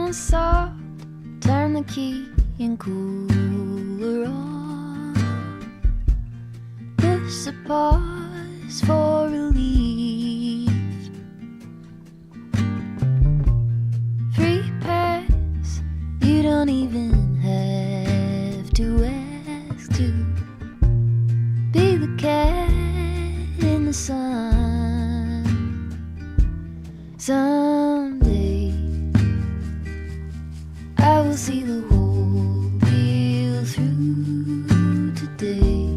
down soft, turn the key and cooler on. Push the pause for relief. Free pass, you don't even have to ask to be the cat in the sun. Someday I will see the whole deal through. Today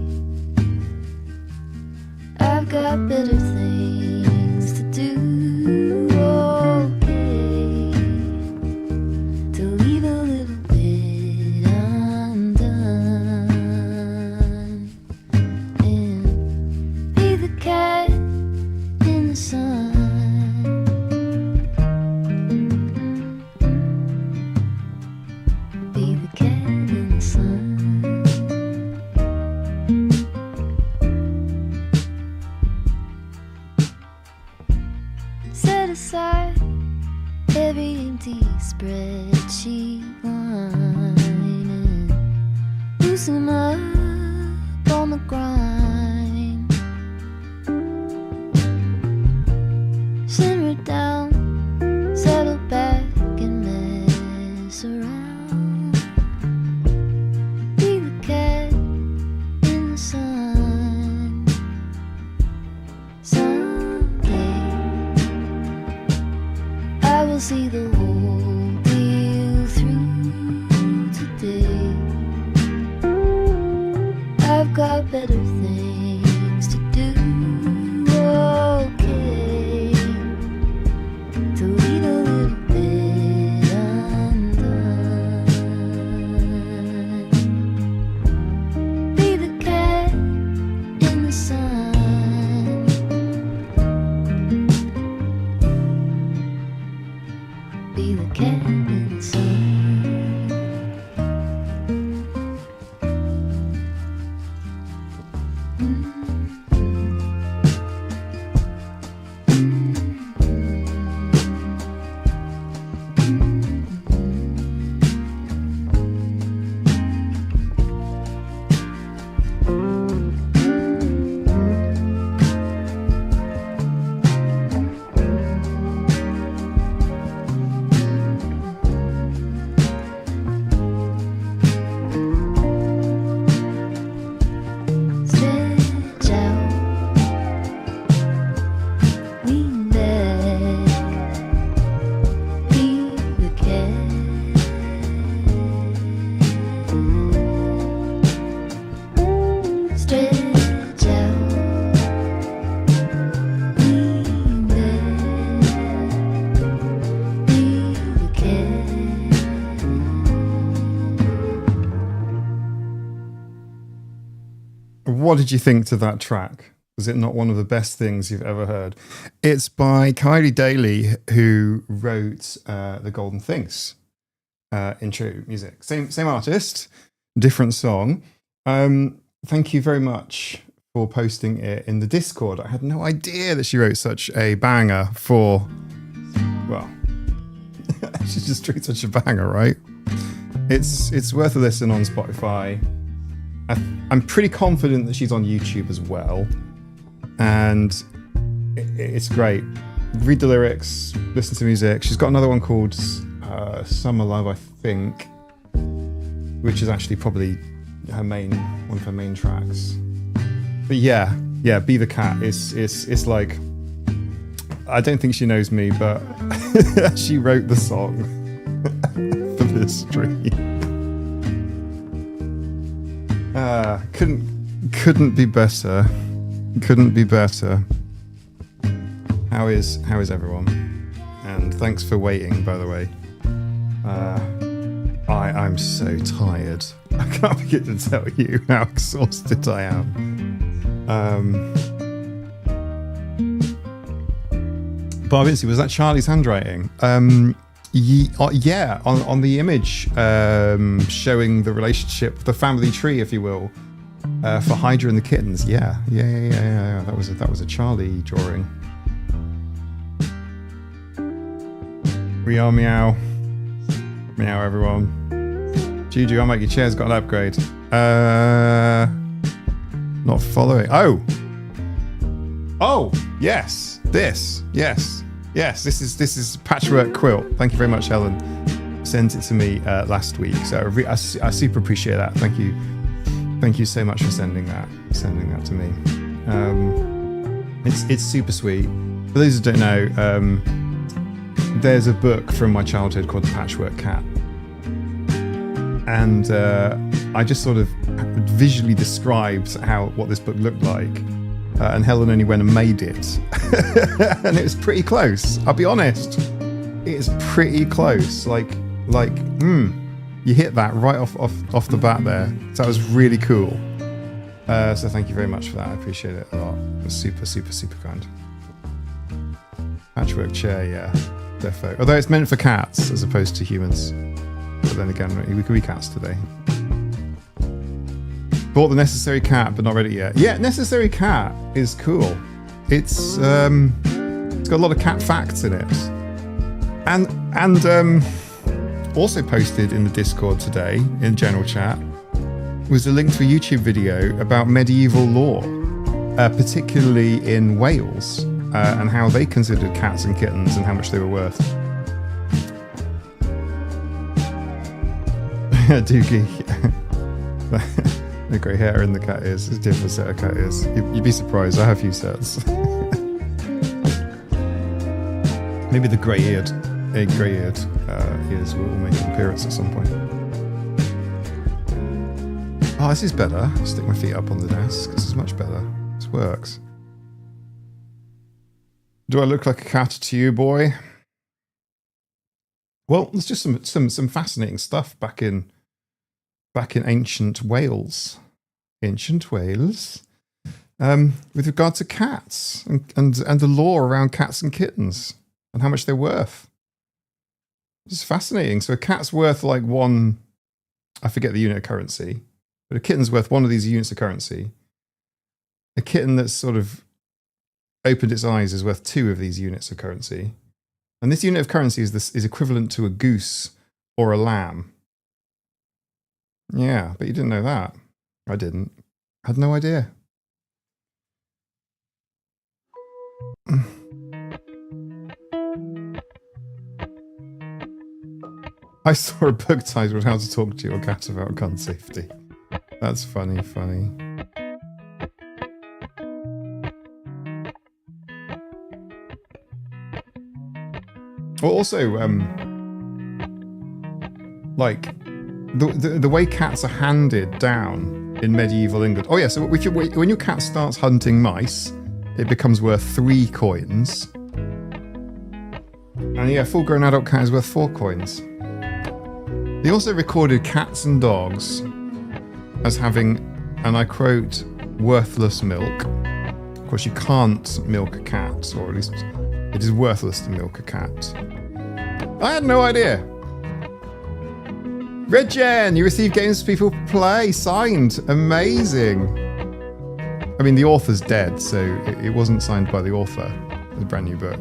I've got better things to do. Okay, to leave a little bit undone and be the cat in the sun. Be the cat in the sun. Set aside every empty spreadsheet line and loosen up on the grind. Simmer down, settle back and mess around. Be the cat in the sun. Someday I will see the whole deal through. Today I've got better things to do. Okay, to leave a little bit undone. Be the cat in the sun. Be the cat in the sun. Stretch out, lean back, be the cat. Stretch out, lean back, be the cat. What did you think to that track? Was it not one of the best things you've ever heard? It's by Kylie Daly, who wrote the Golden Things intro music. Same artist, different song. Thank you very much for posting it in the Discord. I had no idea that she wrote such a banger for, well, she's just straight such a banger, right? It's worth a listen on Spotify. I'm pretty confident that she's on YouTube as well, and it's great. Read the lyrics, listen to music. She's got another one called Summer Love, I think, which is actually probably one of her main tracks. But yeah, Be the Cat is like, I don't think she knows me, but she wrote the song for this stream. Couldn't be better. Couldn't be better. How is everyone? And thanks for waiting, by the way. I'm so tired. I can't begin to tell you how exhausted I am. Barvinci, was that Charlie's handwriting? Yeah, on the image showing the relationship, the family tree, if you will, for Hydra and the kittens. Yeah. That was a Charlie drawing. We are meow. Meow, everyone. Juju, I make your chair's got an upgrade. Not following. Oh, yes. This. Yes. This is patchwork quilt. Thank you very much, Helen. Sent it to me last week, so I super appreciate that. Thank you so much for sending that to me. It's super sweet. For those who don't know, there's a book from my childhood called The Patchwork Cat, and I just sort of visually described what this book looked like, and Helen only went and made it, and it was pretty close. I'll be honest, it's pretty close. You hit that right off the bat there. So that was really cool. So thank you very much for that. I appreciate it a lot. It was super, super, super kind. Patchwork chair, yeah, defo. Although it's meant for cats as opposed to humans. But then again, we could be cats today. Bought the Necessary Cat, but not ready yet. Yeah, Necessary Cat is cool. It's got a lot of cat facts in it, and also posted in the Discord today in general chat was a link to a YouTube video about medieval lore, particularly in Wales, and how they considered cats and kittens and how much they were worth. Doogie. The grey hair in the cat ears is a different set of cat ears. You'd be surprised, I have a few sets. Maybe the grey-eared ears will make an appearance at some point. Oh, this is better. Stick my feet up on the desk. This is much better. This works. Do I look like a cat to you, boy? Well, there's just some fascinating stuff back in ancient Wales. Ancient Wales. With regard to cats and the lore around cats and kittens and how much they're worth. It's fascinating. So a cat's worth like one, I forget the unit of currency, but a kitten's worth one of these units of currency. A kitten that's sort of opened its eyes is worth two of these units of currency. And this unit of currency is equivalent to a goose or a lamb. Yeah, but you didn't know that. I didn't. I had no idea. I saw a book titled How to Talk to Your Cat About Gun Safety. That's funny. Well, also, like the way cats are handed down in medieval England. Oh yeah, so when your cat starts hunting mice, it becomes worth 3 coins. And yeah, full-grown adult cat is worth 4 coins. They also recorded cats and dogs as having, and I quote, worthless milk. Of course, you can't milk a cat, or at least it is worthless to milk a cat. I had no idea. Red Gen, you receive games people play, signed. Amazing. I mean, the author's dead, so it wasn't signed by the author. It's a brand new book.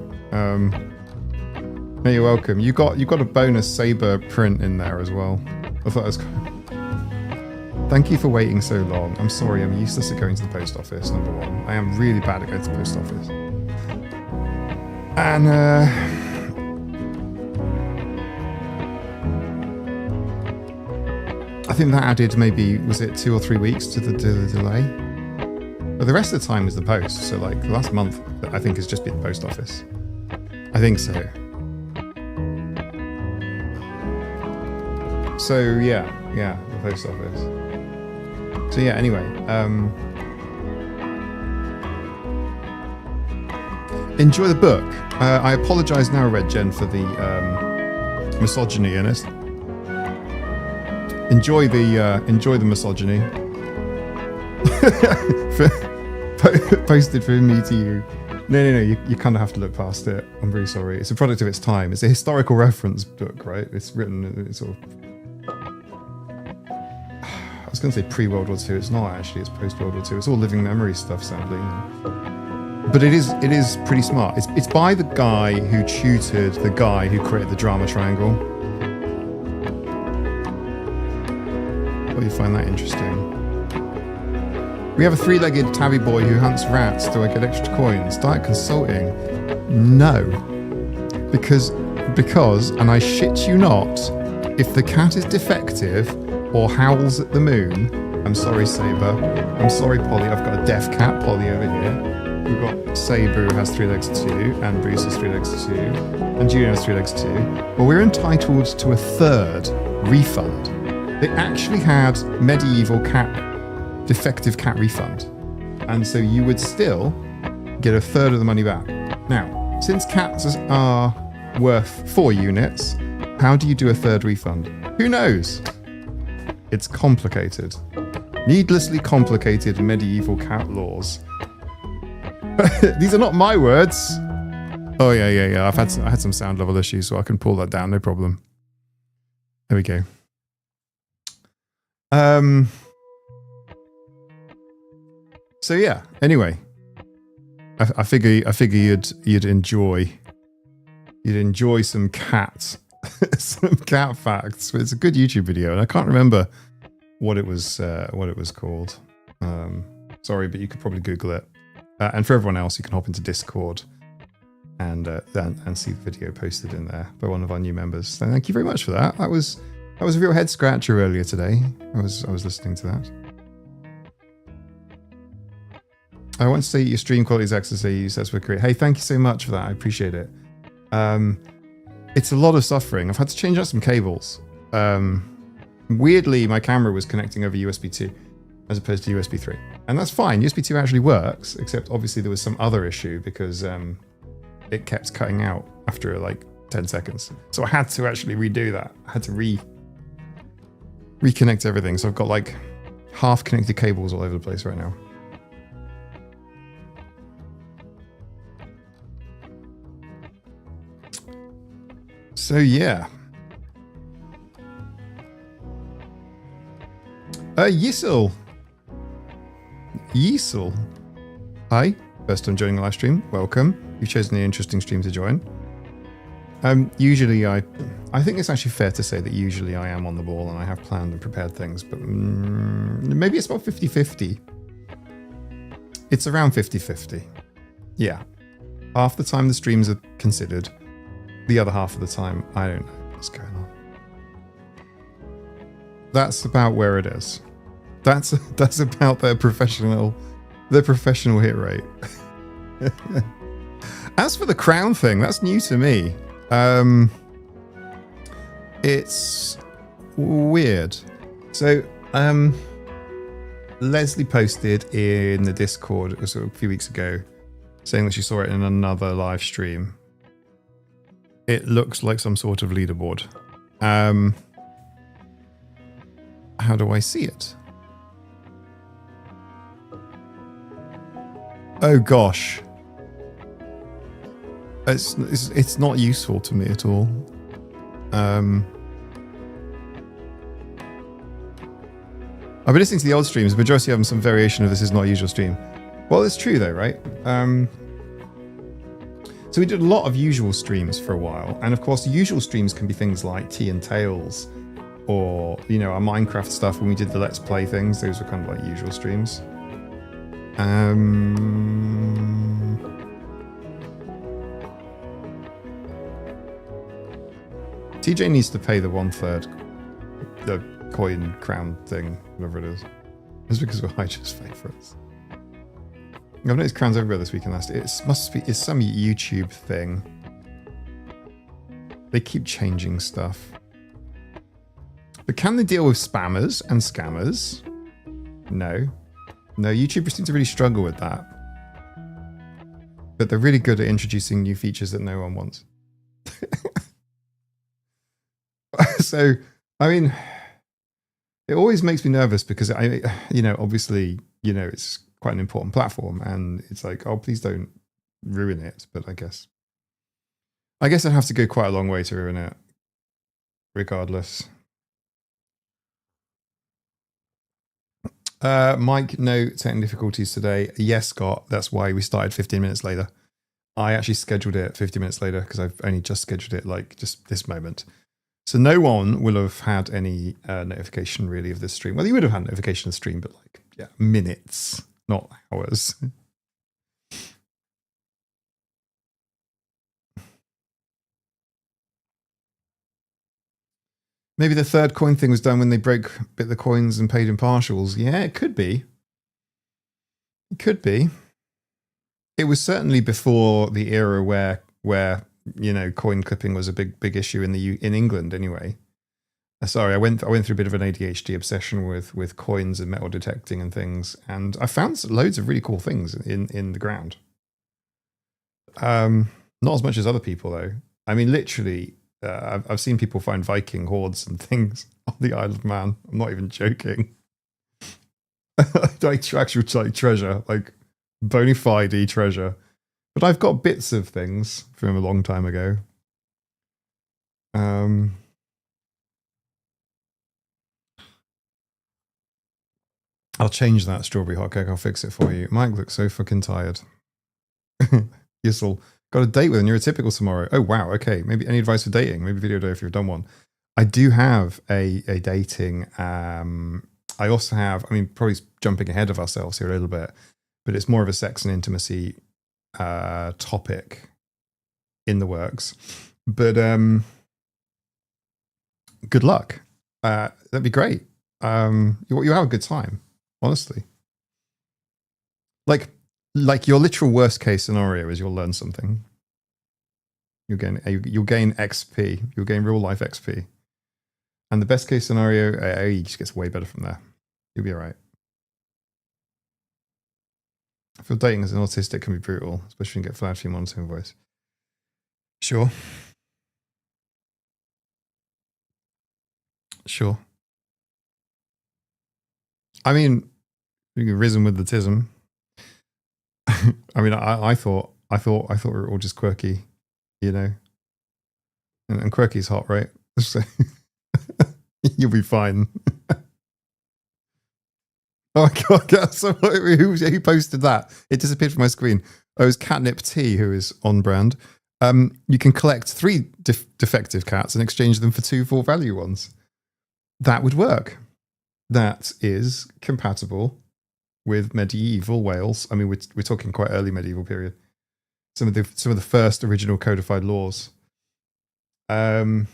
Hey, you're welcome. You got a bonus Saber print in there as well. I thought it was cool. Thank you for waiting so long. I'm sorry, I'm useless at going to the post office, number one. I am really bad at going to the post office. And I think that added maybe, was it 2 or 3 weeks to the delay? But the rest of the time was the post. So like the last month, I think has just been the post office. I think so. So yeah, the post office. So yeah, anyway, enjoy the book. I apologise now, Red Gen, for the misogyny in it. Enjoy the misogyny. Posted from me to you. No, you kind of have to look past it. I'm really sorry. It's a product of its time. It's a historical reference book, right? It's written sort of, I was going to say pre-World War II. It's not actually. It's post-World War II. It's all living memory stuff, sadly. But it is pretty smart. It's by the guy who tutored the guy who created the drama triangle. Thought you'd find that interesting. We have a three-legged tabby boy who hunts rats. Do I get extra coins? Diet consulting? No. Because, and I shit you not, if the cat is defective or howls at the moon, I'm sorry, Saber. I'm sorry, Polly. I've got a deaf cat, Polly, over here. We've got Saber, who has 3 legs too, and Bruce has 3 legs too, and Julian has 3 legs too. Well, we're entitled to a third refund. They actually had medieval defective cat refund, and so you would still get a third of the money back. Now, since cats are worth 4 units, how do you do a third refund? Who knows? It's complicated. Needlessly complicated medieval cat laws. These are not my words. Oh yeah. I had some sound level issues, so I can pull that down, no problem. There we go. So yeah. Anyway, I figure you'd enjoy some cat some cat facts. It's a good YouTube video, and I can't remember what it was called. Sorry, but you could probably Google it. And for everyone else, you can hop into Discord and see the video posted in there by one of our new members. So thank you very much for that. That was a real head scratcher earlier today. I was listening to that. I want to say your stream quality is excellent. You says we're great. Hey, thank you so much for that. I appreciate it. It's a lot of suffering. I've had to change out some cables. Weirdly, my camera was connecting over USB 2 as opposed to USB 3. And that's fine. USB 2 actually works, except obviously there was some other issue because it kept cutting out after like 10 seconds. So I had to actually redo that. I had to reconnect everything. So I've got like half connected cables all over the place right now. So yeah. Yisel. Hi. First time joining the live stream. Welcome. You've chosen an interesting stream to join. Usually I think it's actually fair to say that usually I am on the ball and I have planned and prepared things, but maybe it's about 50-50. It's around 50-50. Yeah. Half the time the streams are considered. The other half of the time, I don't know what's going on. That's about where it is. That's about their professional hit rate. As for the crown thing, that's new to me. It's weird. So, Leslie posted in the Discord a few weeks ago, saying that she saw it in another live stream. It looks like some sort of leaderboard. How do I see it? Oh gosh. It's not useful to me at all. I've been listening to the old streams. The majority of them, some variation of this is not a usual stream. Well, it's true though, right? So we did a lot of usual streams for a while, and of course the usual streams can be things like Tea and Tales, or our Minecraft stuff when we did the Let's Play things. Those were kind of like usual streams. TJ needs to pay the 1/3, the coin crown thing, whatever it is. It's because we're Hydra's favourites. I've noticed crowns everywhere this week and last. It's some YouTube thing. They keep changing stuff. But can they deal with spammers and scammers? No. No, YouTubers seem to really struggle with that. But they're really good at introducing new features that no one wants. So, I mean, it always makes me nervous because obviously, it's quite an important platform, and it's like, oh, please don't ruin it. But I guess I'd have to go quite a long way to ruin it, regardless. Mike, no technical difficulties today. Yes, Scott, that's why we started 15 minutes later. I actually scheduled it 50 minutes later because I've only just scheduled it like just this moment. So no one will have had any notification really of this stream. Well, you would have had notification of the stream, but like, yeah, minutes, not hours. Maybe the third coin thing was done when they bit the coins and paid in partials. Yeah, it could be. It could be. It was certainly before the era where coin clipping was a big issue in England anyway. Sorry, I went through a bit of an ADHD obsession with coins and metal detecting and things, and I found loads of really cool things in the ground. Not as much as other people though. I mean, literally, I've seen people find Viking hoards and things on the Isle of Man. I'm not even joking. Like actual like treasure, like bona fide treasure. But I've got bits of things from a long time ago. I'll change that strawberry hotcake. I'll fix it for you. Mike looks so fucking tired. Yissel. Got a date with a neurotypical tomorrow. Oh, wow. Okay. Maybe any advice for dating? Maybe video day if you've done one. I do have a dating. I also have, I mean, probably jumping ahead of ourselves here a little bit, but it's more of a sex and intimacy topic in the works. But good luck. That'd be great. You have a good time, honestly. Like your literal worst case scenario is you'll learn something. You'll gain XP. You'll gain real life XP. And the best case scenario, it just gets way better from there. You'll be all right. I feel dating as an autistic can be brutal, especially when you get flat from your monotone voice. Sure. I mean, you've risen with the tism. I mean, I thought we were all just quirky, you know. And quirky's hot, right? So you'll be fine. Oh my god! So who posted that? It disappeared from my screen. Oh, it was Catnip T, who is on brand. You can collect 3 defective cats and exchange them for 2 full value ones. That would work. That is compatible with medieval Wales. I mean, we're talking quite early medieval period. Some of the first original codified laws. That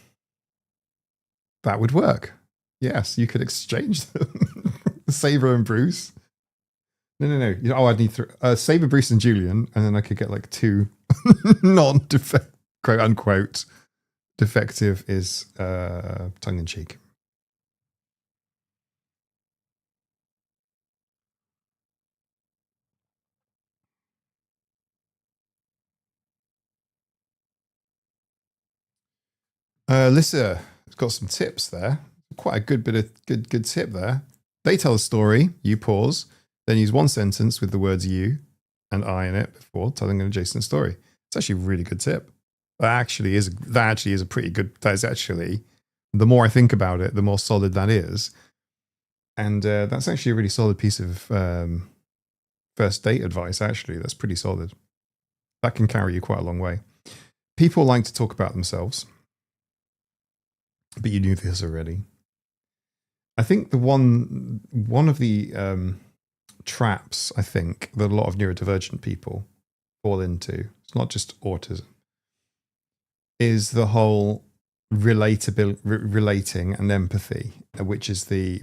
would work. Yes, you could exchange them. Saber and Bruce. No. I'd need Saber, Bruce, and Julian, and then I could get like 2 non-defective, quote unquote, defective is tongue in cheek. Lissa has got some tips there. Quite a good bit of good tip there. They tell a story, you pause, then use one sentence with the words you and I in it before telling an adjacent story. It's actually a really good tip. That actually is a pretty good. That is actually, the more I think about it, the more solid that is. And that's actually a really solid piece of first date advice, actually. That's pretty solid. That can carry you quite a long way. People like to talk about themselves. But you knew this already. I think one of the traps, I think, that a lot of neurodivergent people fall into, it's not just autism, is the whole relating and empathy, which is the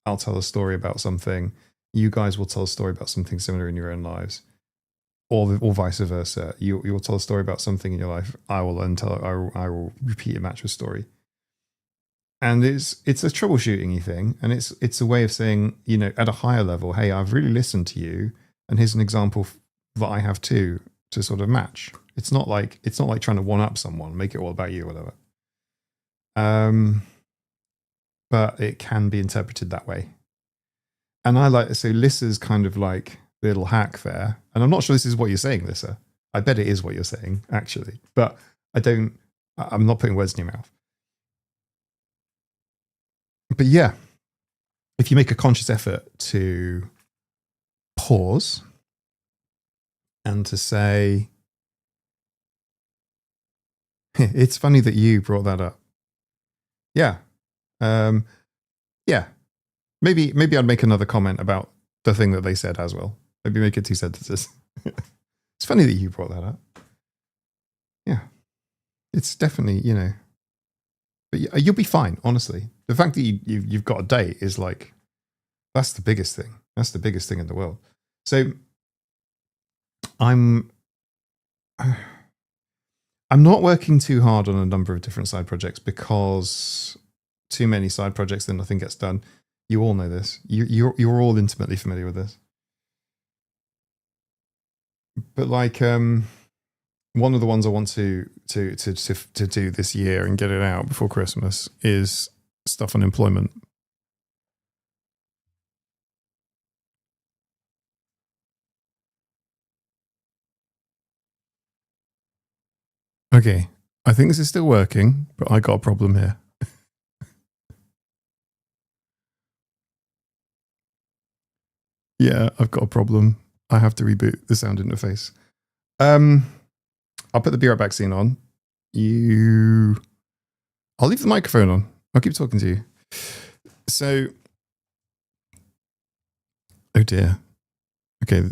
I'll tell a story about something, you guys will tell a story about something similar in your own lives. Or vice versa. You will tell a story about something in your life. I will repeat a match with story. And it's a troubleshooting thing, and it's a way of saying, at a higher level, hey, I've really listened to you, and here's an example that I have too, to sort of match. It's not like trying to one up someone, make it all about you or whatever. But it can be interpreted that way. And I like, so Lissa's kind of like little hack there, and I'm not sure this is what you're saying, Lissa. I bet it is what you're saying, actually, but I'm not putting words in your mouth. But yeah, if you make a conscious effort to pause and to say, It's funny that you brought that up. Yeah. Yeah. Maybe I'd make another comment about the thing that they said as well. Maybe make it 2 sentences. It's funny that you brought that up. Yeah. It's definitely, but you'll be fine, honestly. The fact that you've got a date is like, that's the biggest thing. That's the biggest thing in the world. So I'm not working too hard on a number of different side projects because too many side projects, then nothing gets done. You all know this. You're all intimately familiar with this. But like, one of the ones I want to do this year and get it out before Christmas is stuff on employment. Okay, I think this is still working, but I got a problem here. Yeah, I've got a problem. I have to reboot the sound interface. I'll put the Be Right Back scene on. I'll leave the microphone on. I'll keep talking to you. So, oh dear. Okay,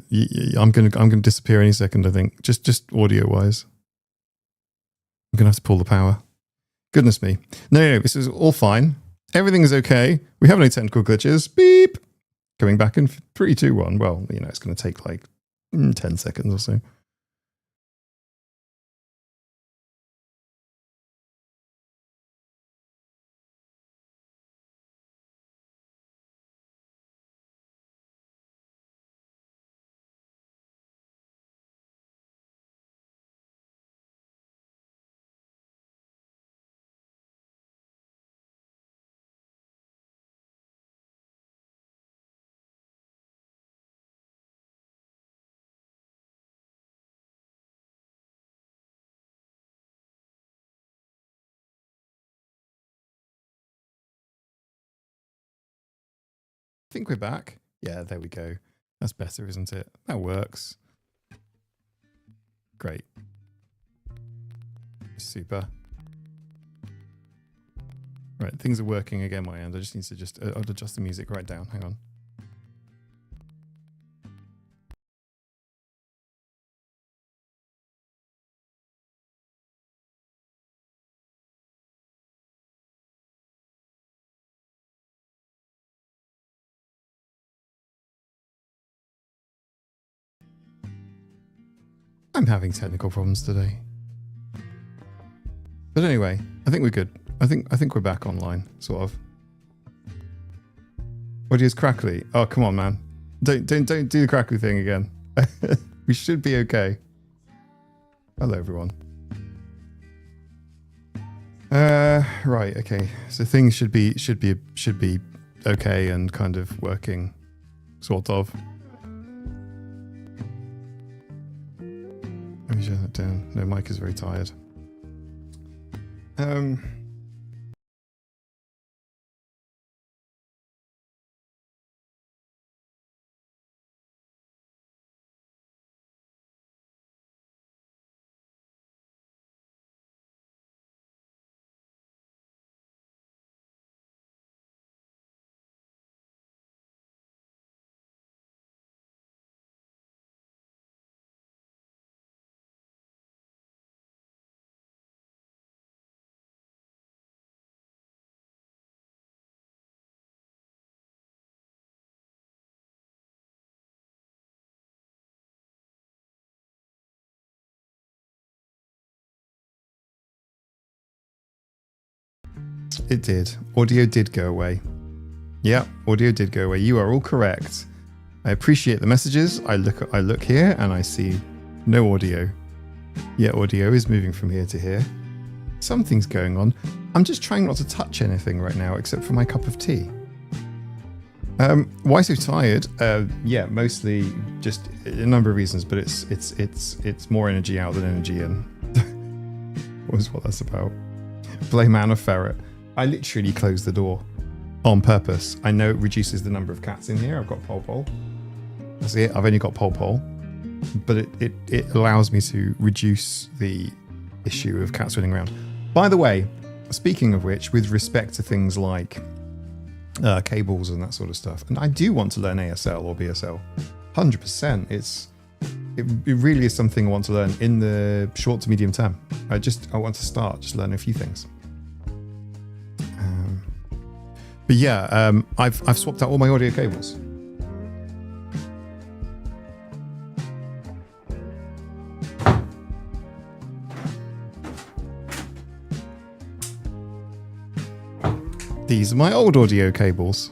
I'm gonna disappear any second. I think just audio wise. I'm gonna have to pull the power. Goodness me. No, this is all fine. Everything is okay. We have no technical glitches. Beep. Coming back in 3, 2, 1. Well, it's going to take like 10 seconds or so. I think we're back. Yeah, there we go. That's better, isn't it? That works. Great. Super. Right, things are working again my end. I just need to I'll adjust the music right down. Hang on. I'm having technical problems today. But anyway, I think we're good. I think we're back online, sort of. Audio's crackly. Oh, come on, man. Don't do the crackly thing again. We should be okay. Hello, everyone. Right, okay. So things should be okay and kind of working, sort of. Let me shut that down. No, Mike is very tired. It did. Audio did go away. Yeah, audio did go away. You are all correct. I appreciate the messages. I look here and I see no audio. Yeah, audio is moving from here to here. Something's going on. I'm just trying not to touch anything right now except for my cup of tea. Why so tired? Yeah, mostly just a number of reasons, but it's more energy out than energy in. What that's about. Blame Anna-ferret. I literally closed the door on purpose. I know it reduces the number of cats in here. I've got Pol. That's it. I've only got Pol, but it allows me to reduce the issue of cats running around. By the way, speaking of which, with respect to things like cables and that sort of stuff, and I do want to learn ASL or BSL, 100%. It really is something I want to learn in the short to medium term. I want to start just learning a few things. But yeah, I've swapped out all my audio cables. These are my old audio cables.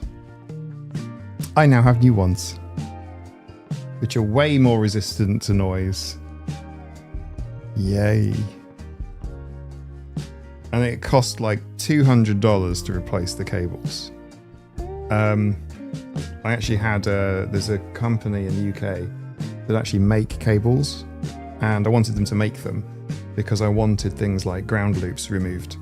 I now have new ones, which are way more resistant to noise. Yay. And it cost like $200 to replace the cables. I actually had there's a company in the UK that actually make cables, and I wanted them to make them because I wanted things like ground loops removed.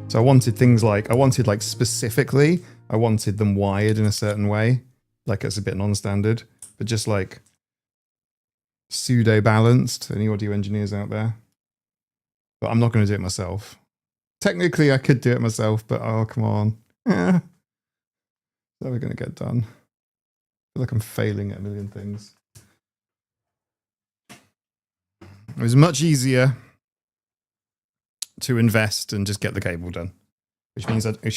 So I wanted specifically, I wanted them wired in a certain way, like it's a bit non-standard, but just like pseudo-balanced. Any audio engineers out there? But I'm not going to do it myself. Technically, I could do it myself, but oh, come on. How are we going to get done? I feel like I'm failing at a million things. It was much easier to invest and just get the cable done, which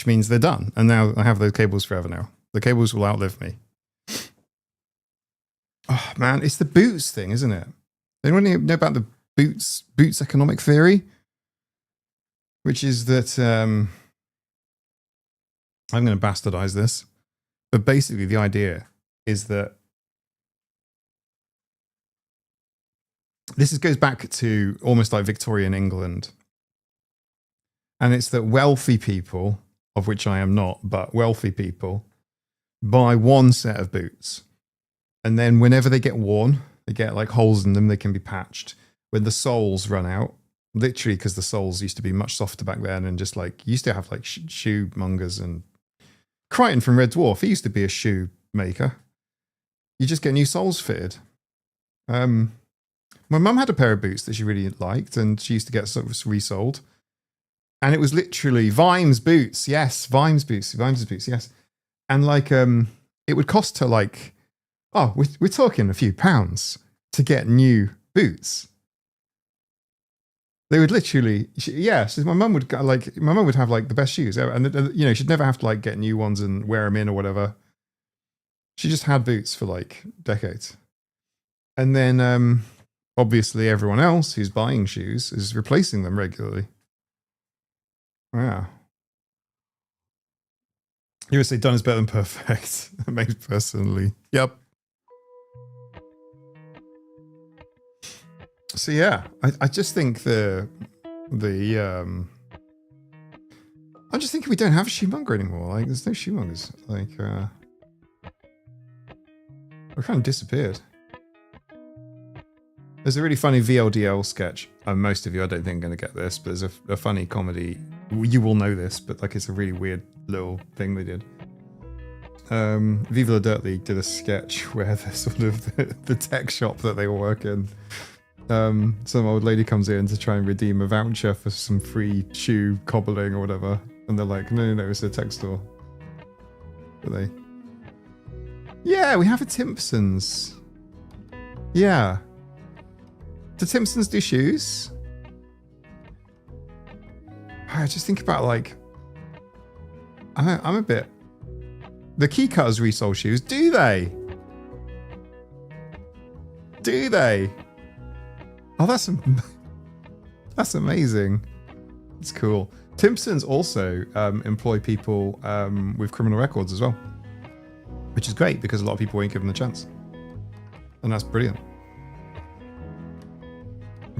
means they're done. And now I have those cables forever now. The cables will outlive me. Oh man, it's the boots thing, isn't it? Anyone know about the boots economic theory? Which is that I'm going to bastardize this, but basically the idea is that goes back to almost like Victorian England. And it's that wealthy people, of which I am not, but wealthy people, buy one set of boots. And then whenever they get worn, they get like holes in them, they can be patched. When the soles run out, literally because the soles used to be much softer back then, and just like, used to have like shoe mongers, and Crichton from Red Dwarf, he used to be a shoe maker. You just get new soles fitted. My mum had a pair of boots that she really liked, and she used to get sort of resold. And it was literally Vimes boots. Yes, Vimes boots, yes. And like, it would cost her like, oh, we're talking a few pounds to get new boots. They would literally, so my mum would have like the best shoes ever. And you know, she'd never have to like get new ones and wear them in or whatever. She just had boots for like decades. And then, obviously everyone else who's buying shoes is replacing them regularly. Wow. You would say done is better than perfect. That makes personally. Yep. So yeah, I just think I'm just thinking we don't have a shoemonger anymore. Like there's no shoemongers. Like we kind of disappeared. There's a really funny VLDL sketch. Most of you, I don't think, are going to get this, but there's a funny comedy. You will know this, but like it's a really weird little thing they did. Viva la Dirt League did a sketch where the sort of the tech shop that they all work in. Some old lady comes in to try and redeem a voucher for some free shoe cobbling or whatever, and they're like, no, it's a tech store. But yeah, we have a Timpsons. Yeah. Do Timpsons do shoes? I just think about like, I'm a bit. The Key Cutters resole shoes. Do they? Do they? Oh, that's amazing. It's cool. Timpsons also employ people with criminal records as well, which is great because a lot of people won't give them the chance, and that's brilliant.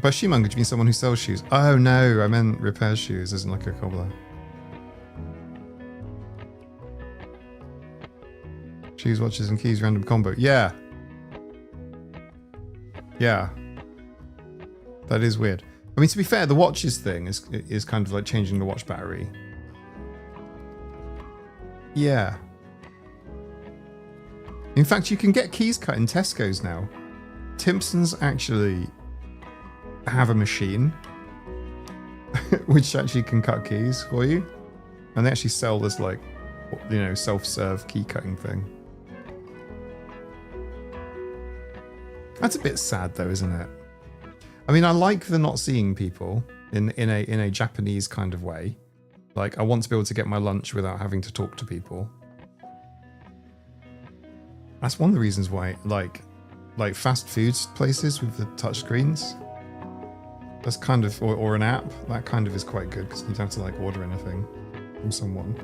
By shoemonger, do you mean someone who sells shoes? Oh no, I meant repairs shoes, isn't like a cobbler. Shoes, watches, and keys, random combo. Yeah. Yeah. That is weird. I mean, to be fair, the watches thing is kind of like changing the watch battery. Yeah. In fact, you can get keys cut in Tesco's now. Timpsons actually have a machine which actually can cut keys for you. And they actually sell this like, self-serve key cutting thing. That's a bit sad though, isn't it? I mean, I like the not seeing people in a Japanese kind of way. Like, I want to be able to get my lunch without having to talk to people. That's one of the reasons why, like fast food places with the touchscreens. That's kind of, or an app, that kind of is quite good because you don't have to like order anything from someone.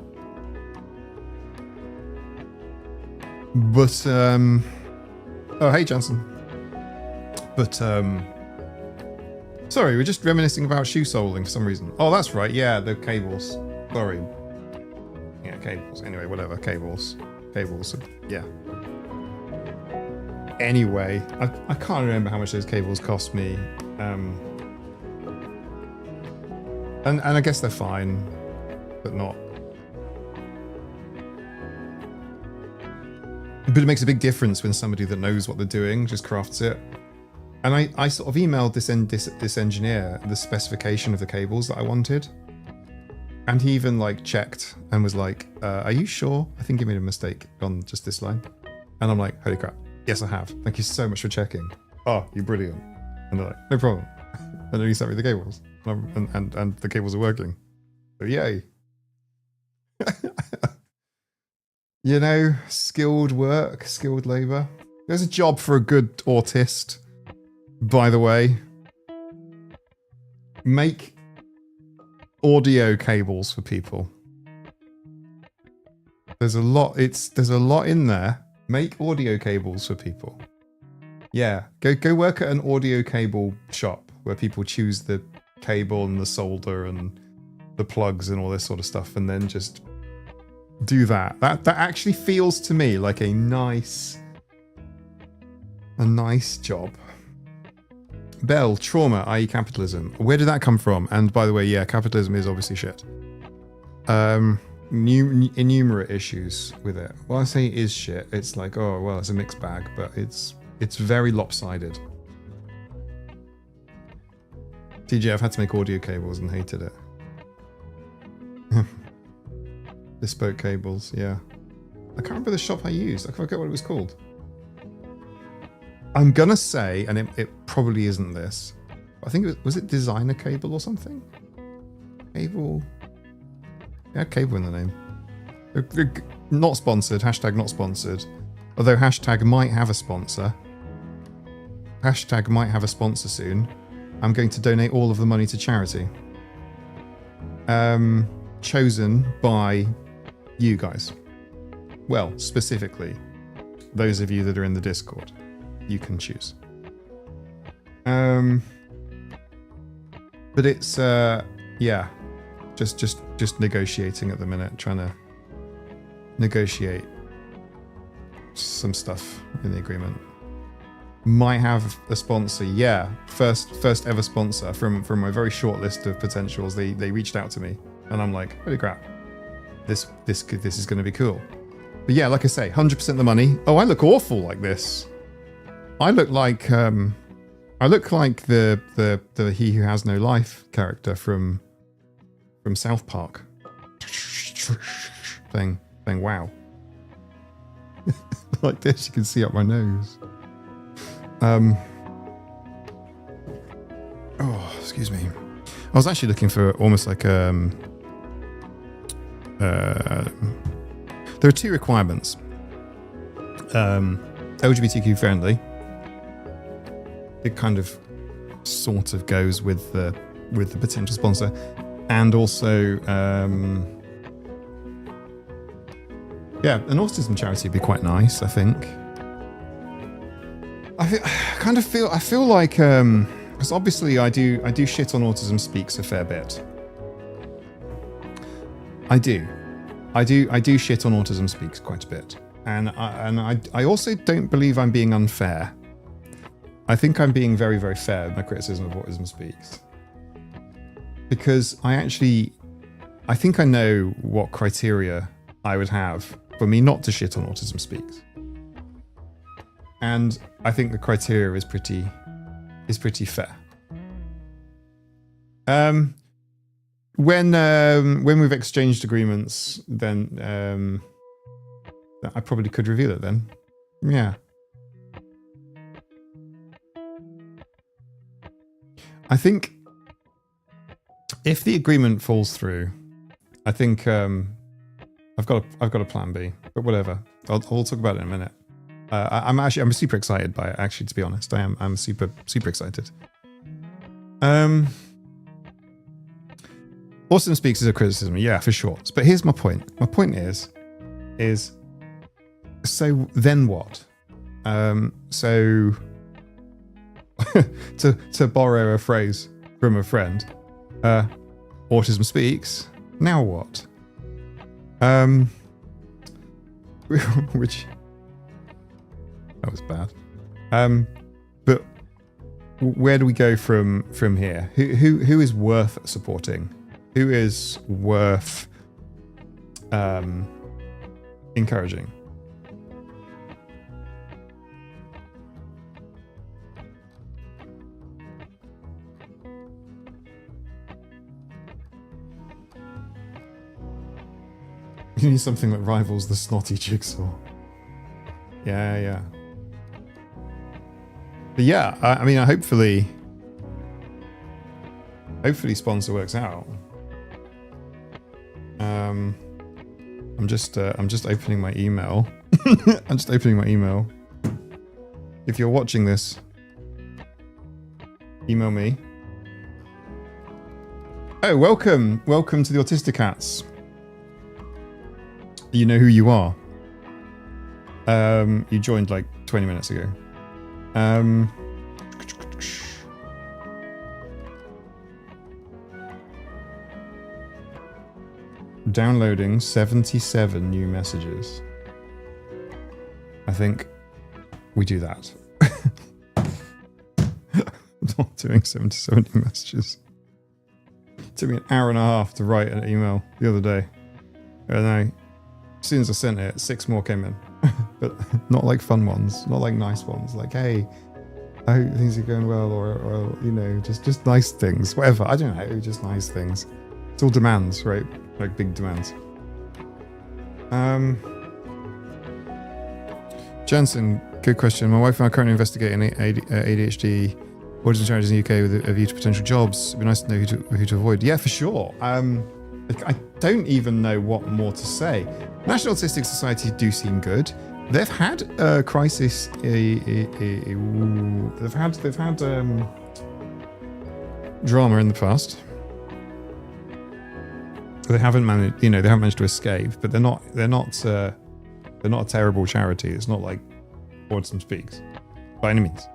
But, oh, hey, Johnson. But, sorry, we're just reminiscing about shoe soling for some reason. Oh, that's right. Yeah, the cables. Sorry. Yeah, cables. Anyway, whatever. Cables. Yeah. Anyway, I can't remember how much those cables cost me. And I guess they're fine, but not. But it makes a big difference when somebody that knows what they're doing just crafts it. And I sort of emailed this engineer the specification of the cables that I wanted. And he even like checked and was like, are you sure? I think you made a mistake on just this line. And I'm like, holy crap. Yes, I have. Thank you so much for checking. Oh, you're brilliant. And they're like, no problem. And then he sent me the cables. And the cables are working. So yay. Skilled work, skilled labor. There's a job for a good autist, by the way. Make audio cables for people. There's a lot in there. Make audio cables for people. Yeah, go work at an audio cable shop where people choose the cable and the solder and the plugs and all this sort of stuff, and then just do that. That actually feels to me like a nice job. Bell, trauma, i.e. capitalism. Where did that come from? And by the way, yeah, capitalism is obviously shit. Innumerate issues with it. Well, I say it is shit. It's like, oh, well, it's a mixed bag, but it's very lopsided. TJ, I've had to make audio cables and hated it. Bespoke cables, yeah. I can't remember the shop I used. I forget what it was called. I'm gonna say, and it probably isn't this, I think was it designer cable or something? Cable. Yeah, cable in the name. They're not sponsored. Hashtag not sponsored. Although hashtag might have a sponsor. Hashtag might have a sponsor soon. I'm going to donate all of the money to charity. Chosen by you guys. Well, specifically, those of you that are in the Discord. You can choose. But it's yeah, just negotiating at the minute, trying to negotiate some stuff in the agreement. Might have a sponsor, yeah. First ever sponsor from my very short list of potentials. They reached out to me, and I'm like, holy crap, this is going to be cool. But yeah, like I say, 100% the money. Oh, I look awful like this. I look like the He Who Has No Life character from South Park. Thing. Wow. Like this, you can see up my nose. Oh, excuse me. I was actually looking for almost like there are two requirements. LGBTQ friendly. It kind of sort of goes with the potential sponsor, and also yeah, an autism charity would be quite nice, I think. I feel like because obviously I do shit on Autism Speaks a fair bit. I do shit on Autism Speaks quite a bit, and I also don't believe I'm being unfair. I think I'm being very, very fair in my criticism of Autism Speaks. Because I think I know what criteria I would have for me not to shit on Autism Speaks. And I think the criteria is pretty fair. when we've exchanged agreements, then I probably could reveal it then. Yeah. I think if the agreement falls through, I think I've got a plan B, but whatever. I'll talk about it in a minute. I'm super excited by it. Actually, to be honest, I'm super excited. Awesome speaks is a criticism, yeah, for sure. But here's my point. My point is so then what? So to borrow a phrase from a friend, autism speaks. Now what? Which that was bad. But where do we go from here? Who is worth supporting? Who is worth encouraging? You need something that rivals the snotty jigsaw. Yeah. But yeah, I mean, hopefully sponsor works out. I'm just opening my email. I'm just opening my email. If you're watching this, email me. Oh, welcome to the Tosca-cats. You know who you are. You joined like 20 minutes ago. Downloading 77 new messages. I think we do that. I'm not doing 77 new messages. It took me an hour and a half to write an email the other day. And as soon as I sent it, 6 more came in. But not like fun ones, not like nice ones. Like, hey, I hope things are going well, or you know, just nice things. Whatever. I don't know, just nice things. It's all demands, right? Like big demands. Jensen, good question. My wife and I are currently investigating ADHD autism challenges in the UK with a view to potential jobs. It'd be nice to know who to avoid. Yeah, for sure. I don't even know what more to say. National Autistic Society do seem good. They've had a crisis. They've had drama in the past. They haven't managed, they haven't managed to escape, but they're not a terrible charity. It's not like Autism Speaks by any means.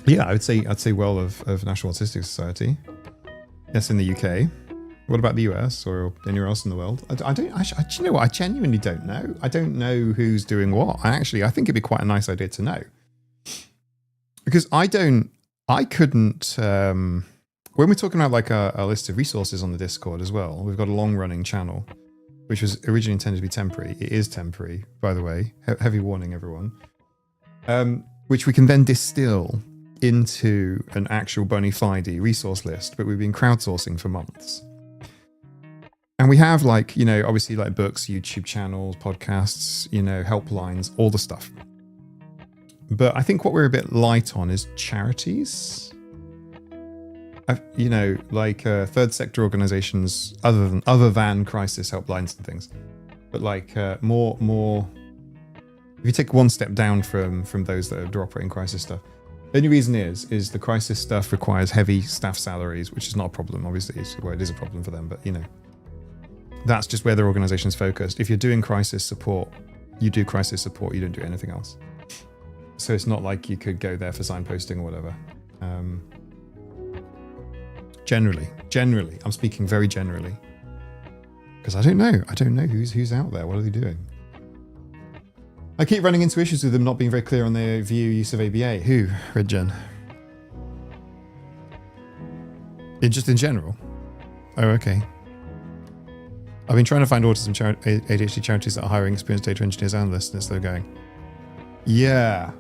Yeah, I'd say well of National Autistic Society. Yes, in the UK. What about the US or anywhere else in the world? I don't. You know what? I genuinely don't know. I don't know who's doing what. I think it'd be quite a nice idea to know, because I couldn't. When we're talking about like a list of resources on the Discord as well, we've got a long-running channel, which was originally intended to be temporary. It is temporary, by the way. Heavy warning, everyone. Which we can then distill into an actual bona fide resource list, but we've been crowdsourcing for months. And we have obviously like books, YouTube channels, podcasts, helplines, all the stuff. But I think what we're a bit light on is charities. Third sector organizations other than crisis helplines and things. But more if you take one step down from those that are operating crisis stuff. The only reason is the crisis stuff requires heavy staff salaries, which is not a problem, obviously. It is a problem for them, but that's just where their organization's focused. If you're doing crisis support, you do crisis support, you don't do anything else. So it's not like you could go there for signposting or whatever. Generally, I'm speaking very generally. Because I don't know who's out there. What are they doing? I keep running into issues with them not being very clear on their use of ABA. Who, Red Gen? Just in general? Oh, okay. I've been trying to find autism ADHD charities that are hiring experienced data engineers and analysts, and it's still going. Yeah.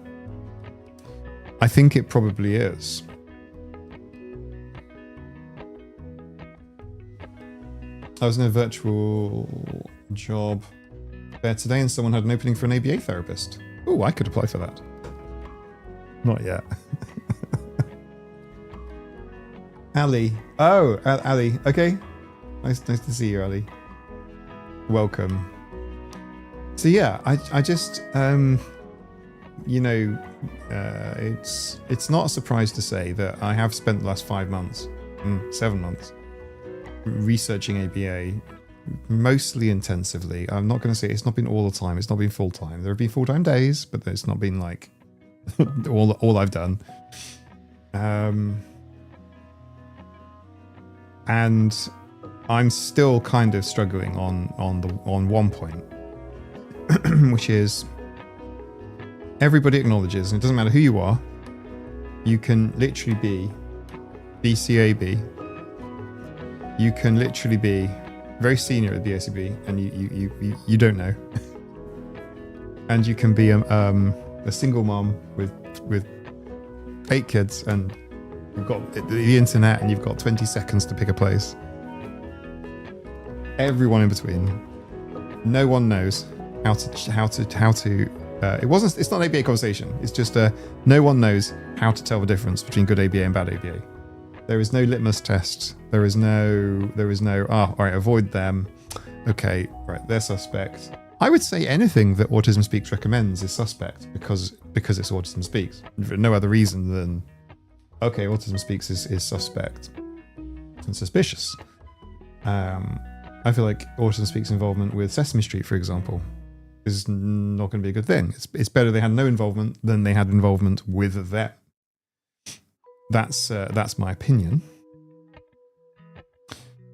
I think it probably is. I was in a virtual job there today and someone had an opening for an ABA therapist. Oh, I could apply for that. Not yet. Ali. Oh, Ali. Okay. Nice to see you, Ali. Welcome. So yeah, I just, it's not a surprise to say that I have spent the last 7 months, researching ABA, mostly intensively. I'm not going to say it's not been all the time. It's not been full time. There have been full time days, but it's not been like all I've done. And I'm still kind of struggling on one point, which is everybody acknowledges, and it doesn't matter who you are, you can literally be BCAB. You can literally be very senior at BACB, and you don't know. And you can be a single mom with 8 kids, and you've got the internet, and you've got 20 seconds to pick a place. Everyone in between. No one knows how to. It's not an ABA conversation. It's just no one knows how to tell the difference between good ABA and bad ABA. There is no litmus test. There is no, all right, avoid them. Okay, right, they're suspect. I would say anything that Autism Speaks recommends is suspect because it's Autism Speaks. For no other reason than, okay, Autism Speaks is suspect and suspicious. I feel like Autism Speaks involvement with Sesame Street, for example, is not going to be a good thing. It's better they had no involvement than they had involvement with them. That's my opinion.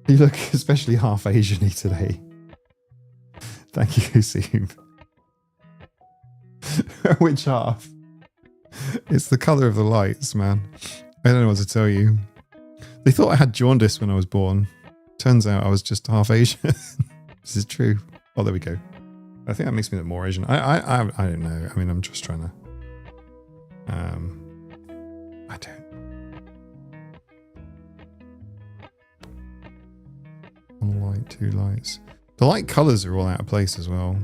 You look especially half Asian-y today. Thank you, Zoom. Which half? It's the colour of the lights, man. I don't know what to tell you. They thought I had jaundice when I was born. Turns out I was just half Asian. This is true. Oh, there we go. I think that makes me look more Asian. I don't know. I mean, I'm just trying to. I don't. One light, 2 lights. The light colours are all out of place as well.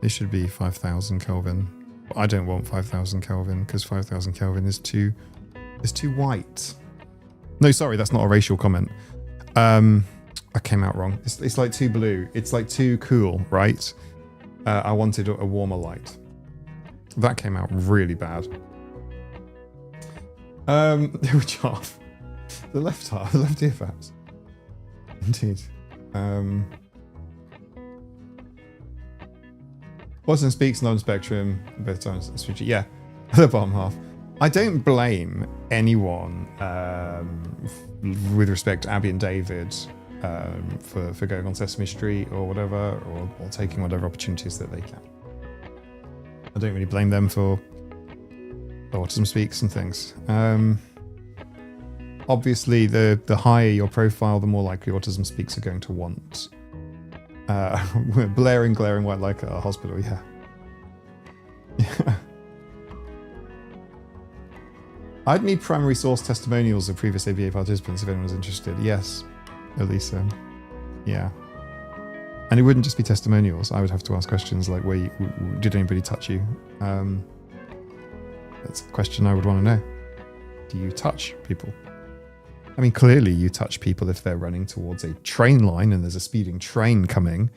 This should be 5,000 Kelvin. But I don't want 5,000 Kelvin because 5,000 Kelvin is too white. No, sorry, that's not a racial comment. I came out wrong. It's like too blue. It's like too cool, right? I wanted a warmer light. That came out really bad. Which half? The left half, the left ear perhaps. Indeed. Autism Speaks, non-spectrum, both times. Yeah, the bottom half. I don't blame anyone with respect to Abby and David for going on Sesame Street or whatever, or taking whatever opportunities that they can. I don't really blame them for Autism Speaks and things. Obviously, the higher your profile, the more likely Autism Speaks are going to want. Glaring white light at a hospital, yeah. Yeah. I'd need primary source testimonials of previous ABA participants if anyone's interested. Yes, Elisa. Yeah. And it wouldn't just be testimonials. I would have to ask questions like, did anybody touch you? That's a question I would want to know. Do you touch people? I mean, clearly you touch people if they're running towards a train line and there's a speeding train coming,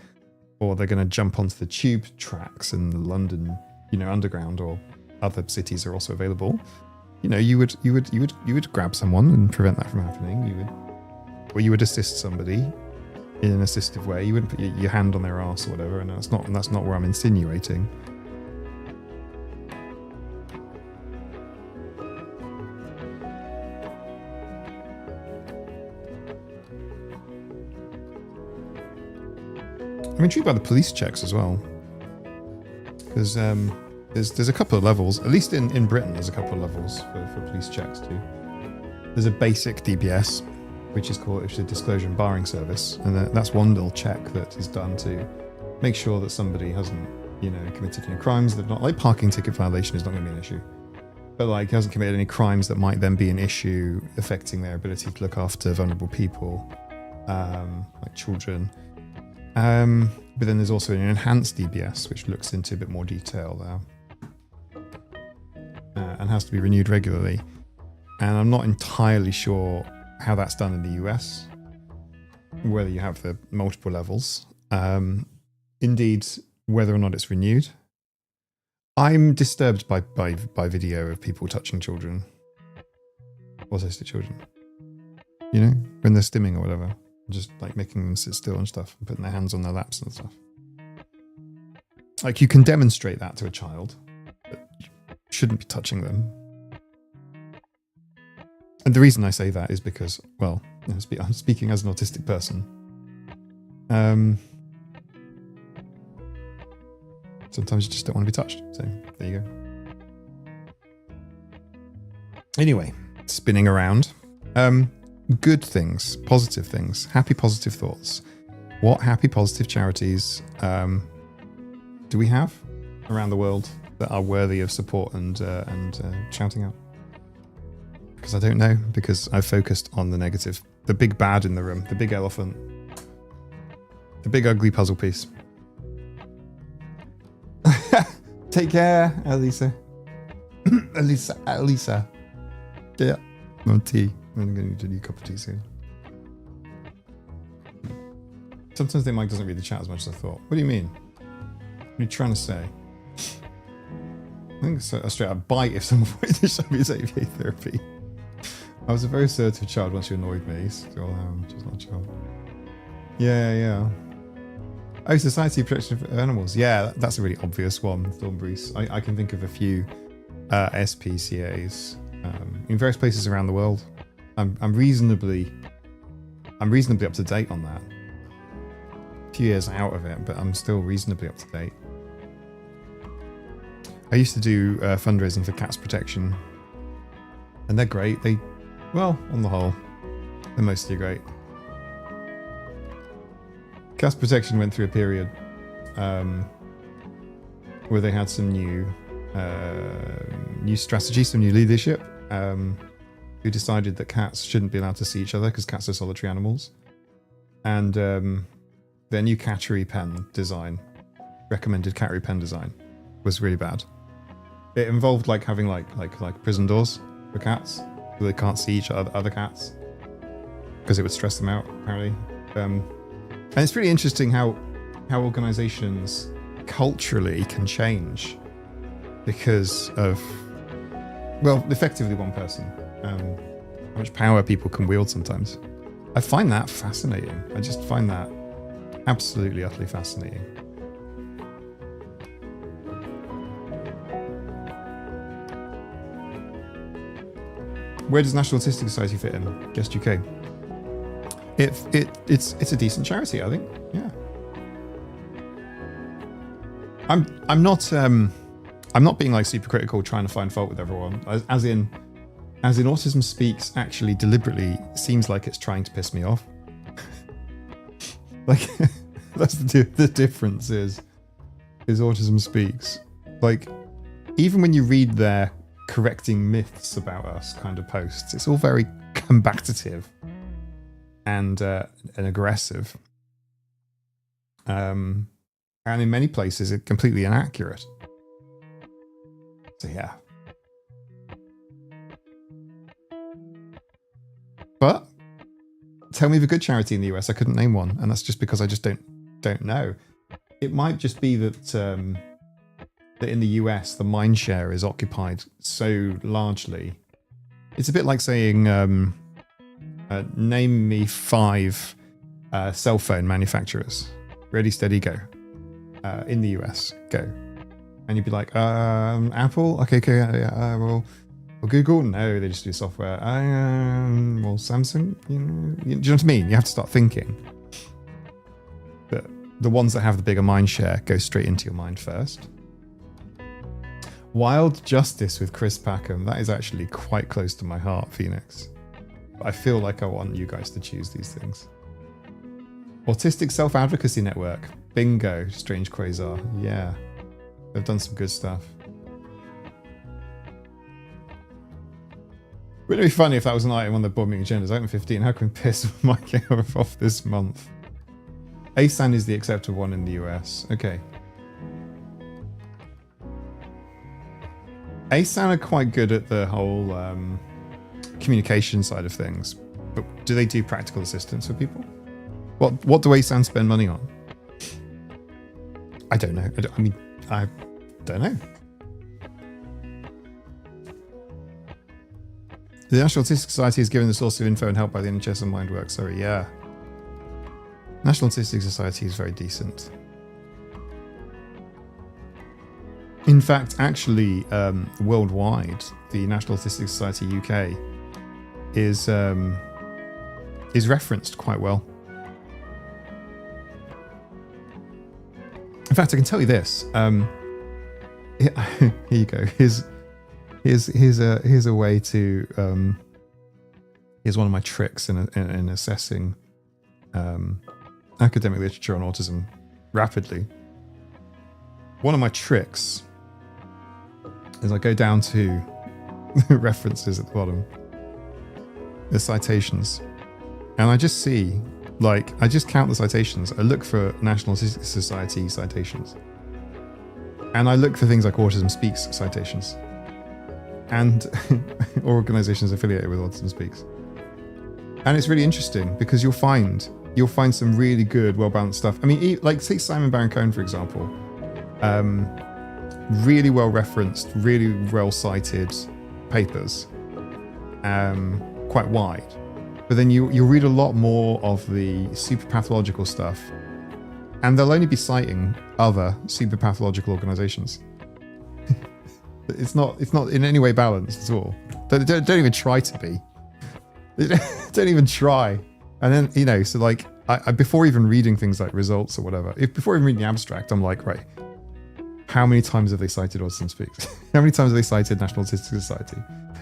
or they're going to jump onto the tube tracks in the London, underground, or other cities are also available. You would grab someone and prevent that from happening. You would assist somebody in an assistive way. You wouldn't put your hand on their arse or whatever, and that's not where I'm insinuating. I'm intrigued by the police checks as well, because there's a couple of levels. At least in Britain, there's a couple of levels for police checks too. There's a basic DBS, which is a disclosure and barring service, and that's one little check that is done to make sure that somebody hasn't, committed any crimes. That not like parking ticket violation is not going to be an issue, but like hasn't committed any crimes that might then be an issue affecting their ability to look after vulnerable people. like children. But then there's also an enhanced DBS, which looks into a bit more detail there. And has to be renewed regularly. And I'm not entirely sure how that's done in the US, whether you have the multiple levels. Indeed, whether or not it's renewed. I'm disturbed by video of people touching children, autistic children. You know, when they're stimming or whatever, just like making them sit still and stuff, and putting their hands on their laps and stuff. Like, you can demonstrate that to a child, but you shouldn't be touching them. And the reason I say that is because, well, I'm speaking as an autistic person. Sometimes you just don't want to be touched. So there you go. Anyway, spinning around. Good things, positive things, happy positive thoughts. What happy positive charities do we have around the world that are worthy of support and shouting out? Because I don't know, because I've focused on the negative, the big bad in the room, the big elephant, the big ugly puzzle piece. Take care, Elisa. Elisa. Yeah, no tea. I'm going to need a new cup of tea soon. Sometimes the mic doesn't read the chat as much as I thought. What do you mean? What are you trying to say? I think it's a straight up bite if someone wanted to show me his ABA therapy. I was a very assertive child once you annoyed me. Still am, just not a child. Yeah. Oh, Society of Protection of Animals. Yeah, that's a really obvious one, Thornbury's. I can think of a few SPCAs in various places around the world. I'm reasonably up to date on that. A few years out of it, but I'm still reasonably up to date. I used to do fundraising for cats protection, and they're great. Well, on the whole, they're mostly great. Cats protection went through a period where they had some new strategy, some new leadership, who decided that cats shouldn't be allowed to see each other because cats are solitary animals. And their new cattery pen design, recommended cattery pen design, was really bad. It involved like having like prison doors for cats, so they can't see each other cats because it would stress them out, apparently. And it's really interesting how organizations culturally can change because of, well, effectively one person. How much power people can wield sometimes. I find that fascinating. I just find that absolutely, utterly fascinating. Where does National Autistic Society fit in? Guest UK. It's a decent charity, I think. Yeah. I'm not being like super critical, trying to find fault with everyone. As in Autism Speaks actually deliberately seems like it's trying to piss me off. Like that's the difference is Autism Speaks. Like, even when you read their correcting myths about us kind of posts, it's all very combative and aggressive. And in many places it's completely inaccurate. So yeah. But tell me the good charity in the US. I couldn't name one, and that's just because I just don't know. It might just be that that in the US the mind share is occupied so largely. It's a bit like saying, name me 5 cell phone manufacturers. Ready, steady, go. In the US, go. And you'd be like, Apple? Okay, yeah, well, Google? No, they just do software. Well, Samsung? Do you know what I mean? You have to start thinking. But the ones that have the bigger mind share go straight into your mind first. Wild Justice with Chris Packham. That is actually quite close to my heart, Phoenix. I feel like I want you guys to choose these things. Autistic Self-Advocacy Network. Bingo. Strange Quasar. Yeah. They've done some good stuff. Wouldn't it be funny if that was an item on the board meeting agendas? Item 15, how can we piss my game off this month? ASAN is the accepted one in the US. Okay. ASAN are quite good at the whole communication side of things. But do they do practical assistance for people? What do ASAN spend money on? I don't know. I don't know. The National Autistic Society is given the source of info and help by the NHS and Mindwork. Sorry, yeah. National Autistic Society is very decent. In fact, actually, worldwide, the National Autistic Society UK is referenced quite well. In fact, I can tell you this. Here you go. Here's a way to. Here's one of my tricks in assessing academic literature on autism rapidly. One of my tricks is I go down to references at the bottom, the citations, and I just see, I just count the citations. I look for National Autistic Society citations, and I look for things like Autism Speaks citations, and organizations affiliated with Autism Speaks. And it's really interesting because you'll find some really good, well-balanced stuff. I mean, take Simon Baron-Cohen, for example. Really well referenced, really well cited papers, quite wide. But then you'll read a lot more of the super pathological stuff, and they'll only be citing other super pathological organizations. It's not in any way balanced at all. Don't even try to be. Don't even try. And then, so I before even reading things like results or whatever, before even reading the abstract, I'm like, right, how many times have they cited Autism Speaks? How many times have they cited National Autistic Society?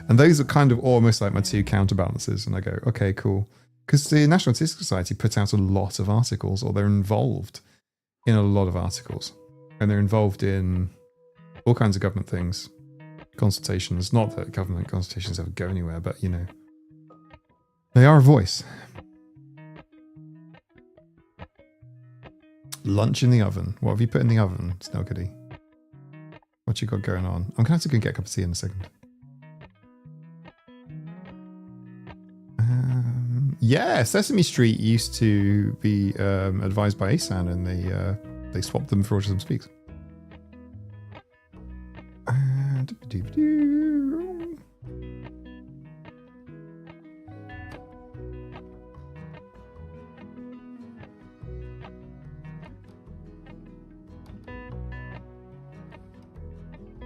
And those are kind of almost like my two counterbalances. And I go, okay, cool. Because the National Autistic Society puts out a lot of articles, or they're involved in a lot of articles. And they're involved in all kinds of government things, consultations. Not that government consultations ever go anywhere, but, they are a voice. Lunch in the oven. What have you put in the oven, Snelkity? What you got going on? I'm going to have to go get a cup of tea in a second. Yeah, Sesame Street used to be advised by ASAN, and they swapped them for Autism Speaks.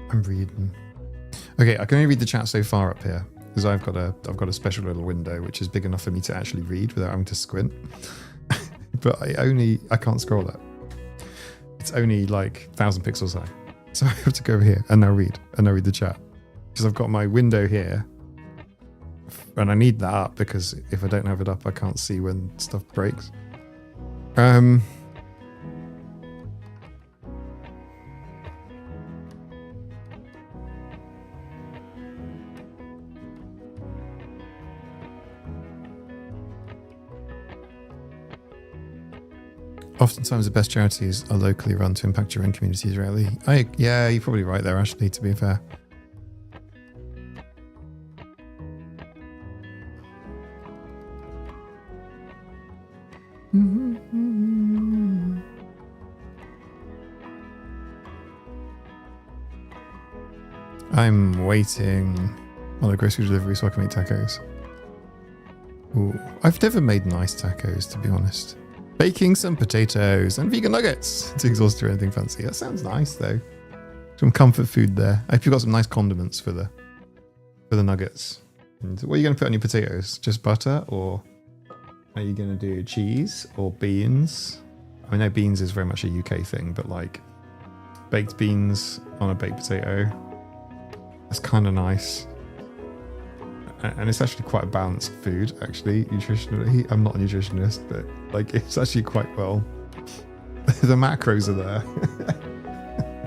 I'm reading. Okay, I can only read the chat so far up here because I've got a special little window which is big enough for me to actually read without having to squint. But I can't scroll that. It's only 1,000 pixels high, so I have to go over here and now read the chat because I've got my window here, and I need that up because if I don't have it up, I can't see when stuff breaks. Oftentimes the best charities are locally run to impact your own communities, really. Yeah, you're probably right there, Ashley, to be fair. I'm waiting on a grocery delivery so I can make tacos. Ooh, I've never made nice tacos, to be honest. Baking some potatoes and vegan nuggets to exhaust or anything fancy. That sounds nice, though. Some comfort food there. I hope you've got some nice condiments for the nuggets. And what are you going to put on your potatoes? Just butter, or are you going to do cheese or beans? I know beans is very much a UK thing, but baked beans on a baked potato, that's kind of nice. And it's actually quite a balanced food, actually, nutritionally. I'm not a nutritionist, but it's actually quite well. The macros are there.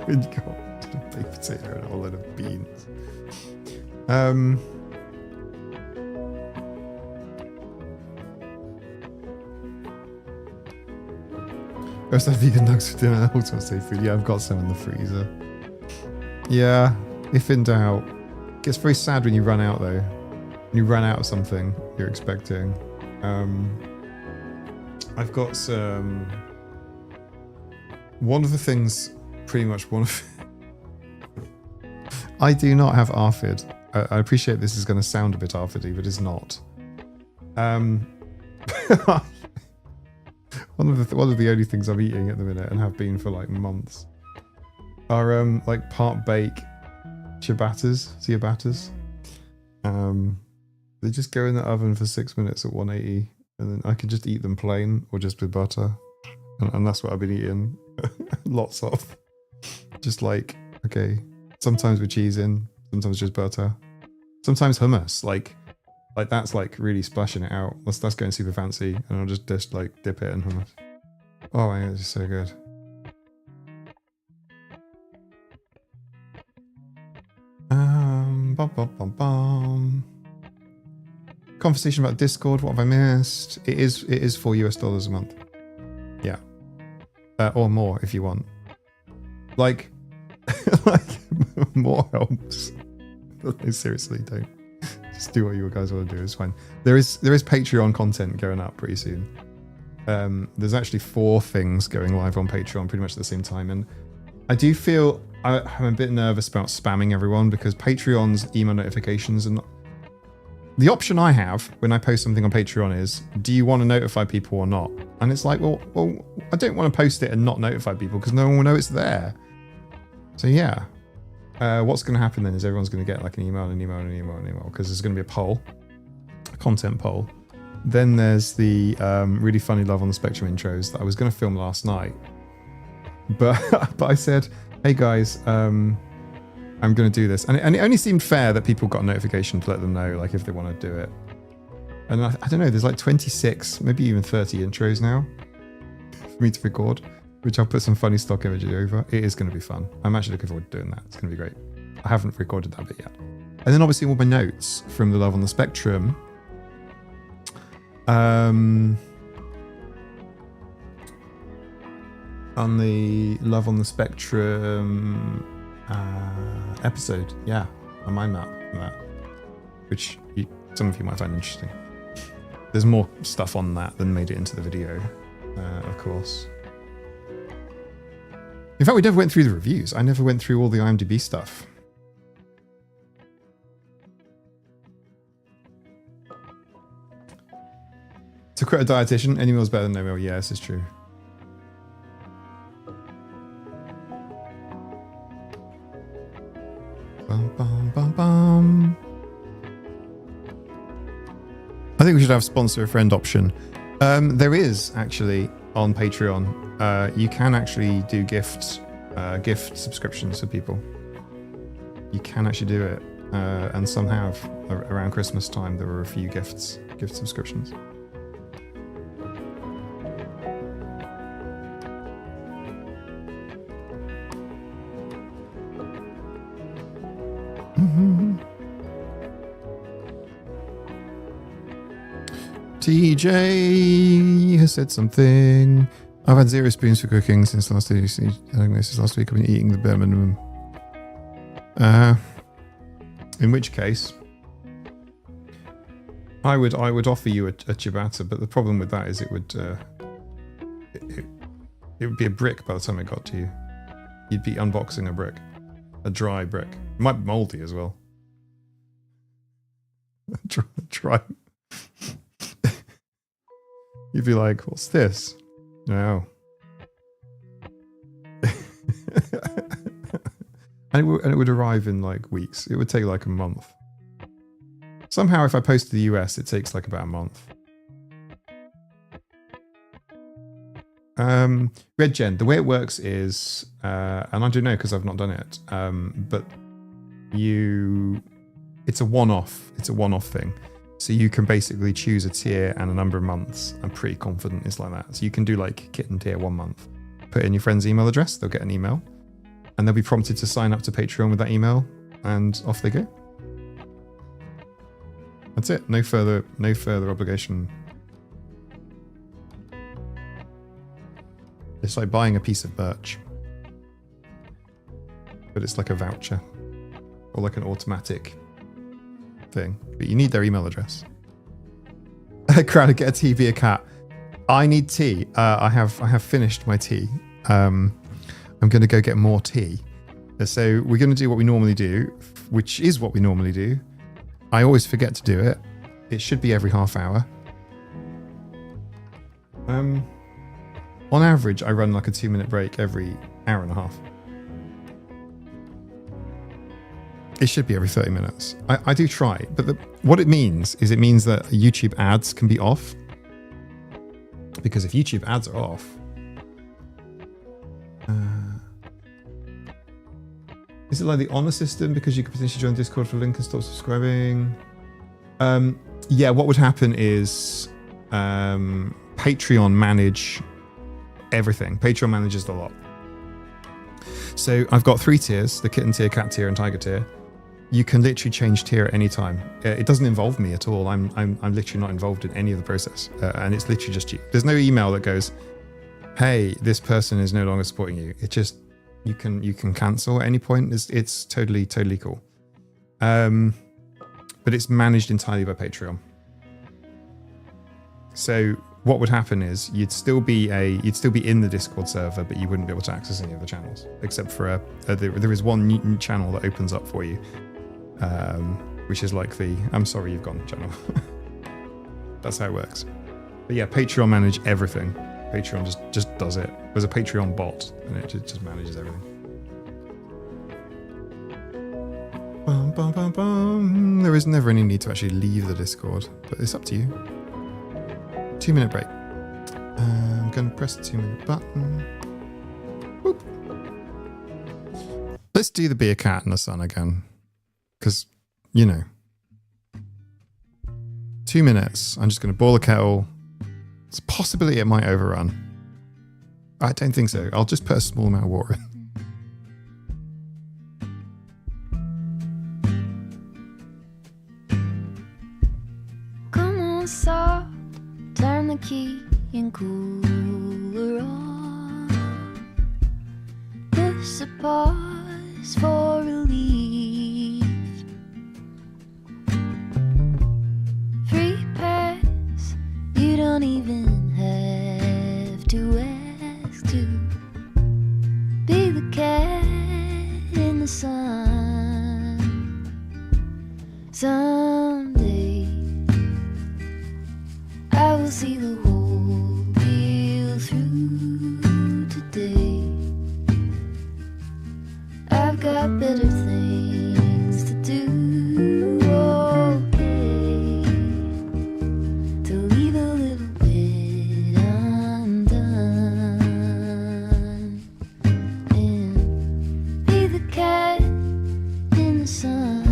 You've got a baked potato and a whole load of beans. I also have vegan nugs for dinner. Also seafood. Yeah, I've got some in the freezer. Yeah, if in doubt. It gets very sad when you run out though. When you run out of something you're expecting. I've got some... One of the things, pretty much one of... I do not have ARFID. I appreciate this is going to sound a bit ARFID-y, but it's not. One of the only things I'm eating at the minute, and have been for like months, are like part bake ciabattas. They just go in the oven for 6 minutes at 180, and then I can just eat them plain or just with butter, and that's what I've been eating. Lots of. Just like, okay, sometimes with cheese in, sometimes just butter, sometimes hummus. Like that's like really splashing it out. That's going super fancy, and I'll just like dip it in hummus. Oh my god, it's so good. Conversation about Discord. What have I missed? It is $4 US a month. Yeah, or more if you want. Like, like more helps. No, seriously, don't. Just do what you guys want to do. It's fine. There is Patreon content going up pretty soon. There's actually 4 things going live on Patreon pretty much at the same time, and I do feel I'm a bit nervous about spamming everyone because Patreon's email notifications and the option I have when I post something on Patreon is, do you want to notify people or not? And it's like, well, I don't want to post it and not notify people because no one will know it's there. So yeah, what's going to happen then is everyone's going to get like an email because there's going to be a poll, a content poll. Then there's the really funny Love on the Spectrum intros that I was going to film last night, but I said, hey guys, I'm going to do this. And it only seemed fair that people got a notification to let them know, like, if they want to do it. And I don't know, there's like 26, maybe even 30 intros now for me to record, which I'll put some funny stock imagery over. It is going to be fun. I'm actually looking forward to doing that. It's going to be great. I haven't recorded that bit yet. And then obviously all my notes from the Love on the Spectrum. On the Love on the Spectrum episode, yeah, a mind map from that, which some of you might find interesting. There's more stuff on that than made it into the video, of course. In fact, we never went through the reviews. I never went through all the IMDb stuff. To quote a dietitian, any meal's better than no meal. Yeah, this is true. Bum, bum, bum, bum. I think we should have sponsor a friend option. There is actually on Patreon. You can actually do gift subscriptions for people. You can actually do it, and some have. Around Christmas time, there were a few gift subscriptions. TJ has said something. I've had 0 spoons for cooking since last week. Last week I've been eating the bare minimum. In which case, I would offer you a ciabatta, but the problem with that is it would be a brick by the time it got to you. You'd be unboxing a brick, a dry brick. It might be moldy as well. Dry. You'd be like, what's this? No. and it would arrive in like weeks. It would take like a month. Somehow if I post to the US, it takes like about a month. Red Gen, the way it works is, and I don't know because I've not done it, but it's a one-off. It's a one-off thing. So you can basically choose a tier and a number of months. I'm pretty confident it's like that. So you can do like kitten tier 1 month. Put in your friend's email address, they'll get an email. And they'll be prompted to sign up to Patreon with that email. And off they go. That's it. No further It's like buying a piece of merch, but it's like a voucher or like an automatic thing. But you need their email address. Crowd, get a tea, be a cat. I need tea. I have finished my tea. I'm going to go get more tea. So we're going to do what we normally do, which is what we normally do. I always forget to do it. It should be every half hour. On average, I run like a 2-minute break every hour and a half. It should be every 30 minutes. I do try, but what it means is it means that YouTube ads can be off. Because if YouTube ads are off, is it like the honor system? Because you could potentially join Discord for a link and stop subscribing. Yeah, what would happen is Patreon manage everything. Patreon manages the lot. So I've got 3 tiers: the kitten tier, cat tier, and tiger tier. You can literally change tier at any time. It doesn't involve me at all. I'm literally not involved in any of the process, and it's literally just you. There's no email that goes, "Hey, this person is no longer supporting you." It just you can cancel at any point. It's totally cool. But it's managed entirely by Patreon. So what would happen is you'd still be in the Discord server, but you wouldn't be able to access any of the channels except for there is one new channel that opens up for you, which is like the "I'm sorry you've gone" channel. That's how it works. But yeah, Patreon manage everything. Patreon just does it. There's a Patreon bot, and it just manages everything. Bum, bum, bum, bum. There is never any need to actually leave the Discord, but it's up to you. 2-minute break. I'm going to press the 2-minute button. Whoop. Let's do the be a cat in the sun again. Because, 2 minutes. I'm just going to boil the kettle. It's a possibility it might overrun. I don't think so. I'll just put a small amount of water in. Come on, soft, turn the key and cooler on. Push the pause for relief. Free pass, you don't even have to ask to be the cat in the sun. Someday I will see the whole deal through today. I've got better things to do, okay, to leave a little bit undone and be the cat in the sun.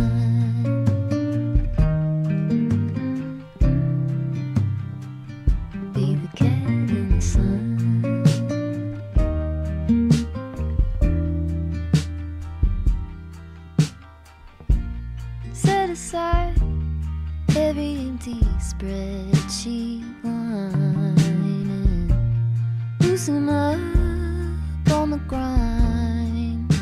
Be the cat in the sun. Set aside every empty spreadsheet line and loosen up on the grind.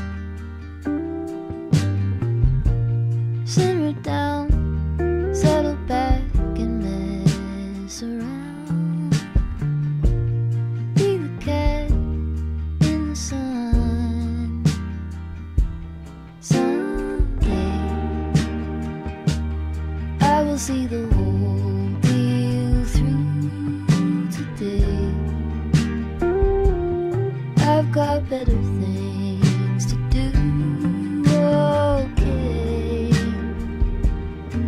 Simmer down, settle back and mess around. Be the cat in the sun. Someday I will see the whole deal through today. I've got better things to do, okay,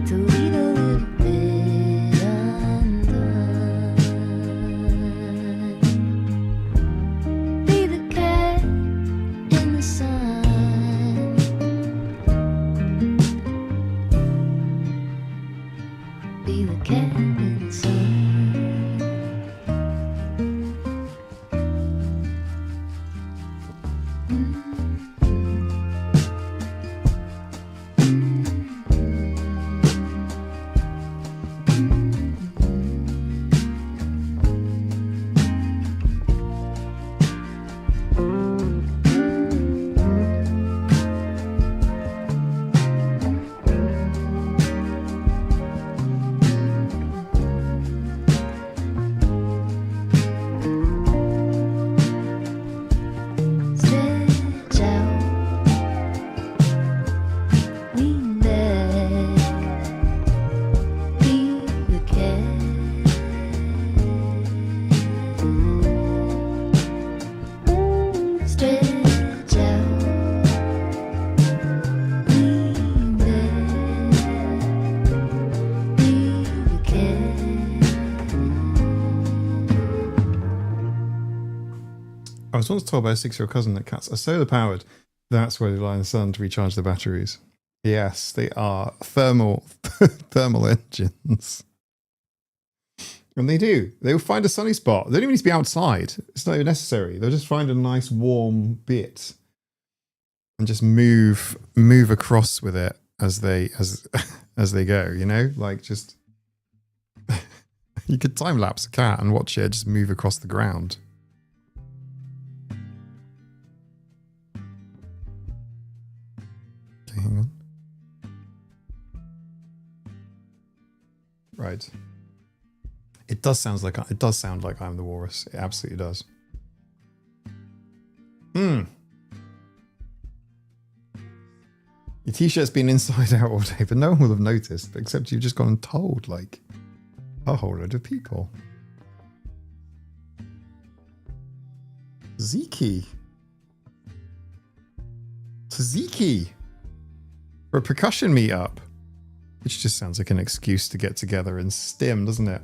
to leave a little bit undone. Be the cat in the sun. Be the cat in the sun. I was once told by a 6-year-old cousin that cats are solar powered. That's why they rely on the sun to recharge their batteries. Yes, they are thermal engines. And they do. They'll find a sunny spot. They don't even need to be outside. It's not even necessary. They'll just find a nice warm bit and just move across with it as they go, you know? Like just you could time lapse a cat and watch it just move across the ground. Okay, hang on. Right. It does sound like I'm the walrus. It absolutely does. Your t-shirt's been inside out all day, but no one will have noticed, except you've just gone and told like a whole load of people. Tzatziki for a percussion meetup, which just sounds like an excuse to get together and stim, doesn't it?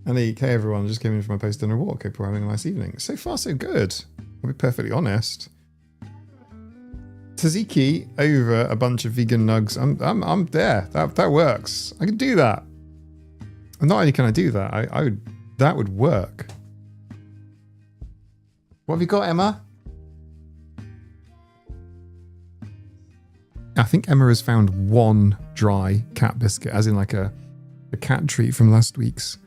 And hey everyone, just came in from a post-dinner walk. Hope you're having a nice evening. So far so good, I'll be perfectly honest. Tzatziki over a bunch of vegan nugs. I'm there. That works. I can do that. And not only can I do that, that would work. What have you got, Emma? I think Emma has found one dry cat biscuit, as in like a cat treat from last week's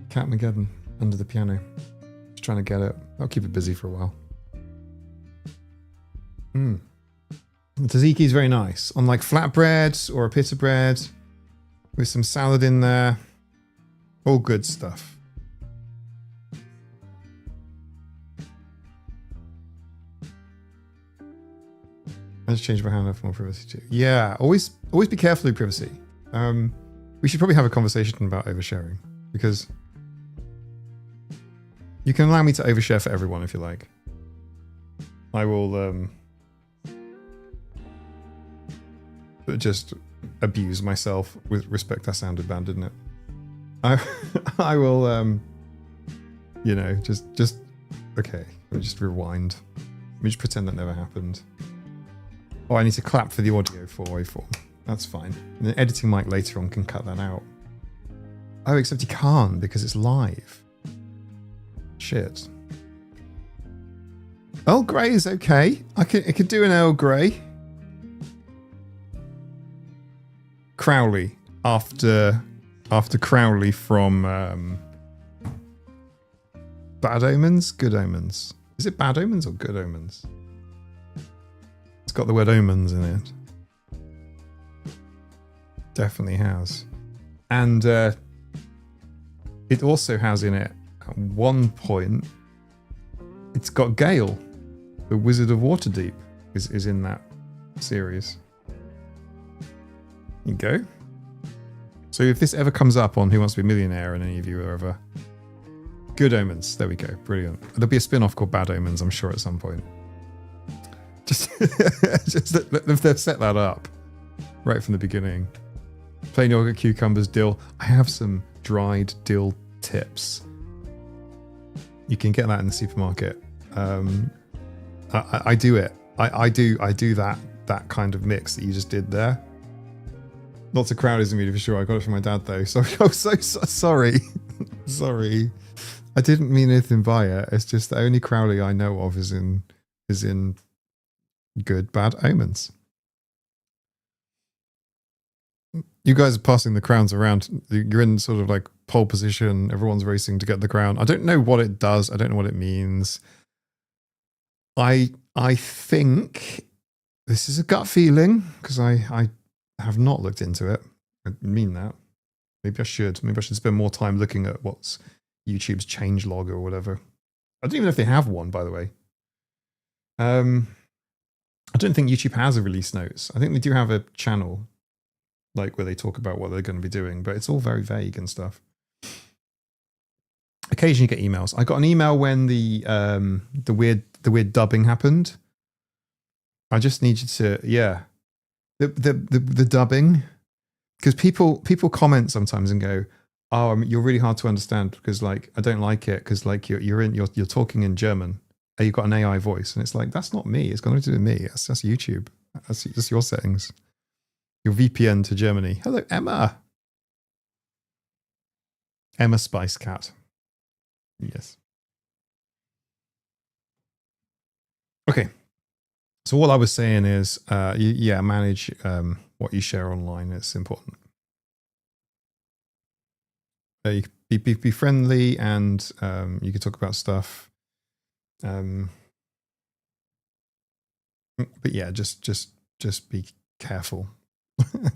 Catmageddon under the piano. Just trying to get it. I'll keep it busy for a while. Tzatziki is very nice on like flatbread or a pita bread with some salad in there. All good stuff. I just changed my hand up for more privacy too. Yeah, always be careful of privacy. We should probably have a conversation about oversharing, because you can allow me to overshare for everyone if you like. I will just abuse myself with respect. That sounded bad, didn't it? I will you know, just okay, let me just rewind. Let me just pretend that never happened. Oh, I need to clap for the audio for waveform. That's fine. And then editing mic later on can cut that out. Oh, except you can't because it's live. Shit. Earl Grey is okay. I could do an Earl Grey. Crowley after Crowley from Bad Omens, Good Omens. Is it Bad Omens or Good Omens? It's got the word omens in it. Definitely has. And it also has in it, at one point, it's got Gale, the Wizard of Waterdeep, is in that series. There you go. So if this ever comes up on Who Wants to Be a Millionaire and any of you are ever... Good Omens. There we go. Brilliant. There'll be a spin-off called Bad Omens, I'm sure, at some point. Just they've set that up right from the beginning. Plain yogurt, cucumbers, dill. I have some dried dill tips. You can get that in the supermarket. I do it. I do that kind of mix that you just did there. Lots of crowdies in me for sure. I got it from my dad though. So I'm so sorry. Sorry. I didn't mean anything by it. It's just the only Crowley I know of is in Good Bad Omens. You guys are passing the crowns around. You're in sort of like pole position. Everyone's racing to get the crown. I don't know what it does. I don't know what it means. I think this is a gut feeling because I have not looked into it. I mean that. Maybe I should. Maybe I should spend more time looking at what's YouTube's changelog or whatever. I don't even know if they have one, by the way. I don't think YouTube has a release notes. I think they do have a channel, like where they talk about what they're going to be doing, but it's all very vague and stuff. Occasionally you get emails. I got an email when the weird dubbing happened. I just need you to, yeah, the dubbing, because people comment sometimes and go, Oh, I mean, you're really hard to understand because like I don't like it because like you're talking in German. And you've got an AI voice, and it's like that's not me. It's got nothing to do with me. That's YouTube. That's just your settings. Your VPN to Germany. Hello, Emma. Emma Spice Cat. Yes. Okay. So what I was saying is, manage what you share online. It's important. You be friendly, and you can talk about stuff. But yeah, just be careful.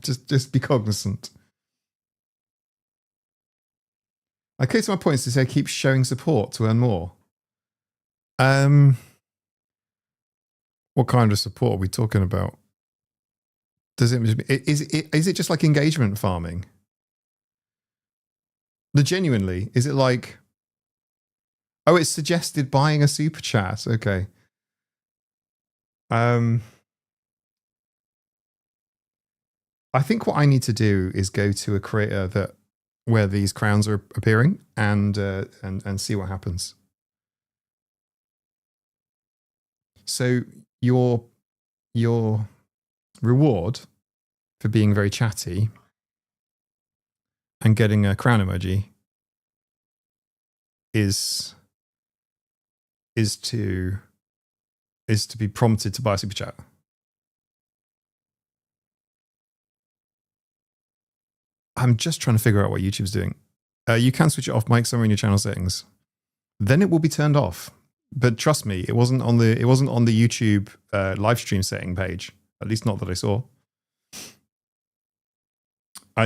just be cognizant. Okay, so my point is to say keep showing support to earn more. What kind of support are we talking about? Is it just like engagement farming? Genuinely, is it like, oh, it's suggested buying a super chat? Okay. I think what I need to do is go to a creator where these crowns are appearing and see what happens. So your reward for being very chatty and getting a crown emoji is to be prompted to buy a super chat. I'm just trying to figure out what YouTube's doing. You can switch it off mic somewhere in your channel settings. Then it will be turned off. But trust me, it wasn't on the YouTube live stream setting page. At least not that I saw.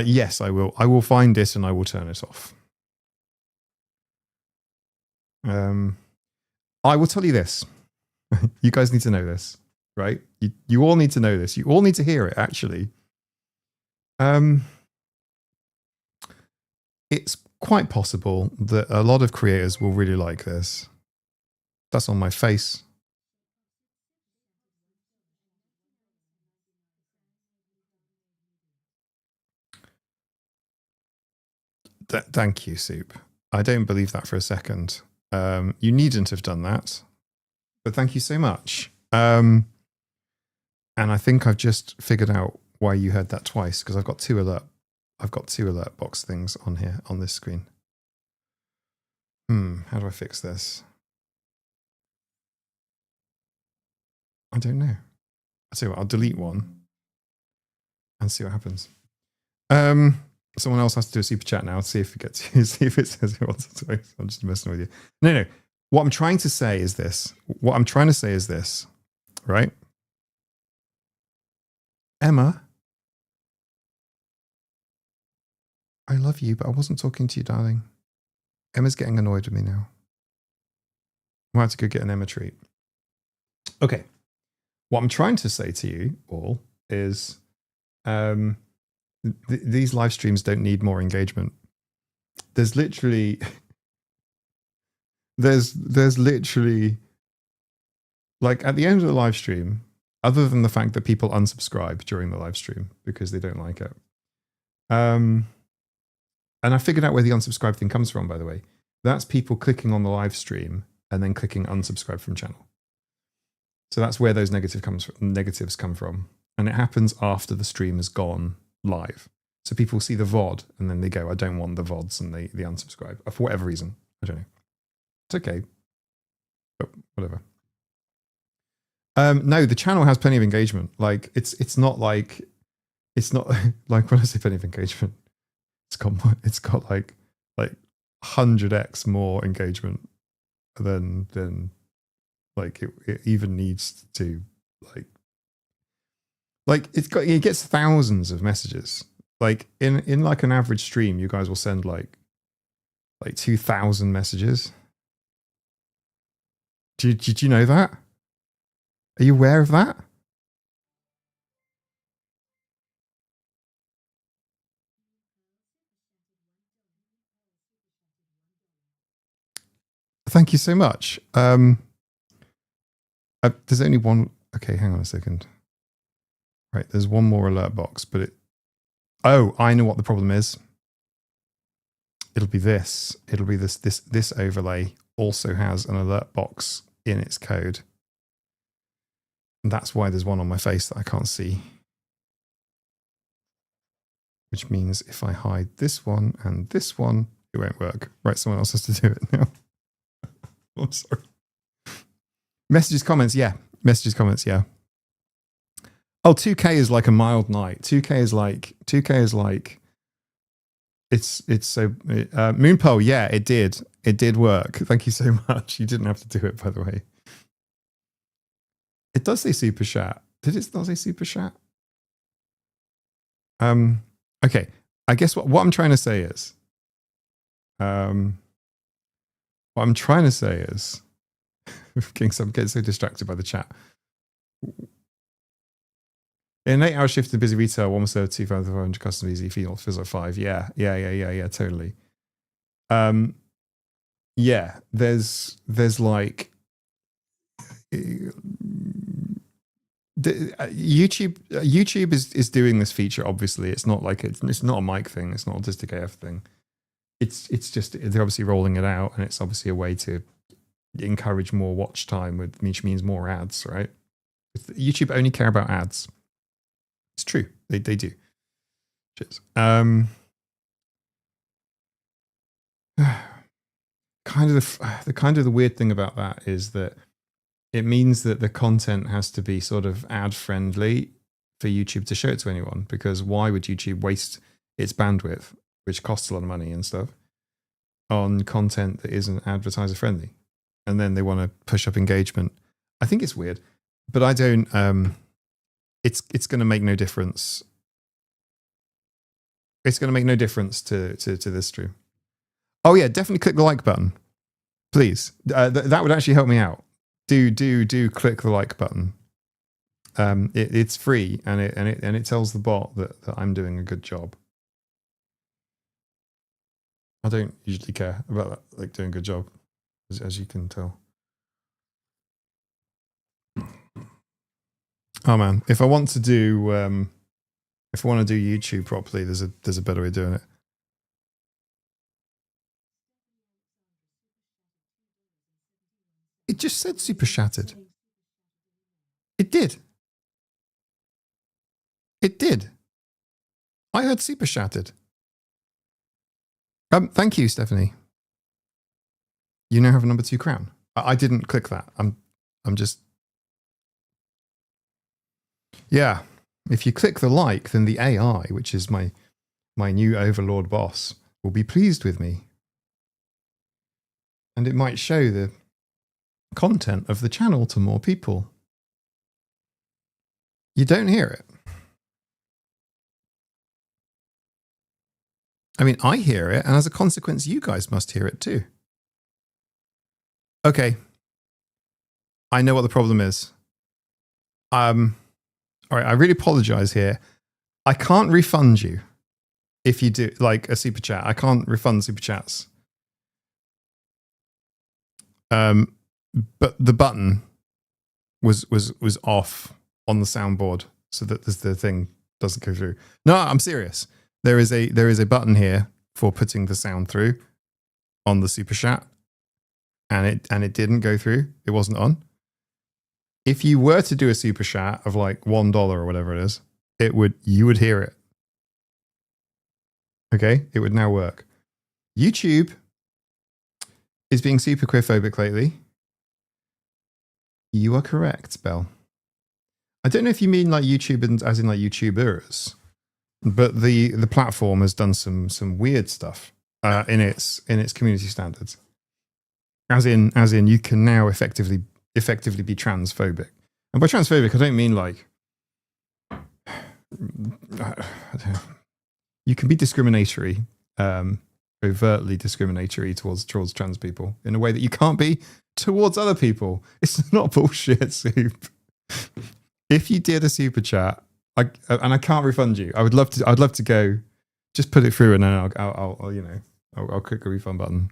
Yes, I will. I will find it and I will turn it off. I will tell you this. You guys need to know this, right? You all need to know this. You all need to hear it, actually. It's quite possible that a lot of creators will really like this. That's on my face. Thank you, Soup. I don't believe that for a second. You needn't have done that, but thank you so much. And I think I've just figured out why you heard that twice, because I've got two alert box things on here on this screen. How do I fix this? I don't know. I'll tell you what, I'll delete one and see what happens. Someone else has to do a super chat now. See if it says it wants to. I'm just messing with you. No. What I'm trying to say is this. Right? Emma, I love you, but I wasn't talking to you, darling. Emma's getting annoyed with me now. I might have to go get an Emma treat. Okay. What I'm trying to say to you all is these live streams don't need more engagement. There's literally like at the end of the live stream, other than the fact that people unsubscribe during the live stream because they don't like it. And I figured out where the unsubscribe thing comes from, by the way. That's people clicking on the live stream and then clicking unsubscribe from channel. So that's where those negatives come from. And it happens after the stream has gone live. So people see the VOD and then they go, I don't want the VODs, and they unsubscribe for whatever reason. I don't know. It's okay. But whatever. No, the channel has plenty of engagement. Like it's not like when I say plenty of engagement, it's got like 100x more engagement than like it even needs to like it gets thousands of messages. Like in like an average stream, you guys will send like 2,000 messages. Did you know that? Are you aware of that? Thank you so much. There's only one. Okay, hang on a second. Right, there's one more alert box, but oh, I know what the problem is. it'll be this. It'll be this overlay also has an alert box in its code. And that's why there's one on my face that I can't see. Which means if I hide this one and this one, it won't work. Right, someone else has to do it now. I'm sorry. Messages, comments, yeah. Messages, comments, yeah. Oh, 2K is like a mild night. 2K is like it's so Moonpole, yeah, it did work. Thank you so much. You didn't have to do it, by the way. It does say super chat. Did it not say super chat? Okay. I guess what I'm trying to say is I'm getting so distracted by the chat. In an 8-hour shift in busy retail, one serve 2,500 customers, easy feels like 5. Yeah, totally. Yeah, there's like YouTube is doing this feature. Obviously, it's not like it's not a mic thing. It's not an autistic AF thing. It's just they're obviously rolling it out, and it's obviously a way to encourage more watch time, which means more ads, right? YouTube only care about ads. It's true. They do. Cheers. Kind of the weird thing about that is that it means that the content has to be sort of ad friendly for YouTube to show it to anyone, because why would YouTube waste its bandwidth, which costs a lot of money and stuff, on content that isn't advertiser friendly? And then they want to push up engagement. I think it's weird, but I don't. It's going to make no difference. It's going to make no difference to this stream. Oh yeah, definitely click the like button, please. That would actually help me out. Do click the like button. It's free, and it tells the bot that I'm doing a good job. I don't usually care about that, like doing a good job, as you can tell. Oh man, if I want to do YouTube properly, there's a better way of doing it. It just said super shattered. It did. It did. I heard super shattered. Thank you, Stephanie. You now have a number 2 crown. I didn't click that. I'm just. Yeah. If you click the like, then the AI, which is my new overlord boss, will be pleased with me. And it might show the content of the channel to more people. You don't hear it. I mean, I hear it, and as a consequence, you guys must hear it too. Okay. I know what the problem is. All right, I really apologize here. I can't refund you if you do like a super chat. I can't refund super chats. But the button was off on the soundboard, so that the thing doesn't go through. No, I'm serious. There is a button here for putting the sound through on the super chat, and it didn't go through. It wasn't on. If you were to do a super chat of like $1 or whatever it is, you would hear it. Okay, it would now work. YouTube is being super queerphobic lately. You are correct, Belle. I don't know if you mean like YouTube as in like YouTubers, but the platform has done some weird stuff in its community standards. As in you can now effectively be transphobic. And by transphobic, I don't mean like you can be discriminatory, overtly discriminatory towards trans people in a way that you can't be towards other people. It's not bullshit, Soup. If you did a super chat, and I can't refund you, I'd love to go, just put it through, and then I'll click a refund button.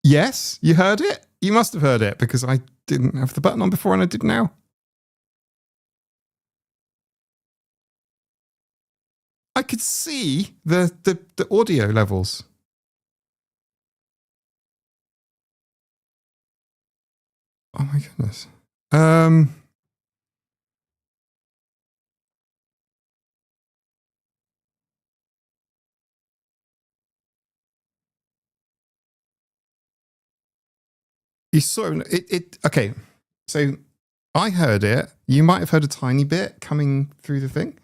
Yes, you heard it. You must have heard it because I didn't have the button on before and I did now. I could see the audio levels. Oh my goodness. You saw it. Okay, so I heard it. You might have heard a tiny bit coming through the thing.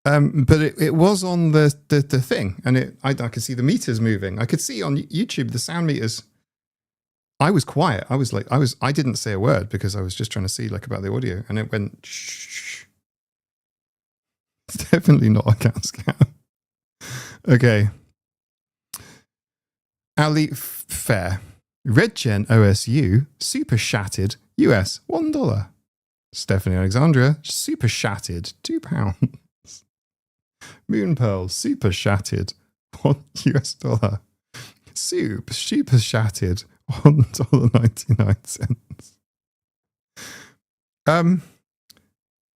But it was on the thing, and I could see the meters moving. I could see on YouTube the sound meters. I was quiet. I didn't say a word because I was just trying to see like about the audio, and it went shh. It's definitely not a cat scam. Okay. Ali Fair. Red Gen OSU super shattered US $1. Stephanie Alexandra super shattered £2. Moon Pearl super shattered $1 Soup super shattered $1.99.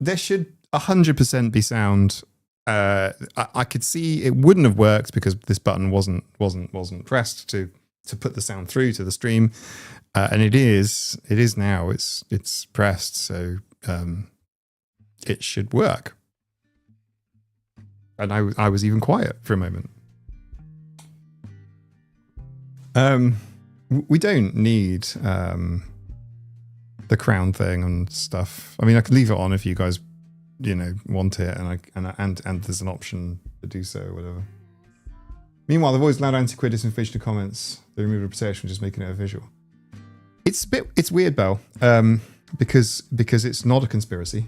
There should 100% be sound. I could see it wouldn't have worked because this button wasn't pressed to put the sound through to the stream, and it is now. It's pressed, so it should work. And I was even quiet for a moment. We don't need the crown thing and stuff. I mean, I could leave it on if you guys, want it, and there's an option to do so or whatever. Meanwhile, the voice loud anti-queer disinformation comments, the removal of protection, just making it a visual. It's weird, Belle, because it's not a conspiracy.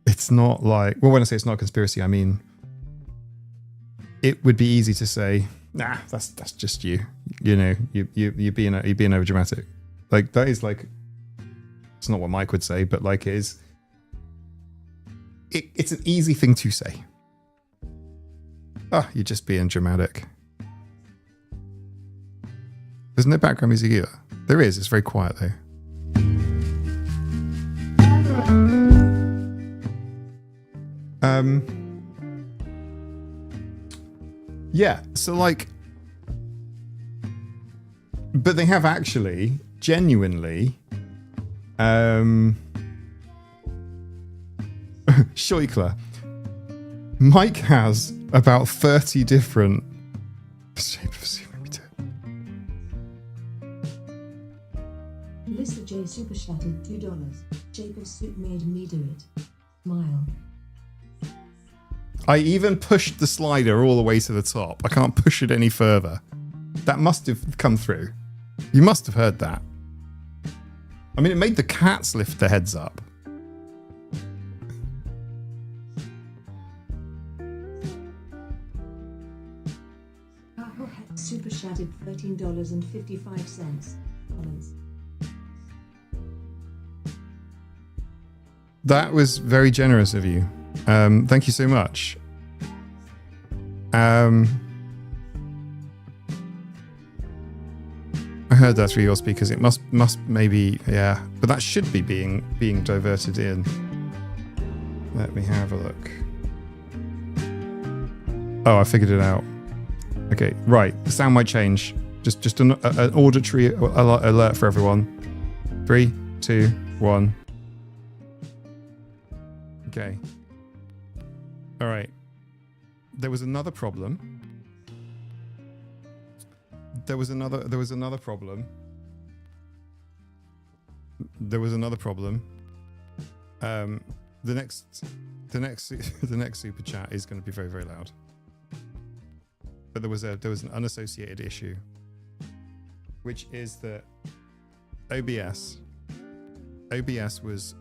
It's not like, well, when I say it's not a conspiracy, I mean it would be easy to say, nah, that's just you. You're being over dramatic. Like that is like, it's not what Mike would say, but like it's an easy thing to say. You're just being dramatic. There's no background music either. There is. It's very quiet though. Yeah. So like, but they have actually genuinely, Scheukler. Mike has about 30 different shape of soup. Melissa J. Super Shattered $2. Shape of soup made me do it. Smile. I even pushed the slider all the way to the top. I can't push it any further. That must have come through. You must have heard that. I mean, it made the cats lift their heads up. Super Shattered $13.55. Comments. That was very generous of you. Thank you so much. I heard that through your speakers. It must maybe, yeah. But that should be being diverted in. Let me have a look. Oh, I figured it out. Okay, right. The sound might change. Just an auditory alert for everyone. 3, 2, 1. Okay. All right. There was another problem. There was another problem. The next super chat is going to be very, very loud. But there was an unassociated issue, which is that OBS was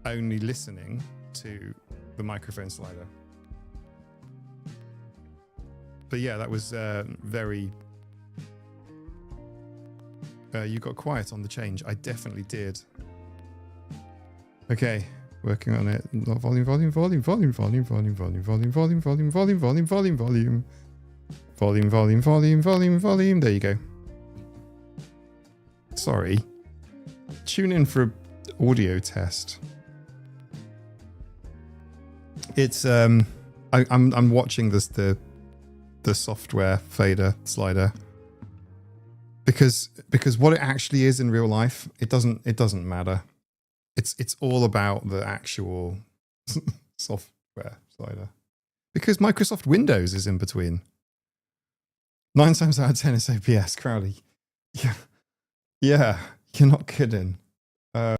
only listening to the microphone slider. But yeah, that was very. You got quiet on the change. I definitely did. Okay, working on it. Volume. There you go. sorry. Tune in for an audio test. It's I'm watching this the software fader slider because what it actually is in real life, it doesn't matter. It's all about the actual software slider. Because Microsoft Windows is in between. 9 times out of 10 it's OBS, Crowley. Yeah, you're not kidding. I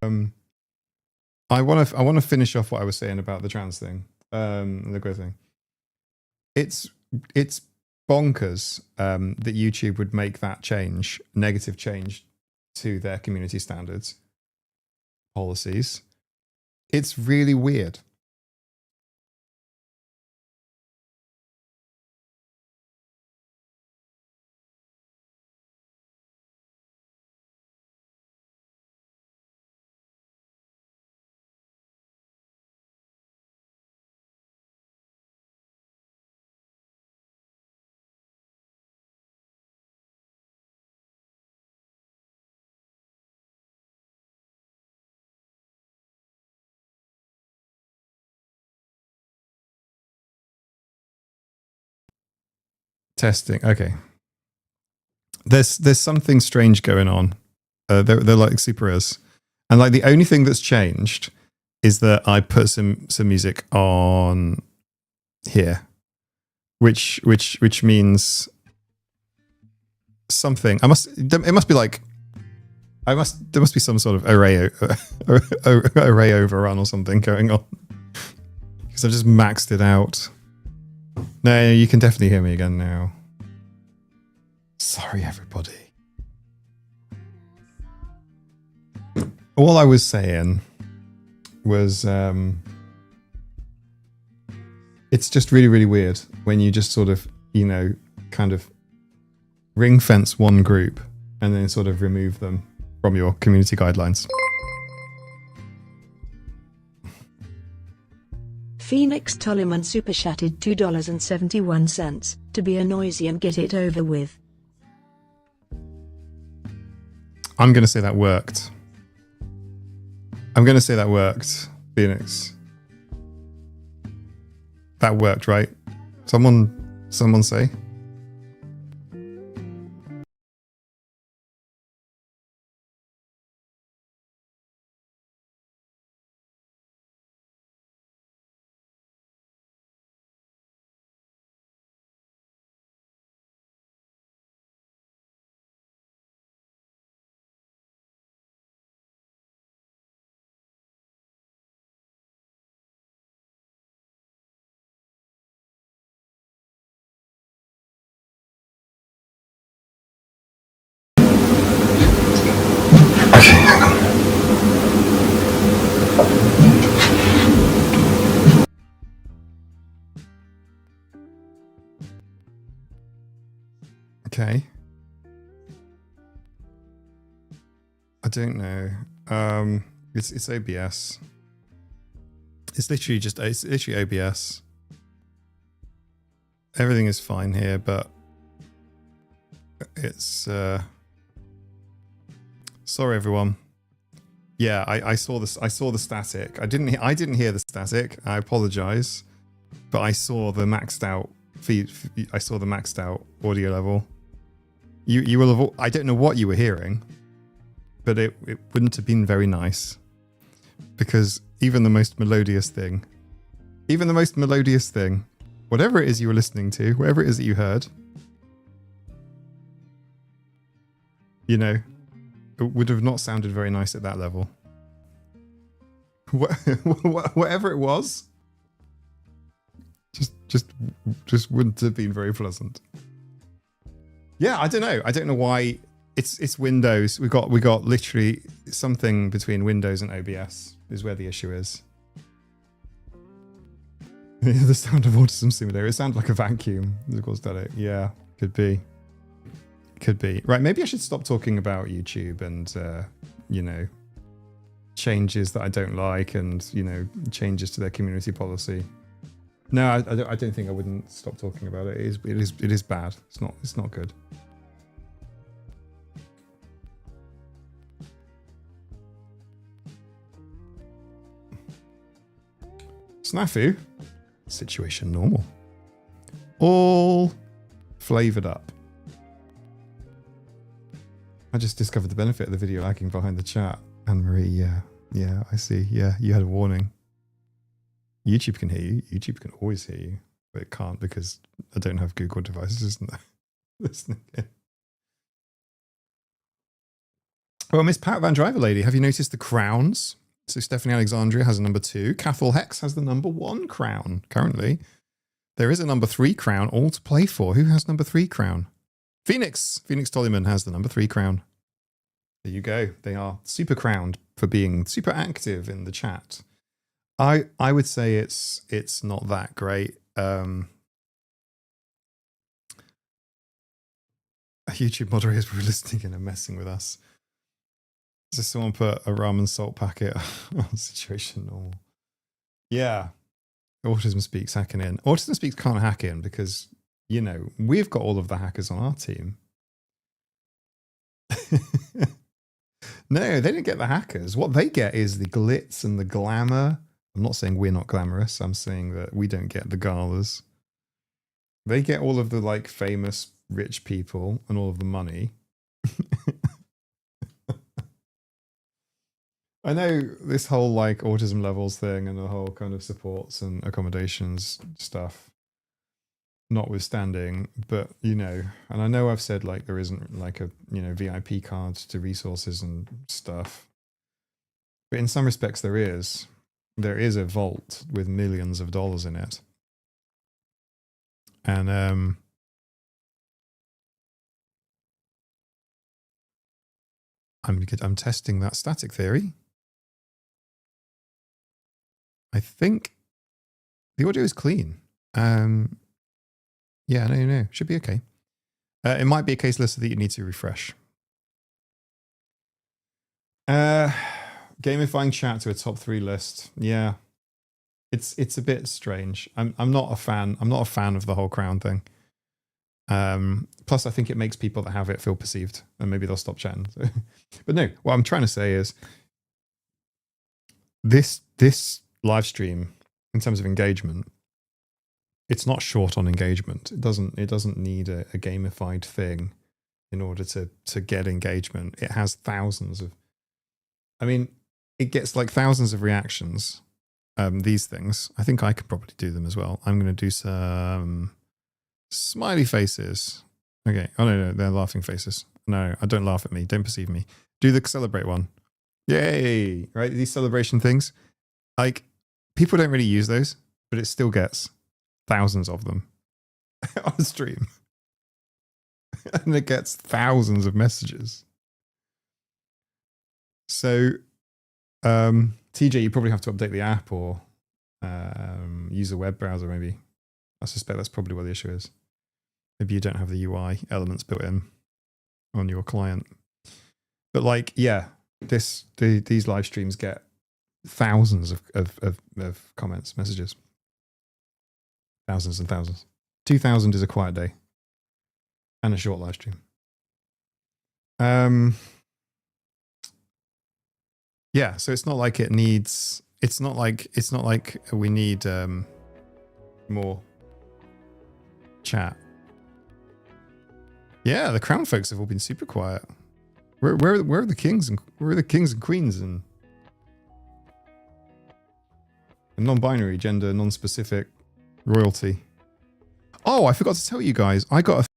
want to finish off what I was saying about the trans thing, the queer thing. It's bonkers that YouTube would make that change, negative change to their community standards policies. It's really weird. Testing. Okay. There's something strange going on. They're like super is. And like the only thing that's changed is that I put some music on here, which means something. There must be some sort of array overrun or something going on because I've just maxed it out. No, you can definitely hear me again now. Sorry, everybody. All I was saying was it's just really, really weird when you just sort of, kind of ring fence one group and then sort of remove them from your community guidelines. Phoenix Tolliman super chatted $2.71 to be a noisy and get it over with. I'm going to say that worked. Phoenix. That worked, right? Someone say. Okay, hang on. Okay. I don't know. It's OBS. It's literally OBS. Everything is fine here, but it's sorry everyone. Yeah, I saw this. I saw the static. I didn't hear the static. I apologize, but I saw the maxed out feed. I saw the maxed out audio level. You will have. I don't know what you were hearing, but it wouldn't have been very nice, because even the most melodious thing, whatever it is you were listening to, whatever it is that you heard, it would have not sounded very nice at that level. Whatever it was, just wouldn't have been very pleasant. Yeah, I don't know why. It's Windows. We got literally something between Windows and OBS is where the issue is. The sound of Autism Simulator. It sounds like a vacuum. Of course, that yeah, could be. Right, maybe I should stop talking about YouTube and changes that I don't like and changes to their community policy. No, I don't think I wouldn't stop talking about it. It is bad. It's not good. snafu. Situation normal. All flavored up. I just discovered the benefit of the video lagging behind the chat. Anne-Marie, yeah, I see. Yeah, you had a warning. YouTube can hear you. YouTube can always hear you. But it can't because I don't have Google devices, isn't there? Listening in. Well, Miss Pat Van Driver Lady, have you noticed the crowns? So Stephanie Alexandria has a number 2. Cathal Hex has the number 1 crown currently. There is a number 3 crown all to play for. Who has number 3 crown? Phoenix Tollyman has the number 3 crown. There you go. They are super crowned for being super active in the chat. I would say it's not that great. YouTube moderators were listening in and messing with us. So someone put a rum and salt packet on situation normal. Yeah. Autism Speaks hacking in. Autism Speaks can't hack in because, you know, we've got all of the hackers on our team. No, they didn't get the hackers. What they get is the glitz and the glamour. I'm not saying we're not glamorous. I'm saying that we don't get the galas. They get all of the like famous rich people and all of the money. I know this whole like autism levels thing and the whole kind of supports and accommodations stuff notwithstanding, but you know, and I know I've said like there isn't like a, you know, VIP cards to resources and stuff, but in some respects there is a vault with millions of dollars in it. And I'm testing that static theory. I think the audio is clean. Yeah, no, should be okay. It might be a case list that you need to refresh. Gamifying chat to a top 3 list. Yeah, it's a bit strange. I'm not a fan. I'm not a fan of the whole crown thing. Plus, I think it makes people that have it feel perceived, and maybe they'll stop chatting. So. But no, what I'm trying to say is this live stream, in terms of engagement, it's not short on engagement. It doesn't need a gamified thing in order to get engagement. It has thousands of, I mean, it gets like thousands of reactions. These things, I think I could probably do them as well. I'm going to do some smiley faces. Okay. Oh no, they're laughing faces. No, I don't laugh at me. Don't perceive me. Do the celebrate one. Yay! Right, these celebration things. Like, people don't really use those, but it still gets thousands of them on stream. And it gets thousands of messages. So, TJ, you probably have to update the app or use a web browser maybe. I suspect that's probably what the issue is. Maybe you don't have the UI elements built in on your client. But like, yeah, these live streams get thousands of comments, messages. Thousands and thousands. 2,000 is a quiet day. And a short live stream. Yeah, so it's not like it needs, it's not like we need more chat. Yeah, the crown folks have all been super quiet. Where are the kings and queens and non-binary, gender, non-specific, royalty? Oh, I forgot to tell you guys. I got a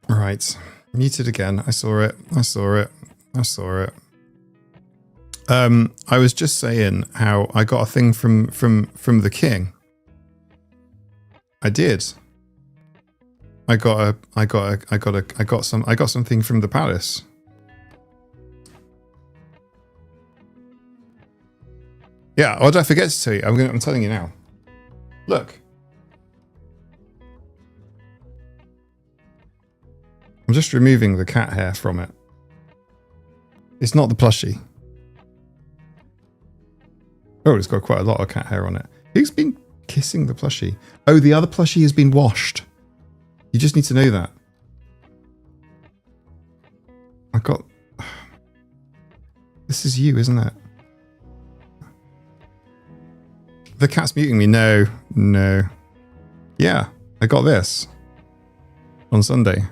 right. Muted again. I saw it. I was just saying how I got a thing from the king. I did. I got something from the palace. Yeah, or did I forget to tell you? I'm telling you now. Look. I'm just removing the cat hair from it. It's not the plushie. Oh, it's got quite a lot of cat hair on it. Who's been kissing the plushie? Oh, the other plushie has been washed. You just need to know that. I got... This is you, isn't it? The cat's muting me. No, no. Yeah, I got this on Sunday.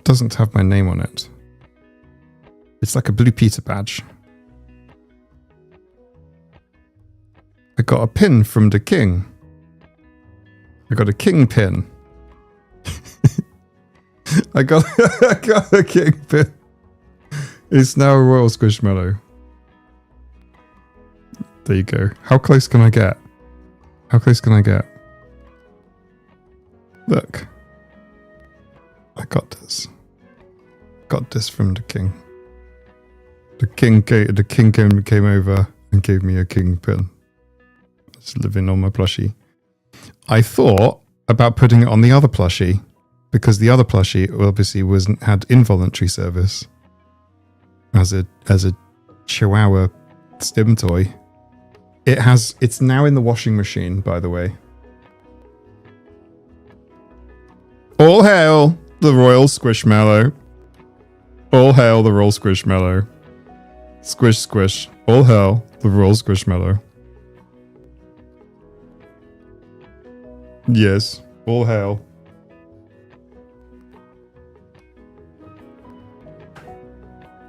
Doesn't have my name on it. It's like a Blue Peter badge. I got a pin from the king. I got a king pin. I got a king pin. It's now a royal squishmallow. There you go. How close can I get? How close can I get? Look. I got this. Got this from the king. The king came over and gave me a king pin. It's living on my plushie. I thought about putting it on the other plushie because the other plushie obviously had involuntary service as a Chihuahua stim toy. It's now in the washing machine, by the way. All hail the royal squishmallow. All hail the royal squishmallow. Squish, squish. All hail the royal squishmallow. Yes, all hail.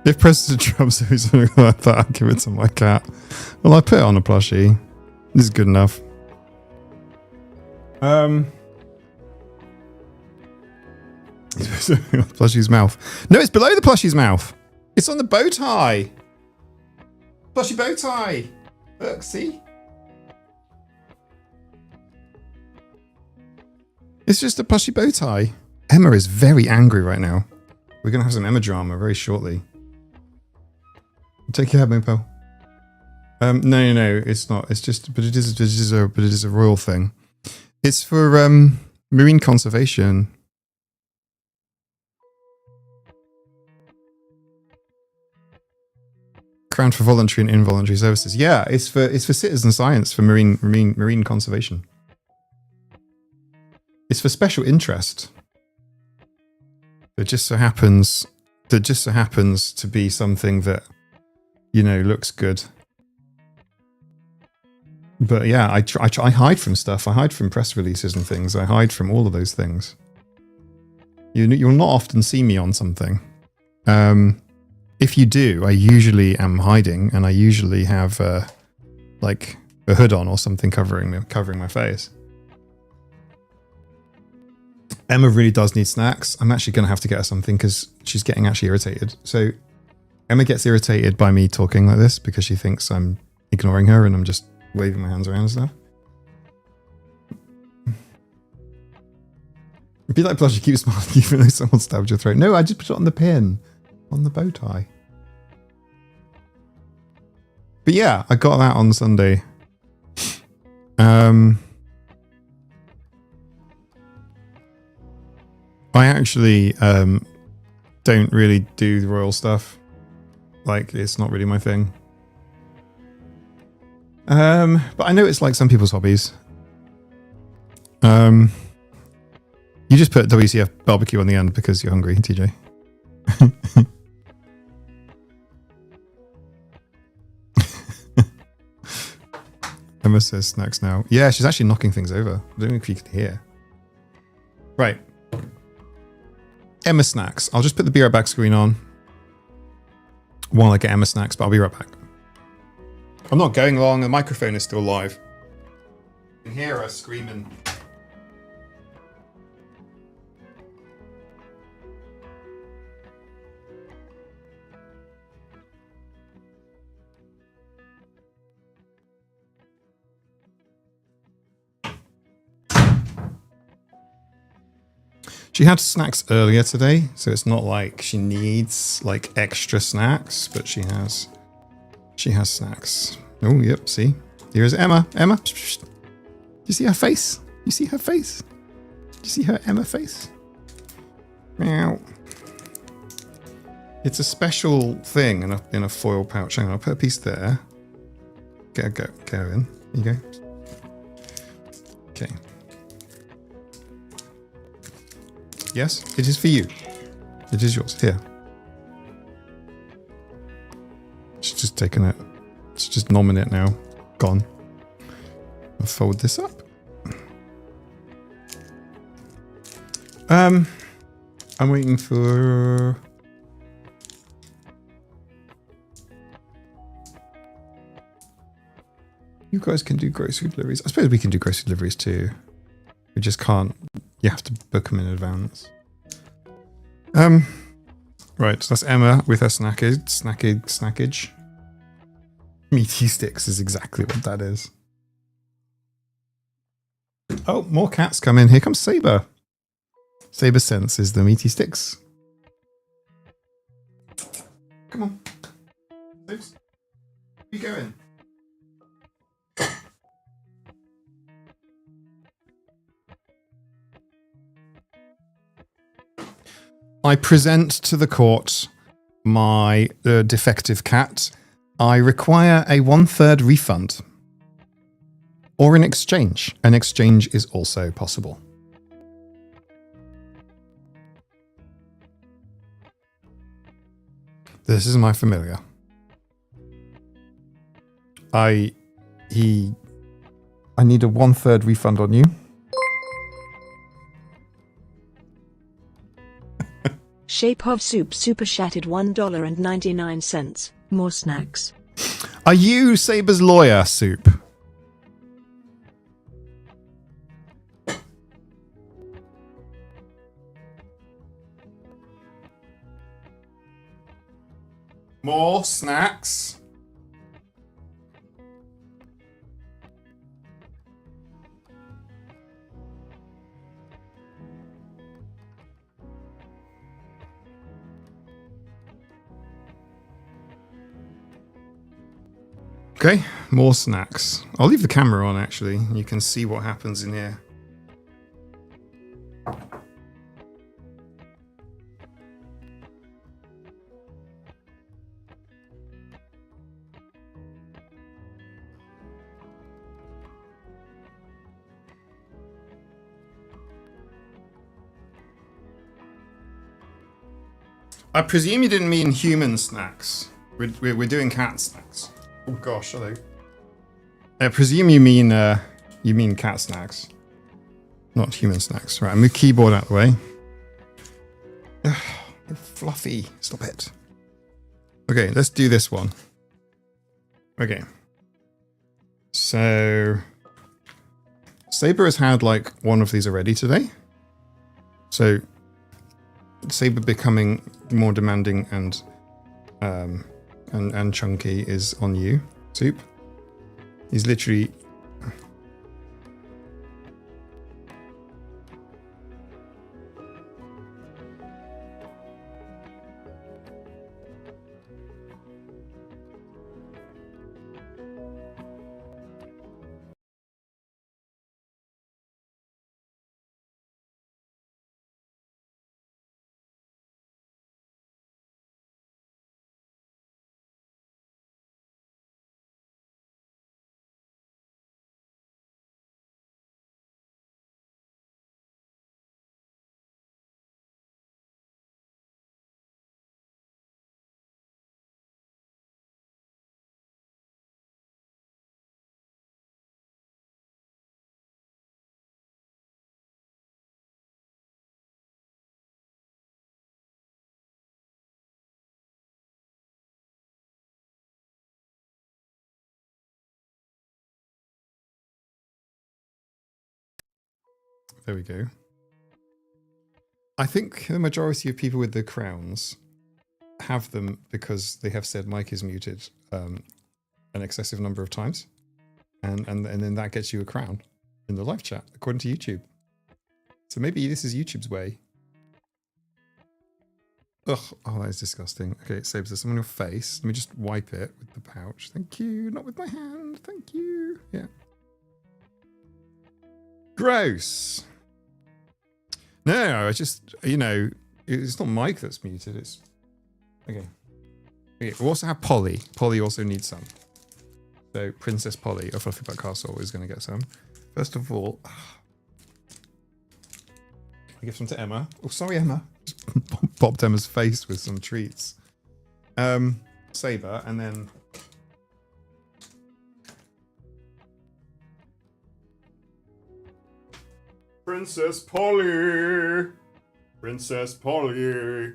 If President Trump says something like that, I'd give it to my cat. Well, I put it on a plushie. This is good enough. Plushie's mouth. No, it's below the plushie's mouth. It's on the bow tie. Plushie bow tie. Look, see? It's just a plushie bow tie. Emma is very angry right now. We're going to have some Emma drama very shortly. Take care, Mopo. No, it's not. It's just, but it is a royal thing. It's for marine conservation. Crown for voluntary and involuntary services. Yeah, it's for citizen science for marine conservation. It's for special interest. It just so happens to be something that, you know, looks good. But yeah, I hide from stuff. I hide from press releases and things. I hide from all of those things. You'll not often see me on something. If you do, I usually am hiding, and I usually have like a hood on or something covering my face. Emma really does need snacks. I'm actually going to have to get her something because she's getting actually irritated. So Emma gets irritated by me talking like this because she thinks I'm ignoring her and I'm just waving my hands around and stuff. It'd be like plushie, keep smiling even though someone stabbed your throat. No, I just put it on the pin. On the bow tie. But yeah, I got that on Sunday. I actually don't really do the royal stuff. Like, it's not really my thing. But I know it's like some people's hobbies. You just put WCF barbecue on the end because you're hungry, TJ. Emma says snacks now. Yeah, she's actually knocking things over. I don't know if you can hear. Right. Emma snacks. I'll just put the Be Right Back screen on while I get Emma snacks, but I'll be right back. I'm not going long. The microphone is still live. You can hear her screaming. She had snacks earlier today, so it's not like she needs like extra snacks, but she has snacks. Oh, yep, see? Here's Emma. Emma. Do you see her face? You see her face? Do you see her Emma face? Meow. It's a special thing in a foil pouch. Hang on, I'll put a piece there. Go in. There you go. Okay. Yes, it is for you. It is yours. Here. She's just taken it. She's just nomming it now. Gone. I'll fold this up. I'm waiting for... You guys can do grocery deliveries. I suppose we can do grocery deliveries too. We just can't. You have to book them in advance. Right, so that's Emma with her snackage. Meaty sticks is exactly what that is. Oh, more cats come in. Here comes Saber. Saber senses the meaty sticks. Come on. Sabes. Where you going? I present to the court my defective cat. I require a 1/3 refund. Or an exchange. An exchange is also possible. This is my familiar. I need a 1/3 refund on you. Shape of Soup Super Shattered $1.99. More snacks. Are you Saber's lawyer, Soup? More snacks. Okay, more snacks. I'll leave the camera on actually. You can see what happens in here. I presume you didn't mean human snacks. We're doing cat snacks. Oh gosh, hello. I presume you mean cat snacks, not human snacks. Right, move keyboard out of the way. Ugh, you're fluffy. Stop it. Okay, let's do this one. Okay. So Saber has had like one of these already today. So Saber becoming more demanding and chunky is on you, Soup. He's literally... There we go. I think the majority of people with the crowns have them because they have said mic is muted an excessive number of times. And then that gets you a crown in the live chat, according to YouTube. So maybe this is YouTube's way Ugh, oh, that is disgusting. Okay, it saves this on your face. Let me just wipe it with the pouch. Thank you. Not with my hand. Thank you. Yeah. Gross. No, I just, you know, it's not Mike that's muted. It's okay. Okay, we also have Polly. Polly also needs some. So Princess Polly of Fluffy Butt Castle is going to get some. First of all, I give some to Emma. Oh, sorry, Emma. Just popped Emma's face with some treats. Saber, and then Princess Polly. Princess Polly.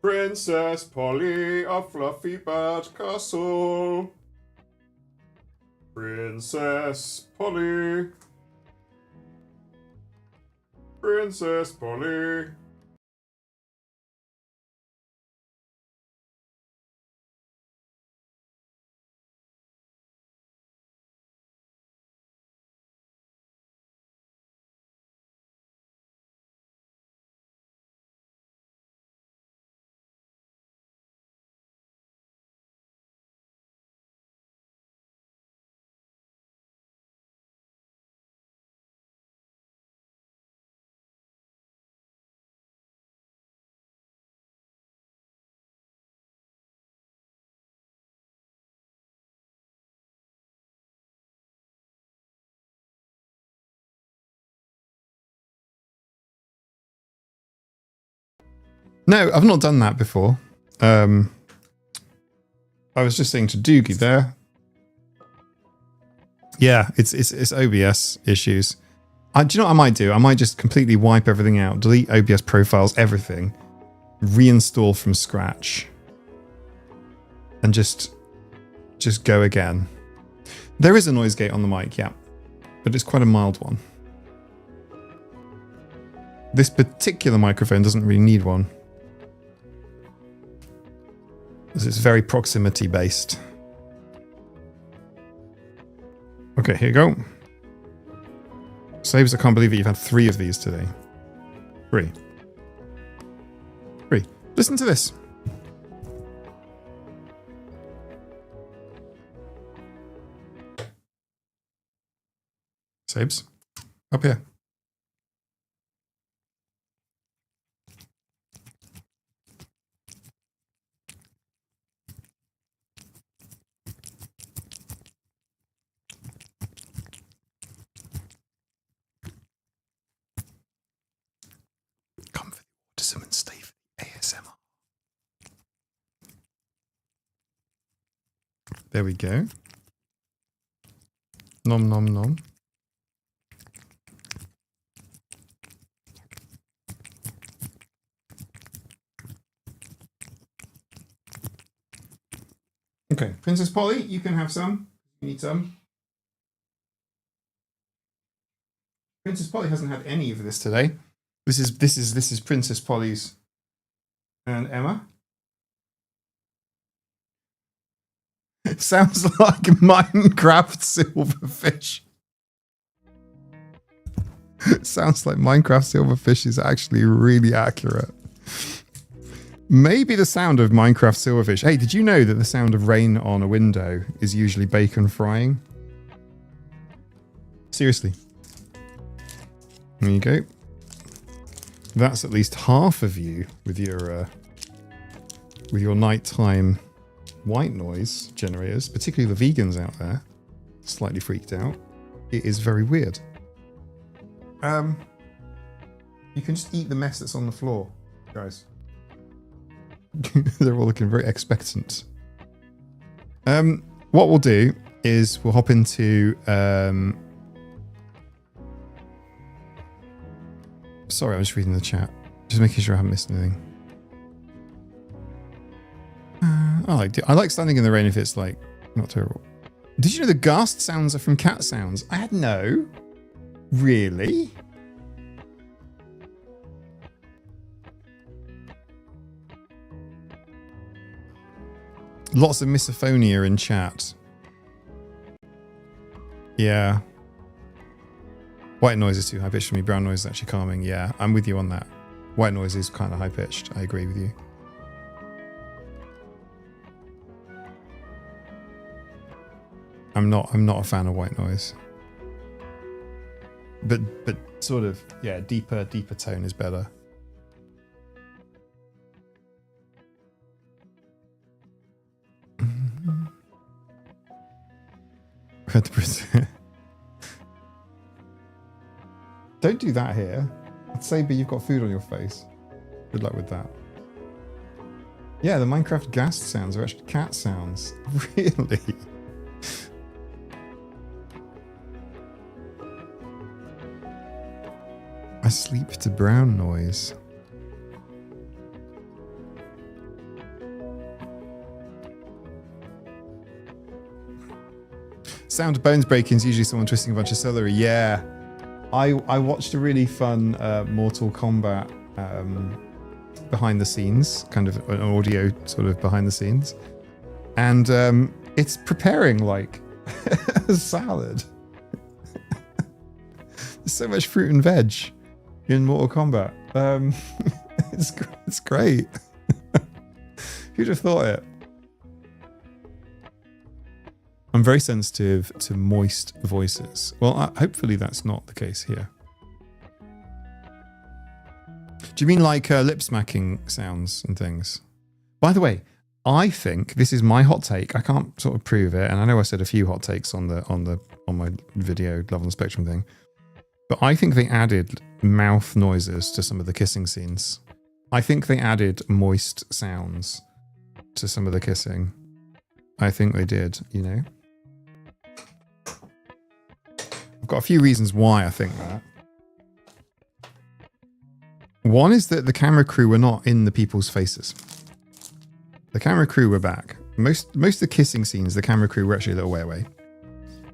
Princess Polly of Fluffy Butt Castle. Princess Polly. Princess Polly. No, I've not done that before. I was just saying to Doogie there. Yeah, it's OBS issues. Do you know what I might do? I might just completely wipe everything out, delete OBS profiles, everything, reinstall from scratch, and just go again. There is a noise gate on the mic, yeah, but it's quite a mild one. This particular microphone doesn't really need one, because it's very proximity based. Okay, here you go. Saves, I can't believe that you've had 3 of these today. 3. Listen to this. Saves, up here. Come for the autism and stay for the ASMR. There we go. Nom nom nom. Okay, Princess Polly, you can have some. You need some. Princess Polly hasn't had any of this today. This is Princess Polly's and Emma. It sounds like Minecraft silverfish. It sounds like Minecraft silverfish is actually really accurate. Maybe the sound of Minecraft silverfish. Hey, did you know that the sound of rain on a window is usually bacon frying? Seriously. There you go. That's at least half of you with your nighttime white noise generators, particularly the vegans out there, slightly freaked out. It is very weird. You can just eat the mess that's on the floor, guys. They're all looking very expectant. What we'll do is we'll hop into sorry, I was reading the chat. Just making sure I haven't missed anything. I like standing in the rain if it's like not terrible. Did you know the ghast sounds are from cat sounds? I had no. Really? Lots of misophonia in chat. Yeah. White noise is too high pitched for me. Brown noise is actually calming. Yeah, I'm with you on that. White noise is kind of high pitched. I agree with you. I'm not a fan of white noise. But sort of, yeah, deeper tone is better. Don't do that here. I'd say, but you've got food on your face. Good luck with that. Yeah, the Minecraft ghast sounds are actually cat sounds. Really? I sleep to brown noise. Sound of bones breaking is usually someone twisting a bunch of celery. Yeah. I watched a really fun Mortal Kombat behind the scenes, kind of an audio sort of behind the scenes. And it's preparing like a salad. There's so much fruit and veg in Mortal Kombat. It's great. Who'd have thought it? I'm very sensitive to moist voices. Well, hopefully that's not the case here. Do you mean like lip smacking sounds and things? By the way, I think this is my hot take. I can't sort of prove it, and I know I said a few hot takes on my video Love on the Spectrum thing, but I think they added mouth noises to some of the kissing scenes. I think they added moist sounds to some of the kissing. I think they did, you know? I've got a few reasons why I think that. One is that the camera crew were not in the people's faces. The camera crew were back. Most of the kissing scenes, the camera crew were actually a little way away.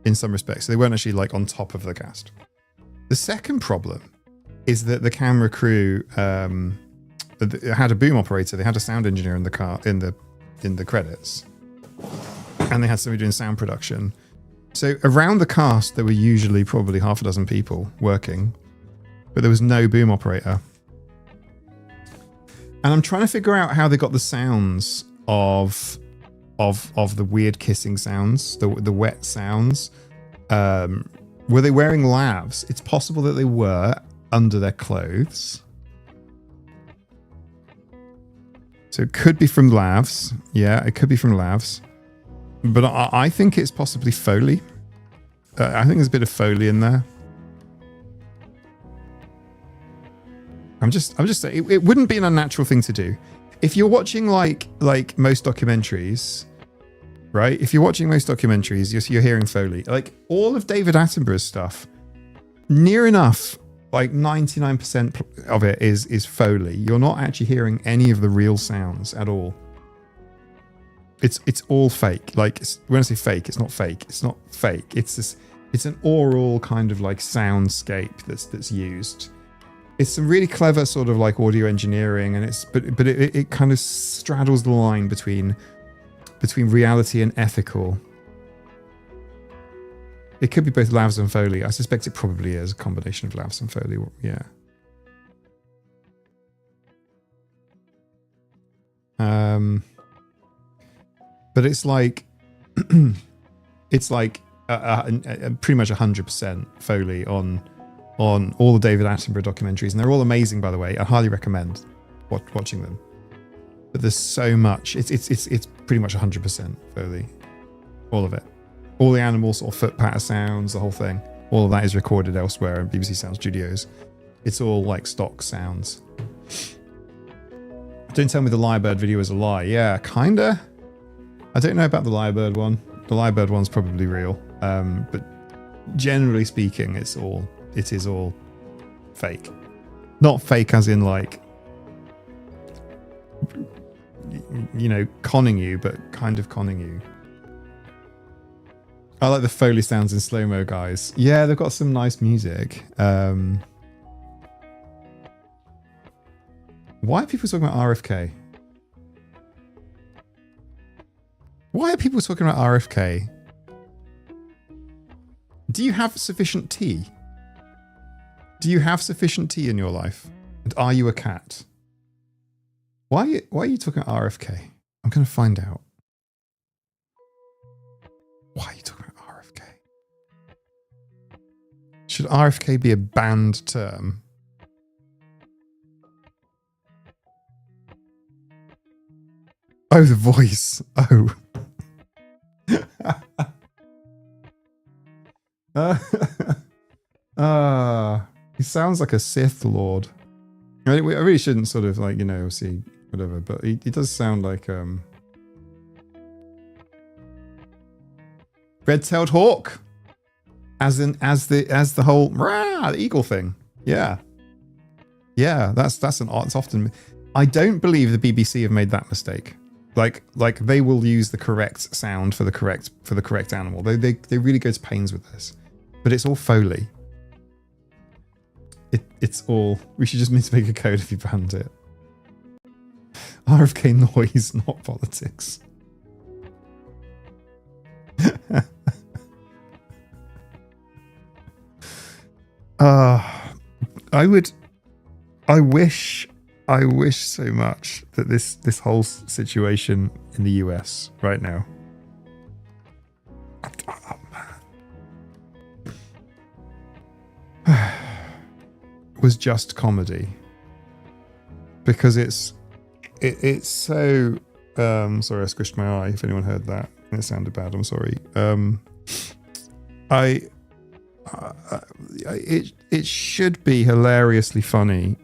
In some respects. So they weren't actually like on top of the cast. The second problem is that the camera crew had a boom operator. They had a sound engineer in the car in the credits. And they had somebody doing sound production. So around the cast, there were usually probably half a dozen people working, but there was no boom operator. And I'm trying to figure out how they got the sounds of the weird kissing sounds, the wet sounds. Were they wearing lavs? It's possible that they were under their clothes. So it could be from lavs. Yeah, it could be from lavs. But I think it's possibly Foley. I think there's a bit of Foley in there. I'm just saying, it wouldn't be an unnatural thing to do. If you're watching like most documentaries, right? If you're watching most documentaries, you're hearing Foley. Like all of David Attenborough's stuff, near enough, like 99% of it is Foley. You're not actually hearing any of the real sounds at all. It's all fake. Like when I say fake, it's not fake. It's not fake. It's an oral kind of like soundscape that's used. It's some really clever sort of like audio engineering, and but it kind of straddles the line between reality and ethical. It could be both lavs and Foley. I suspect it probably is a combination of lavs and Foley. Yeah. But it's like pretty much 100% Foley on all the David Attenborough documentaries, and they're all amazing, by the way. I highly recommend watching them. But there's so much. It's pretty much 100% Foley, all of it, all the animals or foot patter sounds, the whole thing. All of that is recorded elsewhere in BBC Sound Studios. It's all like stock sounds. Don't tell me the Lyrebird video is a lie. Yeah, kinda. I don't know about the Lyrebird one. The Lyrebird one's probably real. But generally speaking, it is all fake. Not fake as in like, you know, conning you, but kind of conning you. I like the Foley sounds in slow-mo, guys. Yeah, they've got some nice music. Why are people talking about RFK? Why are people talking about RFK? Do you have sufficient tea? Do you have sufficient tea in your life? And are you a cat? Why are you talking about RFK? I'm going to find out. Why are you talking about Should RFK be a banned term? Oh, the voice. Oh. He sounds like a Sith Lord. I really shouldn't sort of like, you know, see whatever, but he does sound like red-tailed hawk. As the whole the eagle thing. Yeah. Yeah, that's often. I don't believe the BBC have made that mistake. Like they will use the correct sound for the correct animal. They really go to pains with this. But it's all Foley. It's all, we should just need to make a code if you banned it. RFK noise, not politics. I wish so much that this whole situation in the US right now was just comedy, because it's so sorry, I squished my eye if anyone heard that and it sounded bad. I'm sorry. It should be hilariously funny,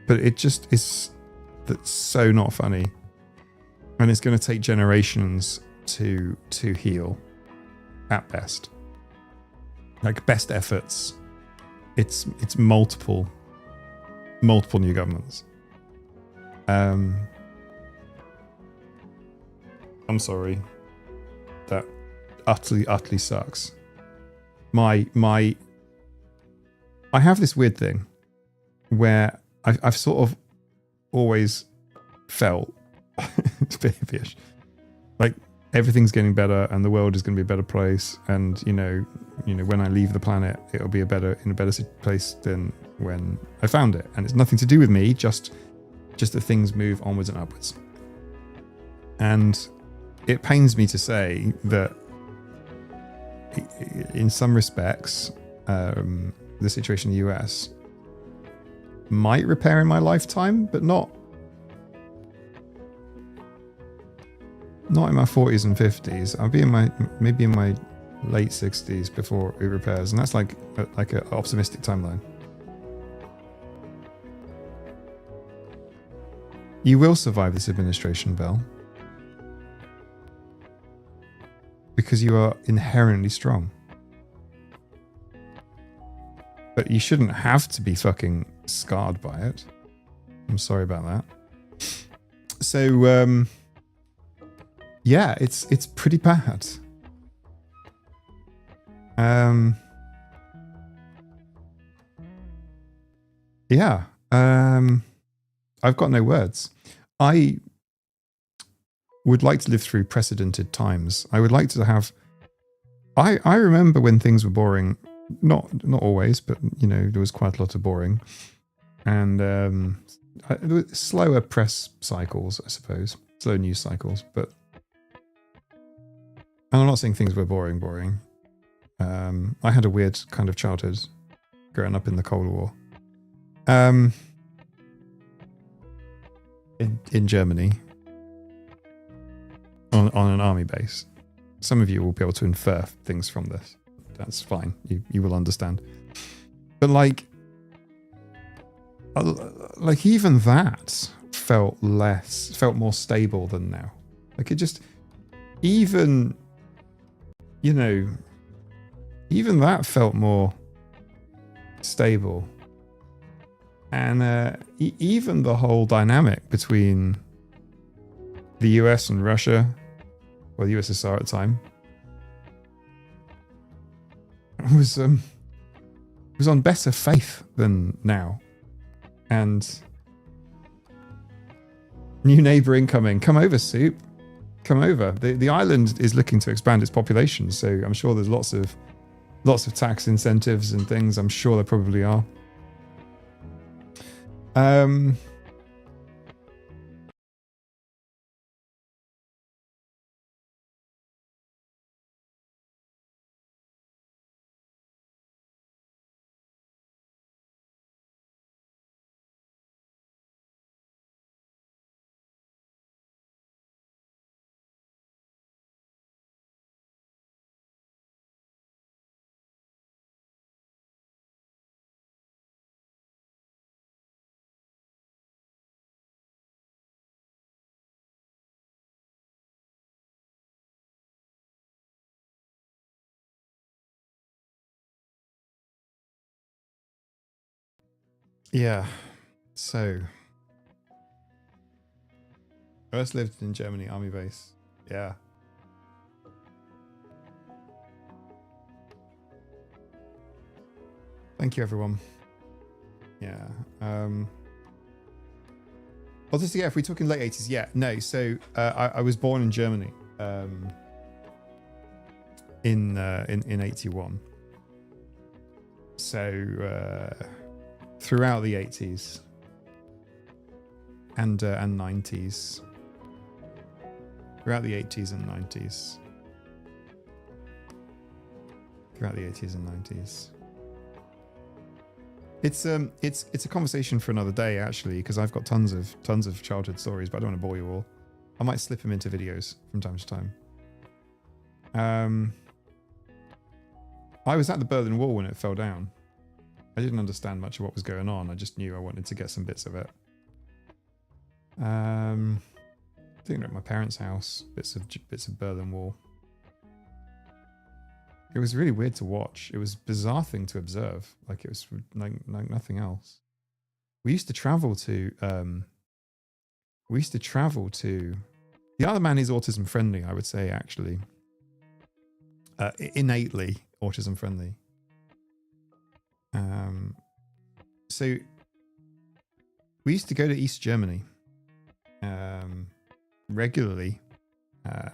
but it just is so not funny, and it's going to take generations to heal at best. Like best efforts, it's multiple new governments. I'm sorry, that utterly sucks. I have this weird thing where I've sort of always felt it's a bit hippie-ish, like everything's getting better and the world is going to be a better place, and you know when I leave the planet it'll be in a better place than when I found it, and it's nothing to do with me, just that things move onwards and upwards. And it pains me to say that in some respects, the situation in the US might repair in my lifetime, but not in my 40s and 50s. I'll be maybe in my late 60s before it repairs, and that's like an optimistic timeline. You will survive this administration, Belle, because you are inherently strong. But you shouldn't have to be fucking scarred by it. I'm sorry about that. So, yeah, it's pretty bad. Yeah. I've got no words. I would like to live through precedented times. I would like to have... I remember when things were boring. Not always, but, you know, there was quite a lot of boring. And there were slower press cycles, I suppose. Slow news cycles, but... And I'm not saying things were boring. I had a weird kind of childhood growing up in the Cold War. In Germany, on an army base. Some of you will be able to infer things from this. That's fine. You will understand. But like even that felt more stable than now. Like it just, even that felt more stable. And even the whole dynamic between the US and Russia, or the USSR at the time, was on better faith than now. And new neighbour incoming. Come over, Soup. Come over. The island is looking to expand its population, so I'm sure there's lots of tax incentives and things. I'm sure there probably are. Yeah. So, first lived in Germany, army base. Yeah. Thank you, everyone. Yeah. Well, just yeah, if we're talking late 80s, yeah. No, so I was born in Germany in 81. So throughout the 80s and 90s. Throughout the 80s and 90s. Throughout the 80s and 90s. It's a conversation for another day, actually, because I've got tons of childhood stories, but I don't want to bore you all. I might slip them into videos from time to time. I was at the Berlin Wall when it fell down. I didn't understand much of what was going on. I just knew I wanted to get some bits of it. I think they're at my parents' house. Bits of Berlin Wall. It was really weird to watch. It was a bizarre thing to observe. Like it was like nothing else. We used to travel to. The other man is autism friendly, I would say, actually. Innately autism friendly. So we used to go to East Germany regularly.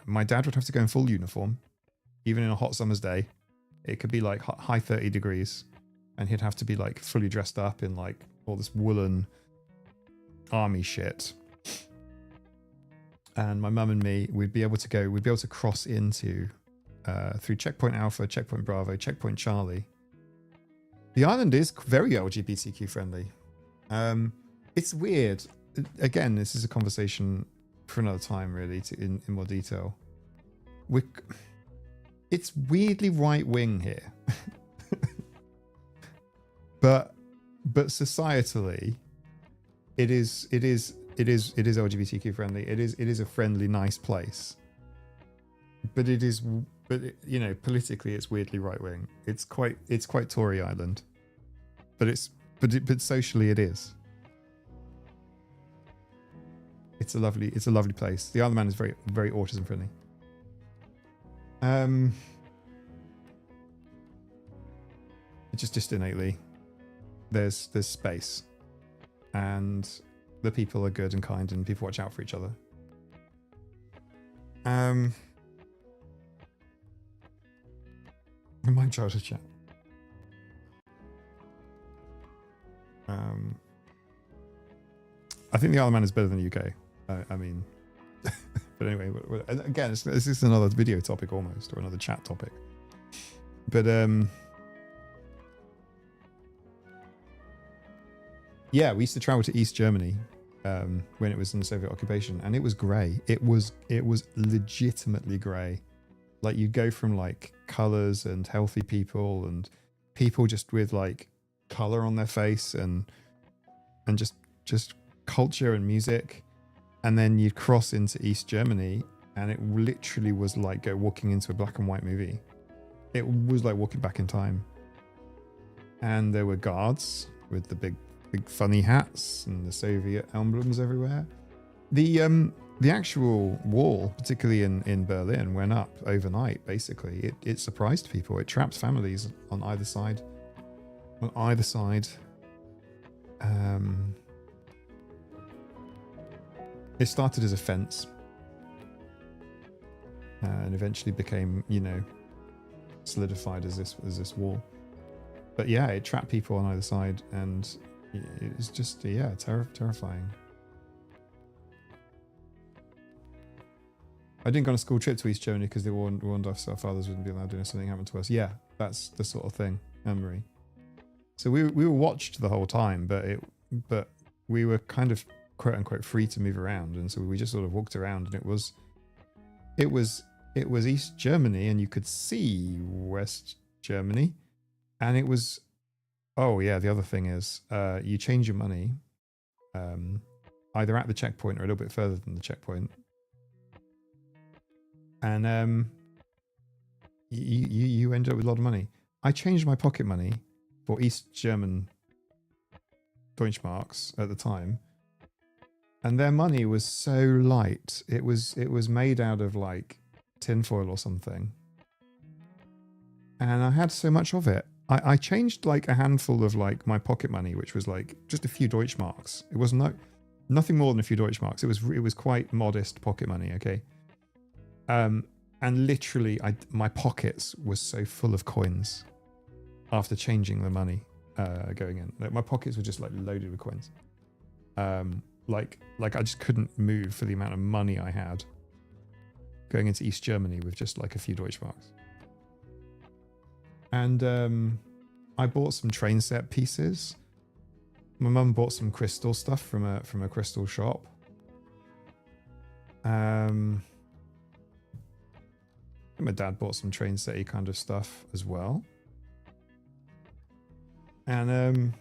My dad would have to go in full uniform, even in a hot summer's day. It could be like high 30 degrees, and he'd have to be like fully dressed up in like all this woolen army shit. And my mum and me, we'd be able to cross into through Checkpoint Alpha, Checkpoint Bravo, Checkpoint Charlie. The island is very LGBTQ friendly. It's weird. Again, this is a conversation for another time, really, in more detail. It's weirdly right wing here, but societally, it is LGBTQ friendly. It is a friendly, nice place. But you know, politically, it's weirdly right wing. It's quite Tory Island, but socially, it is. It's a lovely place. The Isle of Man is very, very autism friendly. It's just innately there's space, and the people are good and kind, and people watch out for each other. In my childhood chat. I think the Isle of Man is better than the UK. I mean, but anyway, again, this is another video topic almost, or another chat topic. But yeah, we used to travel to East Germany when it was in the Soviet occupation, and it was grey. It was legitimately grey. Like you'd go from like colors and healthy people and people just with like color on their face and just culture and music, and then you'd cross into East Germany, and it literally was like walking into a black and white movie. It was like walking back in time. And there were guards with the big funny hats and the Soviet emblems everywhere. The actual wall, particularly in Berlin, went up overnight, basically. It surprised people. It trapped families on either side. On either side. It started as a fence. And eventually became, you know, solidified as this wall. But yeah, it trapped people on either side, and it was just, yeah, terrifying. I didn't go on a school trip to East Germany because they warned us our fathers wouldn't be allowed to, if something happened to us. Yeah, that's the sort of thing, Anne-Marie. So we were watched the whole time, but we were kind of quote unquote free to move around, and so we just sort of walked around, and it was East Germany, and you could see West Germany, and it was, oh yeah, the other thing is you change your money either at the checkpoint or a little bit further than the checkpoint. And you end up with a lot of money. I changed my pocket money for East German Deutschmarks at the time, and their money was so light. It was made out of like tinfoil or something, and I had so much of it. I changed like a handful of like my pocket money, which was like just a few Deutschmarks. It was nothing more than a few Deutschmarks. It was quite modest pocket money, okay. And literally, my pockets were so full of coins after changing the money going in. Like, my pockets were just like loaded with coins. Like I just couldn't move for the amount of money I had going into East Germany with just like a few Deutschmarks. And I bought some train set pieces. My mum bought some crystal stuff from a crystal shop. My dad bought some train set-y kind of stuff as well. And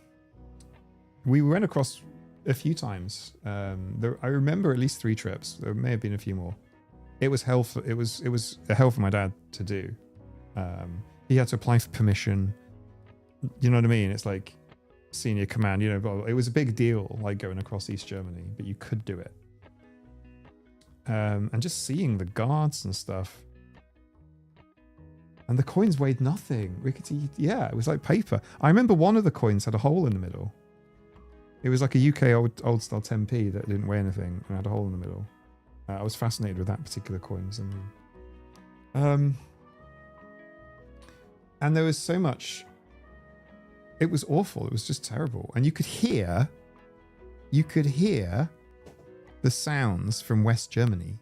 we went across a few times. I remember at least 3 trips. There may have been a few more. It was hell for, it was a hell for my dad to do. He had to apply for permission. You know what I mean? It's like senior command, you know, but it was a big deal, like going across East Germany, but you could do it. And just seeing the guards and stuff. And the coins weighed nothing. Rickety, yeah, it was like paper. I remember one of the coins had a hole in the middle. It was like a UK old style 10p that didn't weigh anything and had a hole in the middle. I was fascinated with that particular coin. And there was so much. It was awful. It was just terrible. And you could hear the sounds from West Germany.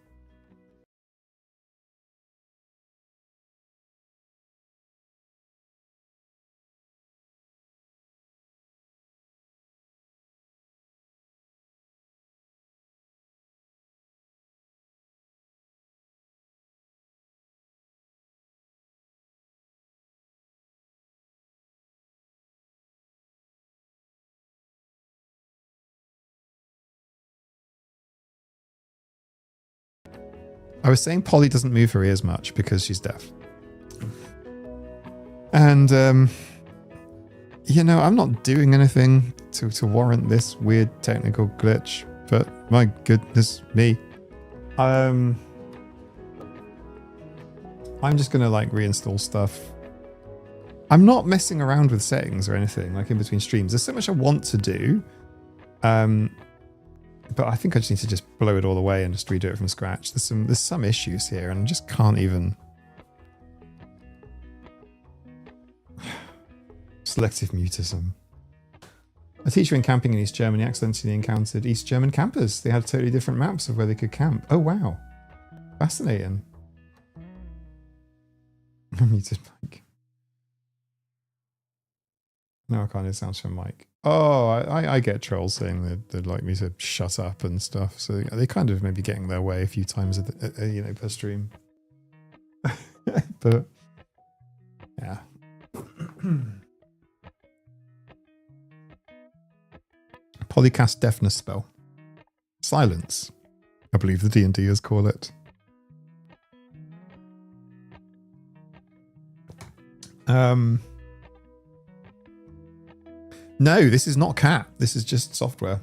I was saying Polly doesn't move her ears much because she's deaf. And, you know, I'm not doing anything to warrant this weird technical glitch, but my goodness me. I'm just going to like reinstall stuff. I'm not messing around with settings or anything like in between streams. There's so much I want to do. But I think I just need to just blow it all away and just redo it from scratch. There's some issues here and I just can't even. Selective mutism. A teacher in camping in East Germany accidentally encountered East German campers. They had totally different maps of where they could camp. Oh wow. Fascinating. Muted mic. No, I can't hear sounds from Mike. Oh, I get trolls saying they'd like me to shut up and stuff. So they kind of maybe getting their way a few times, you know, per stream. But yeah. Polycast deafness spell. Silence. I believe the D&Ders call it. No, this is not cat. This is just software.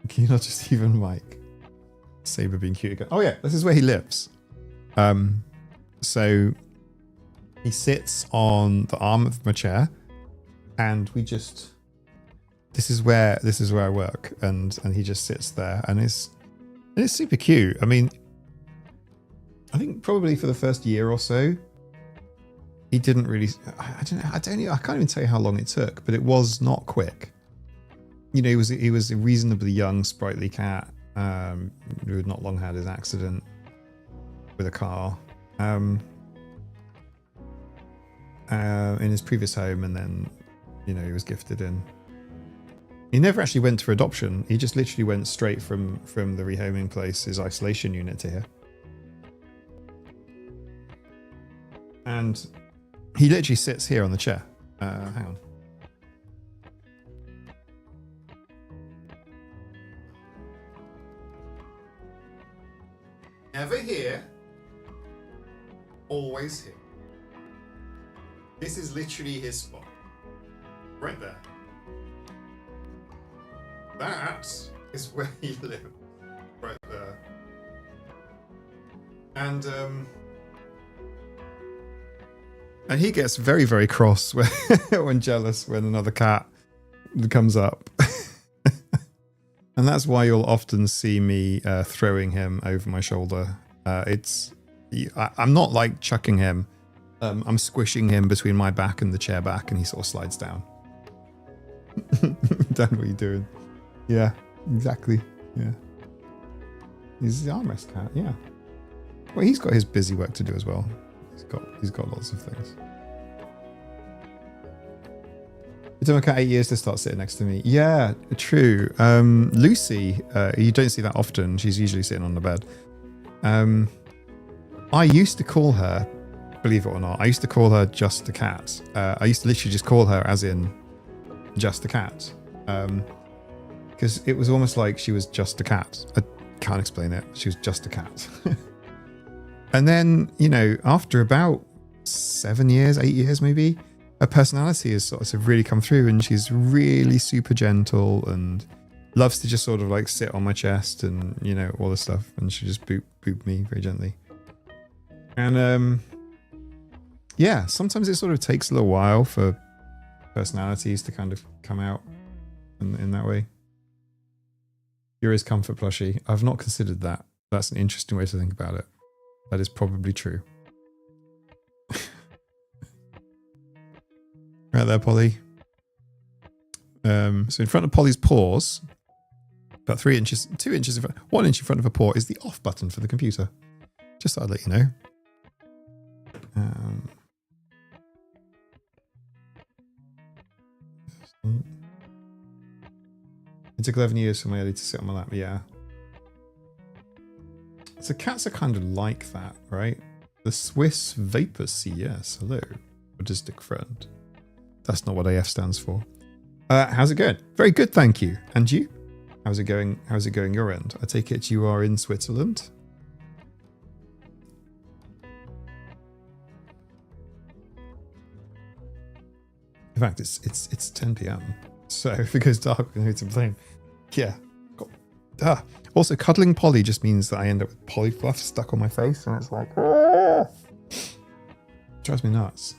Can you not just even like Saber being cute again? Oh yeah, this is where he lives. So he sits on the arm of my chair, and we just. This is where I work, and he just sits there, and it's super cute. I mean. I think probably for the first year or so, he didn't really. I can't even tell you how long it took, but it was not quick. You know, he was a reasonably young, sprightly cat who had not long had his accident with a car in his previous home, and then you know he was gifted in. He never actually went for adoption. He just literally went straight from the rehoming place, his isolation unit, to here. And he literally sits here on the chair. Hang on. Never here. Always here. This is literally his spot. Right there. That is where he lives. Right there. And he gets very, very cross when jealous when another cat comes up. And that's why you'll often see me throwing him over my shoulder. I'm not like chucking him. I'm squishing him between my back and the chair back, and he sort of slides down. Dan, what are you doing? Yeah, exactly. Yeah. He's the armrest cat, yeah. Well, he's got his busy work to do as well. He's got lots of things. It took my cat 8 years to start sitting next to me. Yeah, true. Lucy, you don't see that often. She's usually sitting on the bed. I used to call her, believe it or not, I used to call her just a cat. I used to literally just call her as in just a cat. Because it was almost like she was just a cat. I can't explain it. She was just a cat. And then, after about 7 years, 8 years maybe, her personality has sort of really come through, and she's really super gentle and loves to just sort of like sit on my chest and, all this stuff. And she just boop me very gently. And yeah, sometimes it sort of takes a little while for personalities to kind of come out in that way. You're his comfort plushie. I've not considered that. That's an interesting way to think about it. That is probably true. Right there, Polly. So in front of Polly's paws, about 3 inches, 2 inches, 1 inch in front of her paw is the off button for the computer. Just thought I'd let you know. It took 11 years for my Ellie to sit on my lap. Yeah. So cats are kind of like that, right? The Swiss Vapor Sea. Yes. Hello, autistic friend. That's not what AF stands for. How's it going? Very good, thank you. And you? How's it going? How's it going your end? I take it you are in Switzerland. In fact, it's 10 p.m. So if it goes dark, we're going to blame. Yeah. Also, cuddling Polly just means that I end up with Polly fluff stuck on my face, and it's like, drives me nuts.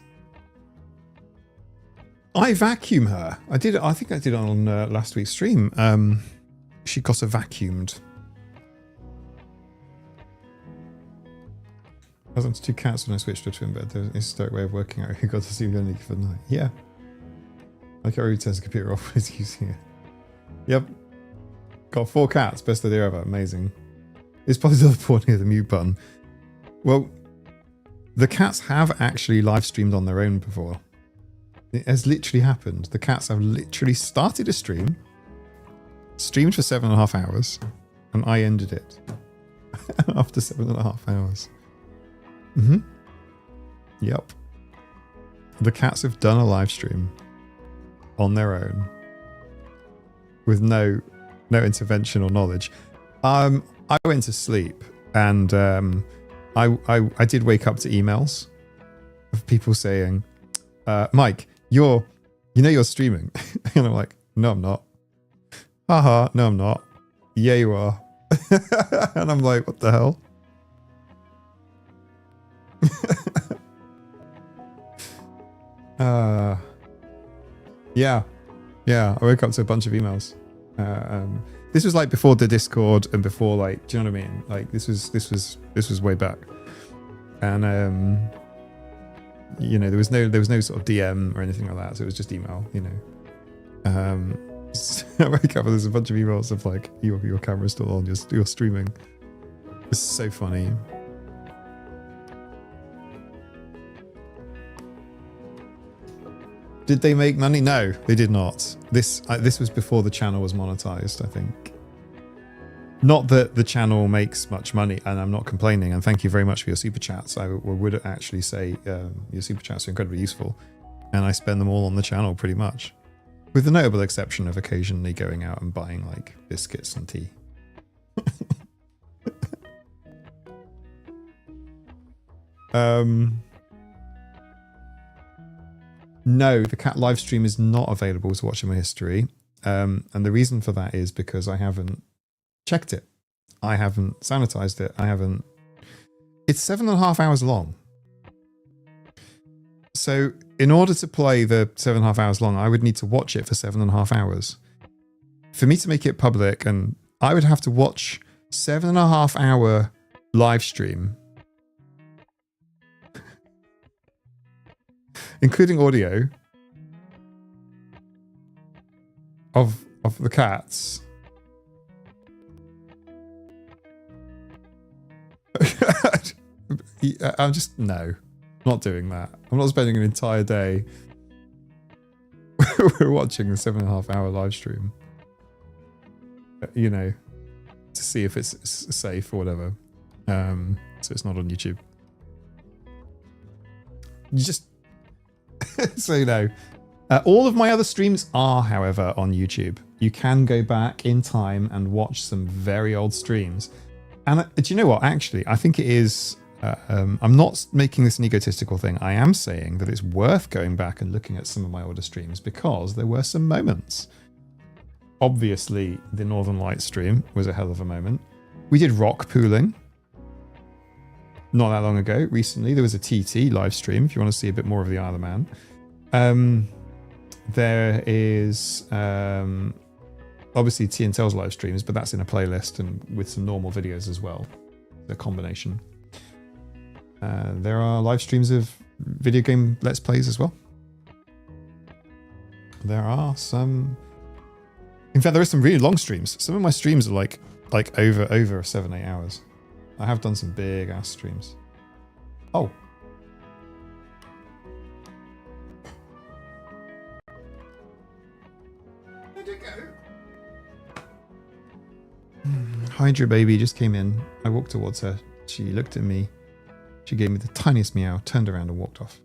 I vacuum her. I think I did it on last week's stream. She got her vacuumed. I was on 2 cats when I switched to a twin bed. There's a historic way of working out who got to see me only for the night. Yeah. Like every turns the computer off when he's using it. Yep. Got 4 cats. Best idea ever. Amazing. It's probably the other point near the mute button. Well, the cats have actually live streamed on their own before. It has literally happened. The cats have literally started a stream, streamed for 7.5 hours, and I ended it after 7.5 hours. Yep. The cats have done a live stream on their own with no intervention or knowledge. I went to sleep, and I did wake up to emails of people saying, Mike, you're streaming. And I'm like, no, I'm not. Haha, no, I'm not. Yeah, you are. And I'm like, what the hell? Yeah. I woke up to a bunch of emails. This was like before the Discord and before, like, do you know what I mean? Like this was way back, and there was no sort of DM or anything like that, so it was just email. So I wake up and there's a bunch of emails of like, your camera's still on, you're streaming. It's so funny. Did they make money? No, they did not. This was before the channel was monetized, I think. Not that the channel makes much money, and I'm not complaining, and thank you very much for your super chats. I would actually say your super chats are incredibly useful, and I spend them all on the channel pretty much, with the notable exception of occasionally going out and buying like biscuits and tea. No, the cat live stream is not available to watch in my history. And the reason for that is because I haven't checked it. I haven't sanitized it. It's 7.5 hours long. So in order to play the 7.5 hours long, I would need to watch it for 7.5 hours. For me to make it public, and I would have to watch 7.5 hour live stream, including audio of the cats. I'm just, no, not doing that. I'm not spending an entire day watching a 7.5 hour live stream, you know, to see if it's safe or whatever. So it's not on YouTube. You just, so you know, all of my other streams are, however, on YouTube. You can go back in time and watch some very old streams. And do you know what? Actually, I think it is. I'm not making this an egotistical thing. I am saying that it's worth going back and looking at some of my older streams because there were some moments. Obviously, the Northern Lights stream was a hell of a moment. We did rock pooling not that long ago. Recently, there was a TT live stream if you want to see a bit more of the Isle of Man. There is obviously T and Tell's live streams, but that's in a playlist and with some normal videos as well. The combination. There are live streams of video game Let's Plays as well. There are some. In fact, there are some really long streams. Some of my streams are like over 7-8 hours. I have done some big ass streams. Oh. Where'd it go? Hydra baby just came in. I walked towards her. She looked at me. She gave me the tiniest meow, turned around and walked off.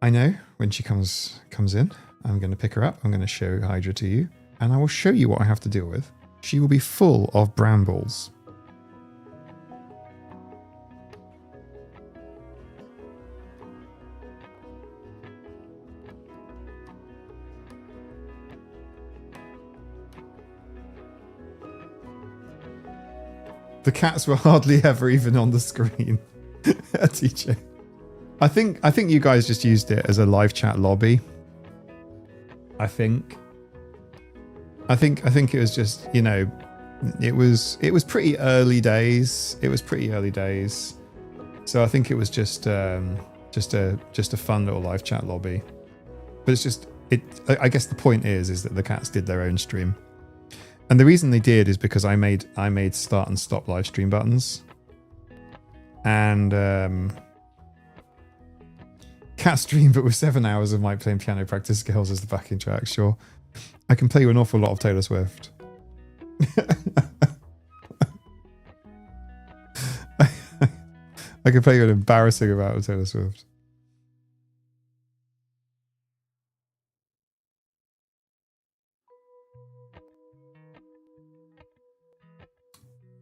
I know when she comes in, I'm going to pick her up. I'm going to show Hydra to you. And I will show you what I have to deal with. She will be full of brambles. The cats were hardly ever even on the screen. TJ. I think you guys just used it as a live chat lobby. I think it was just, you know, it was pretty early days. It was pretty early days. So I think it was just a fun little live chat lobby. But it's just I guess the point is that the cats did their own stream. And the reason they did is because I made start and stop live stream buttons. And cat stream, but with 7 hours of Mike playing piano practice scales as the backing track, sure. I can play you an awful lot of Taylor Swift. I can play you an embarrassing amount of Taylor Swift.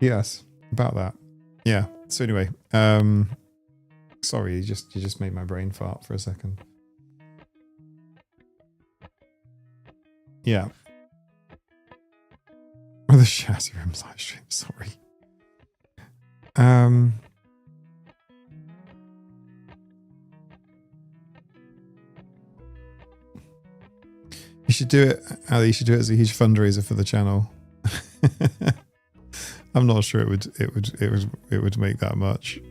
Yes, about that. Yeah. So anyway, sorry, you just made my brain fart for a second. Yeah. Oh, the Shazzy Room live stream, sorry. You should do it, Ali, you should do it as a huge fundraiser for the channel. I'm not sure it would make that much.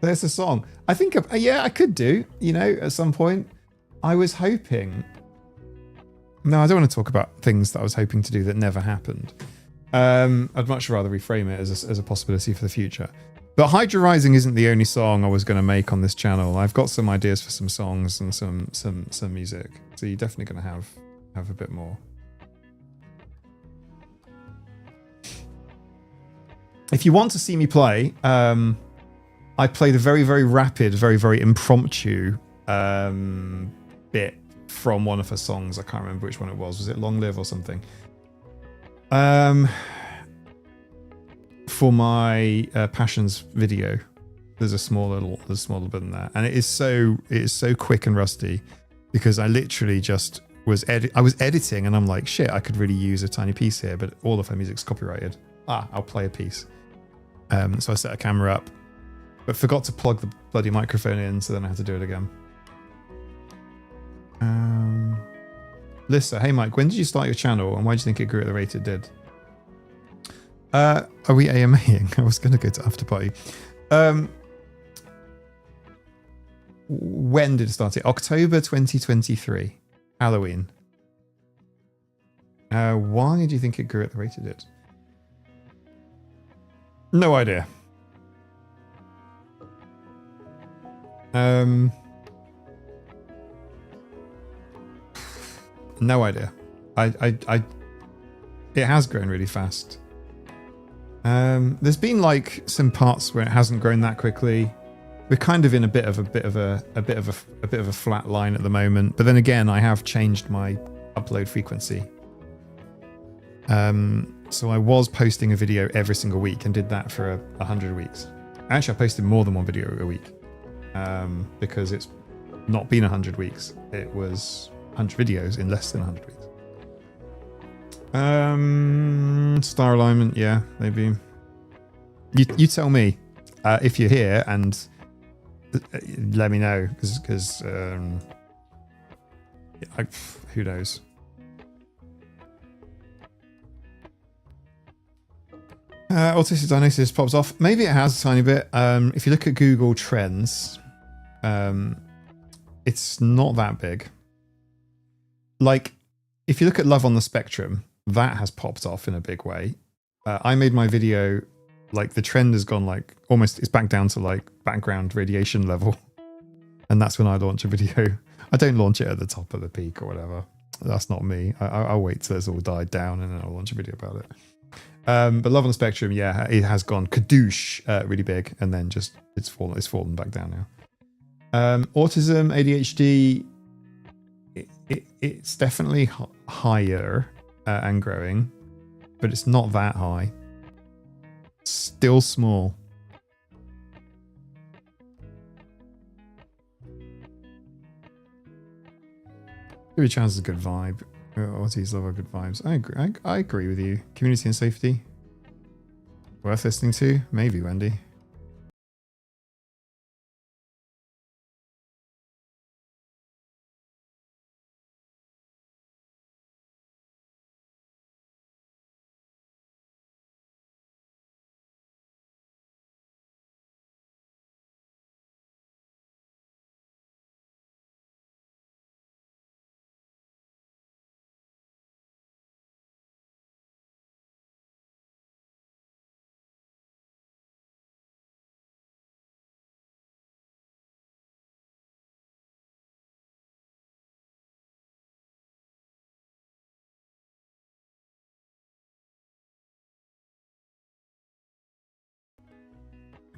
There's a song. I think, yeah, I could do, you know, at some point. I was hoping. No, I don't want to talk about things that I was hoping to do that never happened. I'd much rather reframe it as a possibility for the future. But Hydra Rising isn't the only song I was going to make on this channel. I've got some ideas for some songs and some music. So you're definitely going to have a bit more. If you want to see me play, I played a very, very rapid, very, very impromptu bit from one of her songs. I can't remember which one it was. Was it Long Live or something? For my Passions video, there's a small little bit in there, and it is so quick and rusty because I literally just was editing, and I'm like, shit, I could really use a tiny piece here, but all of her music's copyrighted. I'll play a piece. So I set a camera up, but forgot to plug the bloody microphone in, so then I had to do it again. Lissa, hey Mike, when did you start your channel, and why do you think it grew at the rate it did? Are we AMAing? I was going to go to Afterparty. When did it start? October 2023. Halloween. Why do you think it grew at the rate it did? No idea. No idea. It has grown really fast. There's been like some parts where it hasn't grown that quickly. We're kind of in a bit of a flat line at the moment. But then again, I have changed my upload frequency. So I was posting a video every single week and did that for 100 weeks. Actually, I posted more than one video a week because it's not been 100 weeks. It was 100 videos in less than 100 weeks. Star alignment, yeah, maybe. You tell me if you're here and let me know because who knows. Autistic diagnosis pops off. Maybe it has a tiny bit. If you look at Google Trends, it's not that big. Like, if you look at Love on the Spectrum, that has popped off in a big way. I made my video, like the trend has gone like almost, it's back down to like background radiation level. And that's when I launch a video. I don't launch it at the top of the peak or whatever. That's not me. I'll wait till it's all died down and then I'll launch a video about it. But Love on the Spectrum, yeah, it has gone kadoosh really big, and then just it's fallen back down now. Autism, ADHD, it's definitely higher and growing, but it's not that high. Still small. Give a chance is a good vibe. Auties love our good vibes. I agree with you. Community and safety. Worth listening to? Maybe, Wendy.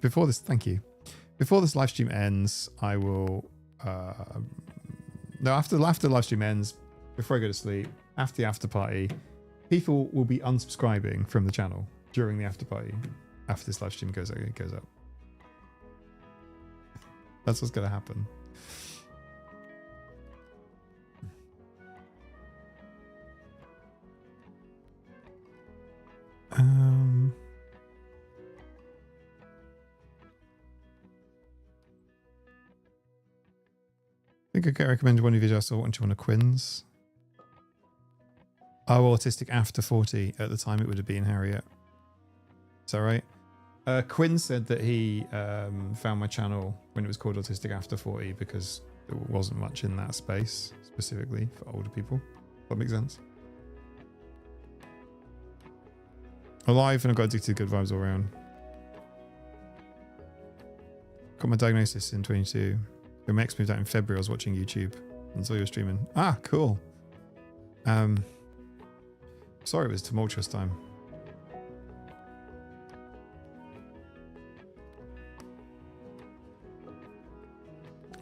Before this, thank you. Before this live stream ends, I will. No, after the live stream ends, before I go to sleep, after the after party, people will be unsubscribing from the channel during the after party. After this live stream goes up. That's what's going to happen. I think I get recommended one of your videos. I want you on a Quins. Oh, autistic after 40. At the time, it would have been Harriet. Is that right? Quinn said that he found my channel when it was called Autistic After 40 because there wasn't much in that space specifically for older people. That makes sense. Alive and I've got addicted to good vibes all around. Got my diagnosis in 22. When my ex moved out in February, I was watching YouTube and saw you were streaming. Ah, cool. Sorry it was a tumultuous time.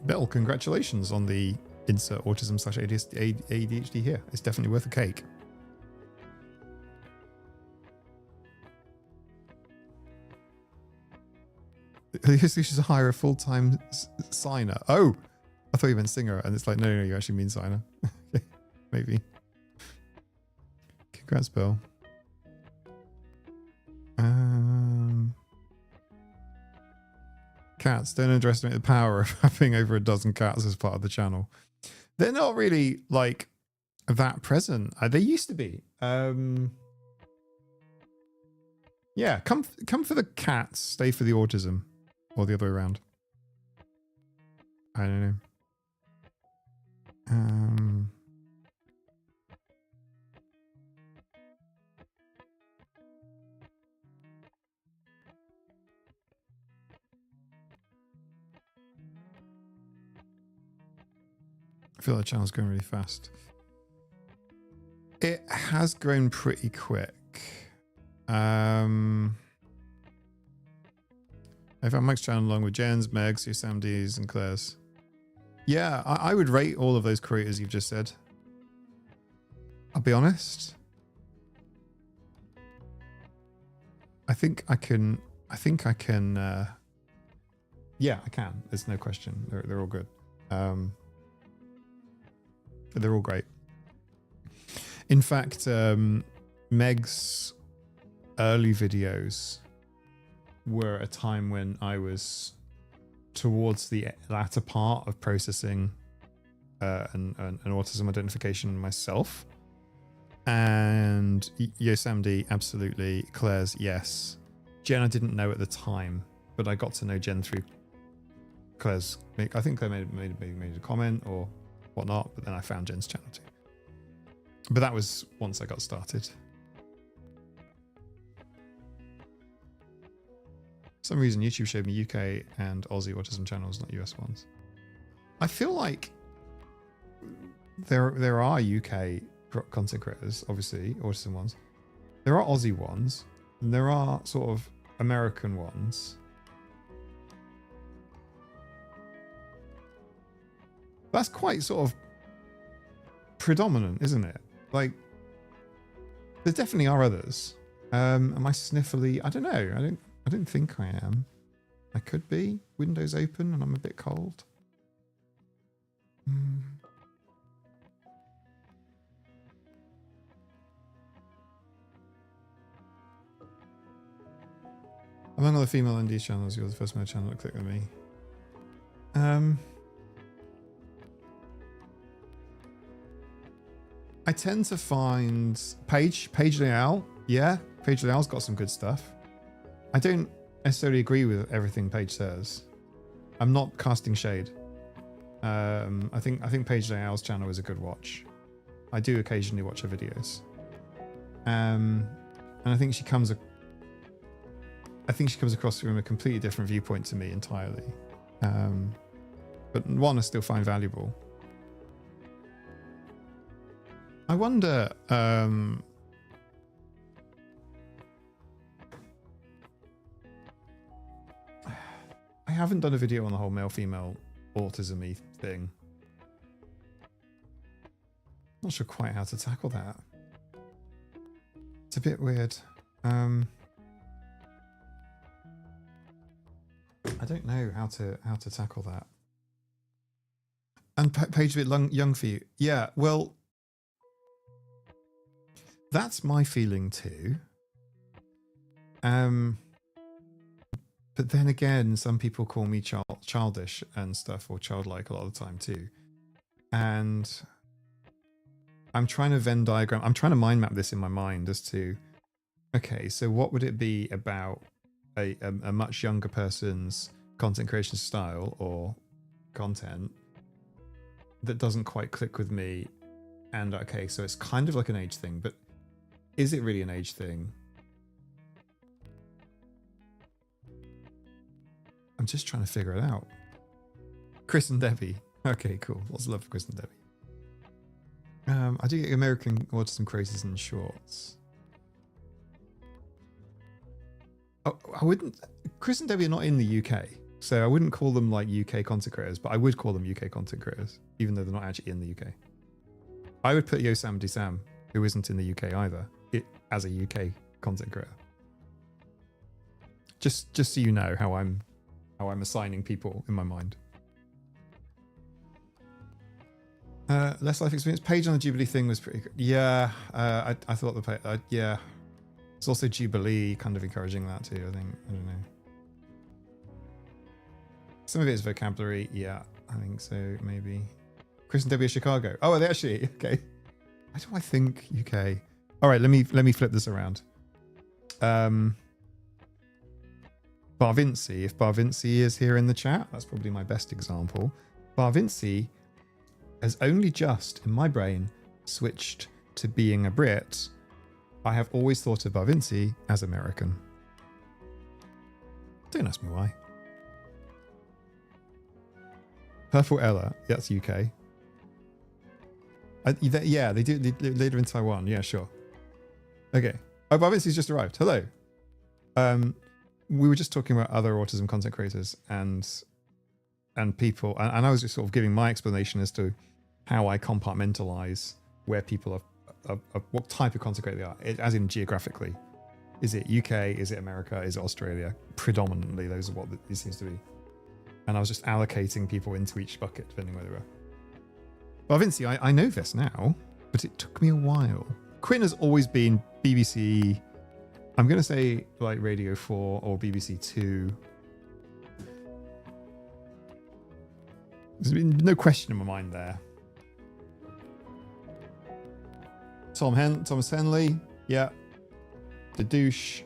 Bill, congratulations on the insert autism/ADHD here. It's definitely worth a cake. You should hire a full-time signer. Oh, I thought you meant singer, and it's like, no, you actually mean signer. Okay, maybe. Congrats, Bill. Cats, don't underestimate the power of having over a dozen cats as part of the channel. They're not really like that present. They used to be. Yeah, come for the cats, stay for the autism, or the other way around. I don't know. I feel like the channel's going really fast. It has grown pretty quick. I found Mike's channel along with Jen's, Meg's, Sam D's, and Claire's. Yeah, I would rate all of those creators you've just said. I'll be honest. I think I can. Yeah, I can. There's no question. They're all good. They're all great. In fact, Meg's early videos were a time when I was towards the latter part of processing an autism identification myself. And Yosamdi, absolutely. Claire's, yes. Jen, I didn't know at the time, but I got to know Jen through Claire's. I think Claire made a comment or whatnot, but then I found Jen's channel too. But that was once I got started. For some reason, YouTube showed me UK and Aussie autism channels, not US ones. I feel like there are UK content creators, obviously, autism ones. There are Aussie ones, and there are sort of American ones. That's quite sort of predominant, isn't it? Like, there definitely are others. Am I sniffly? I don't know. I don't think I am. I could be. Windows open and I'm a bit cold. Among other female ND channels, you're the first male channel to click with me. I tend to find Paige Leal. Yeah, Paige Leal's got some good stuff. I don't necessarily agree with everything Paige says. I'm not casting shade. I think Paige Leal's channel is a good watch. I do occasionally watch her videos. And I think she comes across from a completely different viewpoint to me entirely. But one I still find valuable. I wonder, I haven't done a video on the whole male-female autism-y thing. Not sure quite how to tackle that. It's a bit weird. I don't know how to tackle that. And Paige a bit young for you. Yeah, well, that's my feeling too. But then again, some people call me childish and stuff, or childlike a lot of the time too. And I'm trying to Venn diagram. I'm trying to mind map this in my mind as to, okay, so what would it be about a much younger person's content creation style or content that doesn't quite click with me? And okay, so it's kind of like an age thing, but is it really an age thing? I'm just trying to figure it out. Chris and Debbie. Okay, cool. Lots of love for Chris and Debbie. I do get American autism crazes in shorts. Oh, I wouldn't. Chris and Debbie are not in the UK, So I wouldn't call them like UK content creators, but I would call them UK content creators, even though they're not actually in the UK. I would put Yo Sam D Sam, who isn't in the UK either, as a UK content creator. Just so you know how I'm assigning people in my mind. Less life experience. Page on the Jubilee thing was pretty good. Yeah, I thought the page. Yeah, it's also Jubilee kind of encouraging that too. I think. I don't know. Some of it is vocabulary. Yeah, I think so. Maybe. Chris and Debbie are Chicago. Oh, are they actually? Okay. Why do I think UK? All right, let me flip this around. Barvinci. If Barvinci is here in the chat, that's probably my best example. Barvinci has only just, in my brain, switched to being a Brit. I have always thought of Barvinci as American. Don't ask me why. Purple Ella, that's UK. Yeah, they do. They live in Taiwan. Yeah, sure. Okay. Oh, Barvinci's just arrived. Hello. We were just talking about other autism content creators and people, and I was just sort of giving my explanation as to how I compartmentalize where people are what type of content creator they are, as in geographically. Is it UK? Is it America? Is it Australia? Predominantly, those are what it seems to be. And I was just allocating people into each bucket, depending where they were. Well, Vinci, I know this now, but it took me a while. Quinn has always been BBC, I'm going to say like Radio 4 or BBC 2. There's been no question in my mind there. Thomas Henley, yeah. The douche.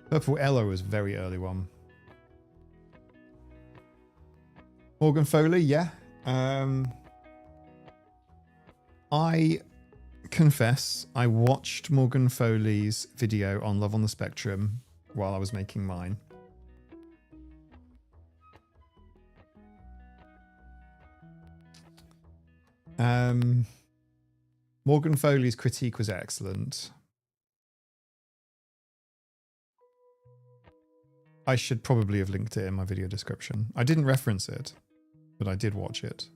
Purple Ella was a very early one. Morgan Foley, yeah. I confess I watched Morgan Foley's video on Love on the Spectrum while I was making mine. Morgan Foley's critique was excellent. I should probably have linked it in my video description. I didn't reference it, but I did watch it.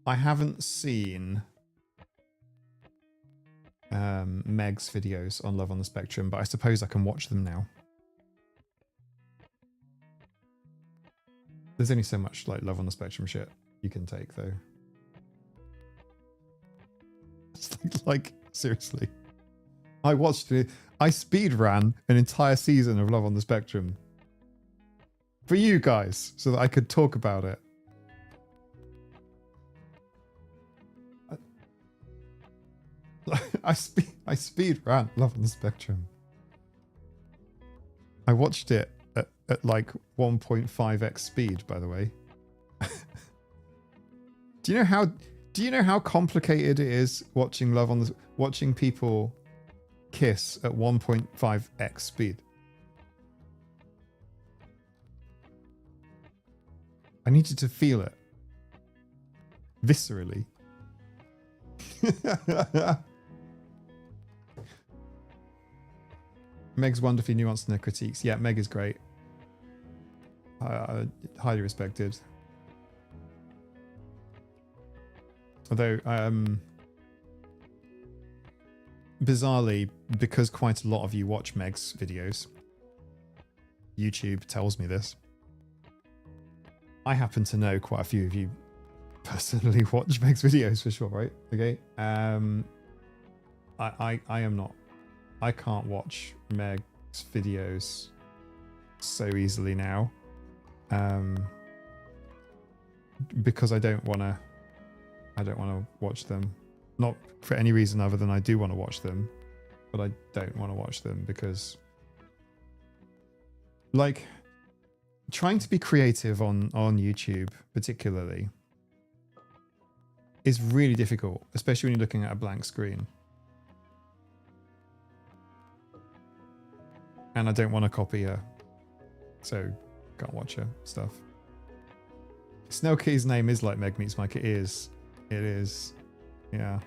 I haven't seen Meg's videos on Love on the Spectrum, but I suppose I can watch them now. There's only so much like Love on the Spectrum shit you can take, though. It's like seriously. I watched it. I speed ran an entire season of Love on the Spectrum for you guys so that I could talk about it. I speed ran Love on the Spectrum. I watched it at like 1.5x speed, by the way. Do you know how complicated it is watching people kiss at 1.5x speed? I need you to feel it viscerally. Meg's wonderfully nuanced in her critiques. Yeah, Meg is great. Highly respected. Although, bizarrely, because quite a lot of you watch Meg's videos, YouTube tells me this. I happen to know quite a few of you personally watch Meg's videos for sure, right? Okay. I am not. I can't watch Meg's videos so easily now. Because I don't want to watch them. Not for any reason other than I do want to watch them, but I don't want to watch them because, like, trying to be creative on YouTube particularly is really difficult, especially when you're looking at a blank screen. And I don't want to copy her, so can't watch her stuff. Snelkey's name is like Meg Meets Mike. It is. It is. Yeah.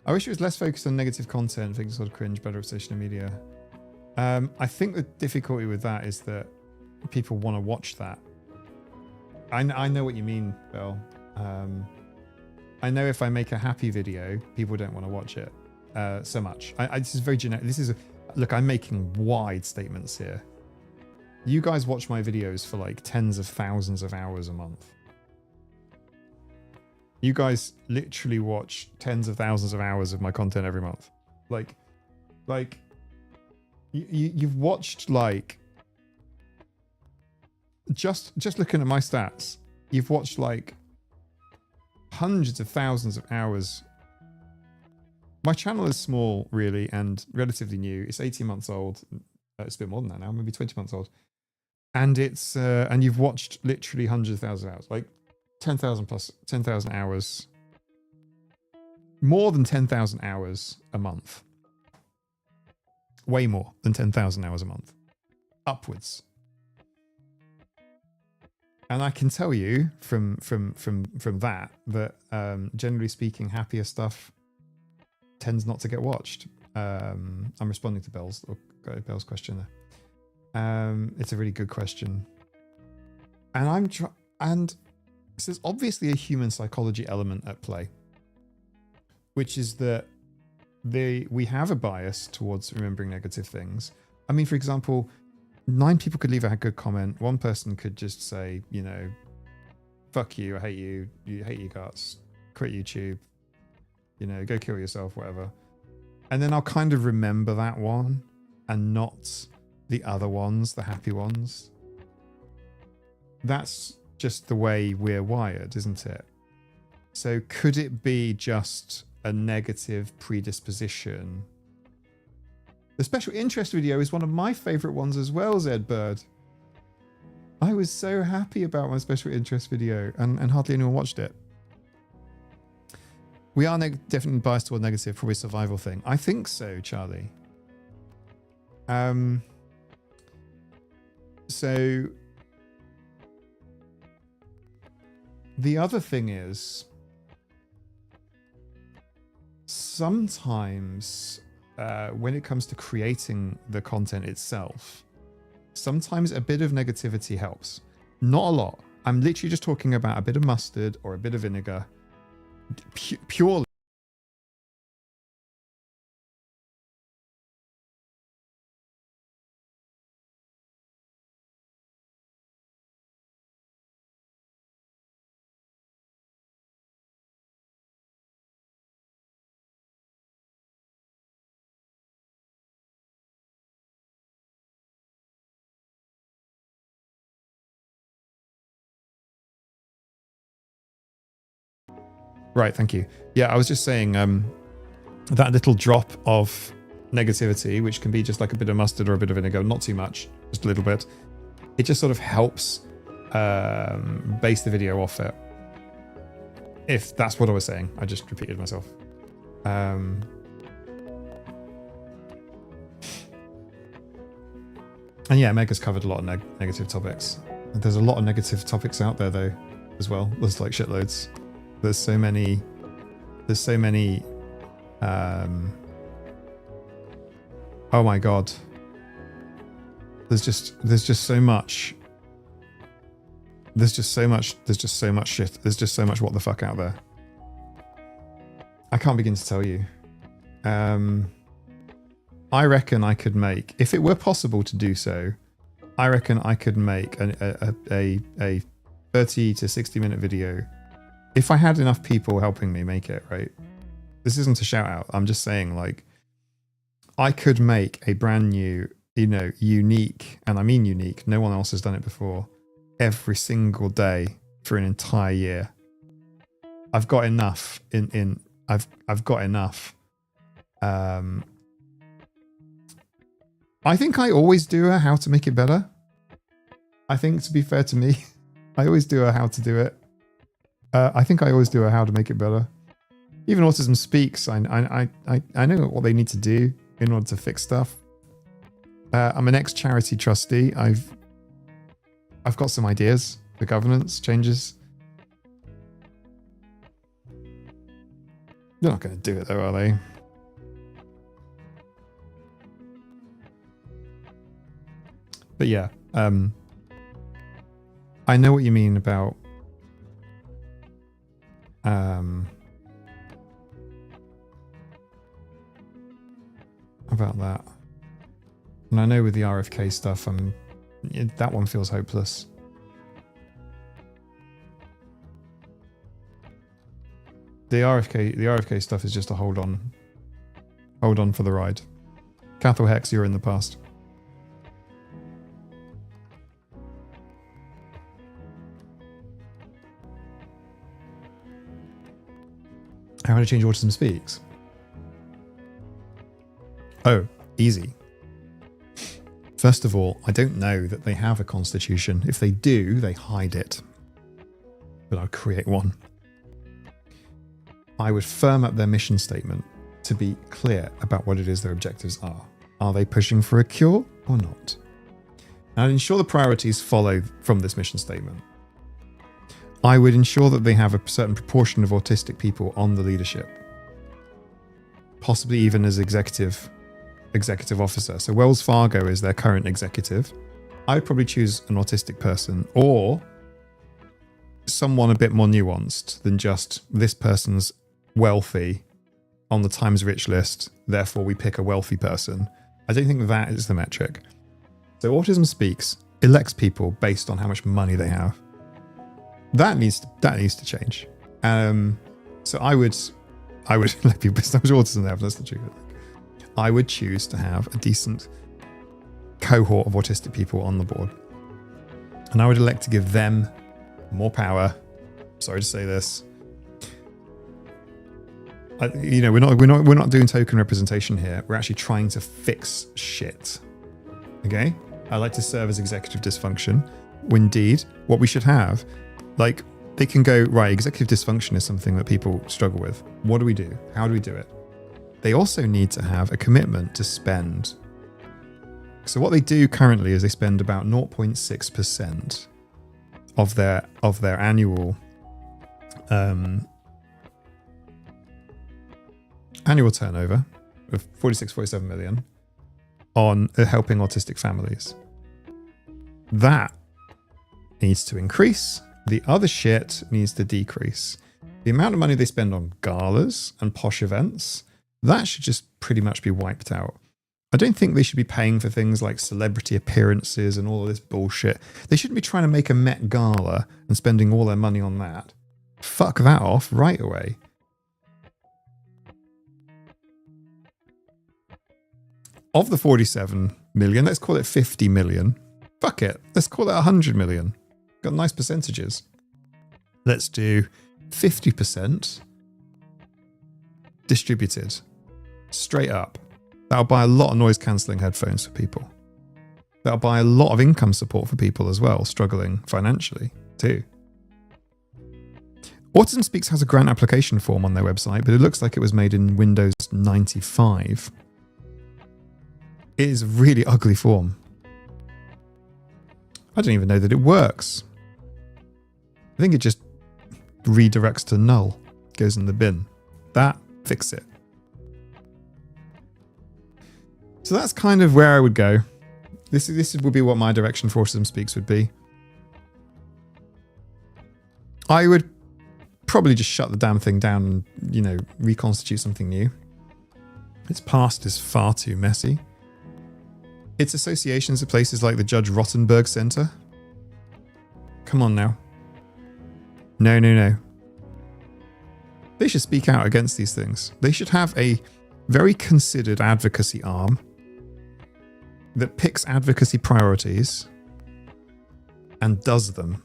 I wish it was less focused on negative content, things sort of cringe, better obsession of media. I think the difficulty with that is that people want to watch that. I know what you mean, Bill. I know if I make a happy video, people don't want to watch it so much. This is very generic. Look, I'm making wide statements here. You guys watch my videos for like tens of thousands of hours a month. You guys literally watch tens of thousands of hours of my content every month. Like you've watched like just looking at my stats, you've watched like hundreds of thousands of hours. My channel is small, really, and relatively new. It's 18 months old. It's a bit more than that now, maybe 20 months old. And it's and you've watched literally hundreds of thousands of hours, like 10,000 plus 10,000 hours, more than 10,000 hours a month. Way more than 10,000 hours a month, upwards. And I can tell you from that generally speaking, happier stuff tends not to get watched. I'm responding to Bell's question there. It's a really good question, and so there's obviously a human psychology element at play, which is that we have a bias towards remembering negative things. I mean, for example, 9 people could leave a good comment. One person could just say, you know, fuck you, I hate you, you hate your guts, quit YouTube, you know, go kill yourself, whatever. And then I'll kind of remember that one and not the other ones, the happy ones. That's just the way we're wired, isn't it? So could it be just a negative predisposition? The special interest video is one of my favorite ones as well, Zed Bird. I was so happy about my special interest video and hardly anyone watched it. We are definitely biased toward negative, probably a survival thing. I think so, Charlie. So the other thing is sometimes when it comes to creating the content itself, sometimes a bit of negativity helps. Not a lot. I'm literally just talking about a bit of mustard or a bit of vinegar. Purely. Right, thank you. Yeah, I was just saying that little drop of negativity, which can be just like a bit of mustard or a bit of vinegar, not too much, just a little bit. It just sort of helps base the video off it. If that's what I was saying, I just repeated myself. And yeah, Meg has covered a lot of negative topics. There's a lot of negative topics out there though, as well. There's like shitloads. There's so many oh my god, there's just so much shit, there's just so much what the fuck out there. I can't begin to tell you. I reckon I could make, if it were possible to do so, I reckon I could make a 30 to 60 minute video if I had enough people helping me make it, right? This isn't a shout out. I'm just saying, like, I could make a brand new, you know, unique, and I mean unique, no one else has done it before, every single day for an entire year. I've got enough I've got enough. I think I always do a how to make it better. I think, to be fair to me, I always do a how to do it. I think I always do a how to make it better. Even Autism Speaks, I know what they need to do in order to fix stuff. I'm an ex-charity trustee. I've got some ideas for governance changes. They're not going to do it though, are they? But yeah, I know what you mean about that. And I know with the RFK stuff, that one feels hopeless. The RFK stuff is just a hold on for the ride. Cathal Hex, you're in the past. How to change Autism Speaks? Oh, easy. First of all, I don't know that they have a constitution. If they do, they hide it. But I'll create one. I would firm up their mission statement to be clear about what it is their objectives are. Are they pushing for a cure or not? And I'd ensure the priorities follow from this mission statement. I would ensure that they have a certain proportion of autistic people on the leadership, possibly even as executive officer. So Wells Fargo is their current executive. I'd probably choose an autistic person or someone a bit more nuanced than just this person's wealthy on the Times Rich list, therefore we pick a wealthy person. I don't think that is the metric. So Autism Speaks elects people based on how much money they have. That needs to change. So I would let people based on how much autism they have. That's the truth. I would choose to have a decent cohort of autistic people on the board, and I would elect to give them more power. Sorry to say this. We're not doing token representation here. We're actually trying to fix shit. Okay? I like to serve as executive dysfunction. Indeed, what we should have, like, they can go, right, executive dysfunction is something that people struggle with. What do we do? How do we do it? They also need to have a commitment to spend. So what they do currently is they spend about 0.6% of their annual turnover of 47 million on helping autistic families. That needs to increase. The other shit needs to decrease. The amount of money they spend on galas and posh events, that should just pretty much be wiped out. I don't think they should be paying for things like celebrity appearances and all of this bullshit. They shouldn't be trying to make a Met Gala and spending all their money on that. Fuck that off right away. Of the 47 million, let's call it 50 million. Fuck it. Let's call it 100 million. Got nice percentages. Let's do 50% distributed. Straight up. That'll buy a lot of noise cancelling headphones for people. That'll buy a lot of income support for people as well, struggling financially too. Autism Speaks has a grant application form on their website, but it looks like it was made in Windows 95. It is a really ugly form. I don't even know that it works. I think it just redirects to null, goes in the bin. That, fix it. So that's kind of where I would go. This would be what my direction for Autism Speaks would be. I would probably just shut the damn thing down and, reconstitute something new. Its past is far too messy. Its associations with places like the Judge Rottenberg Center. Come on now. No. They should speak out against these things. They should have a very considered advocacy arm that picks advocacy priorities and does them.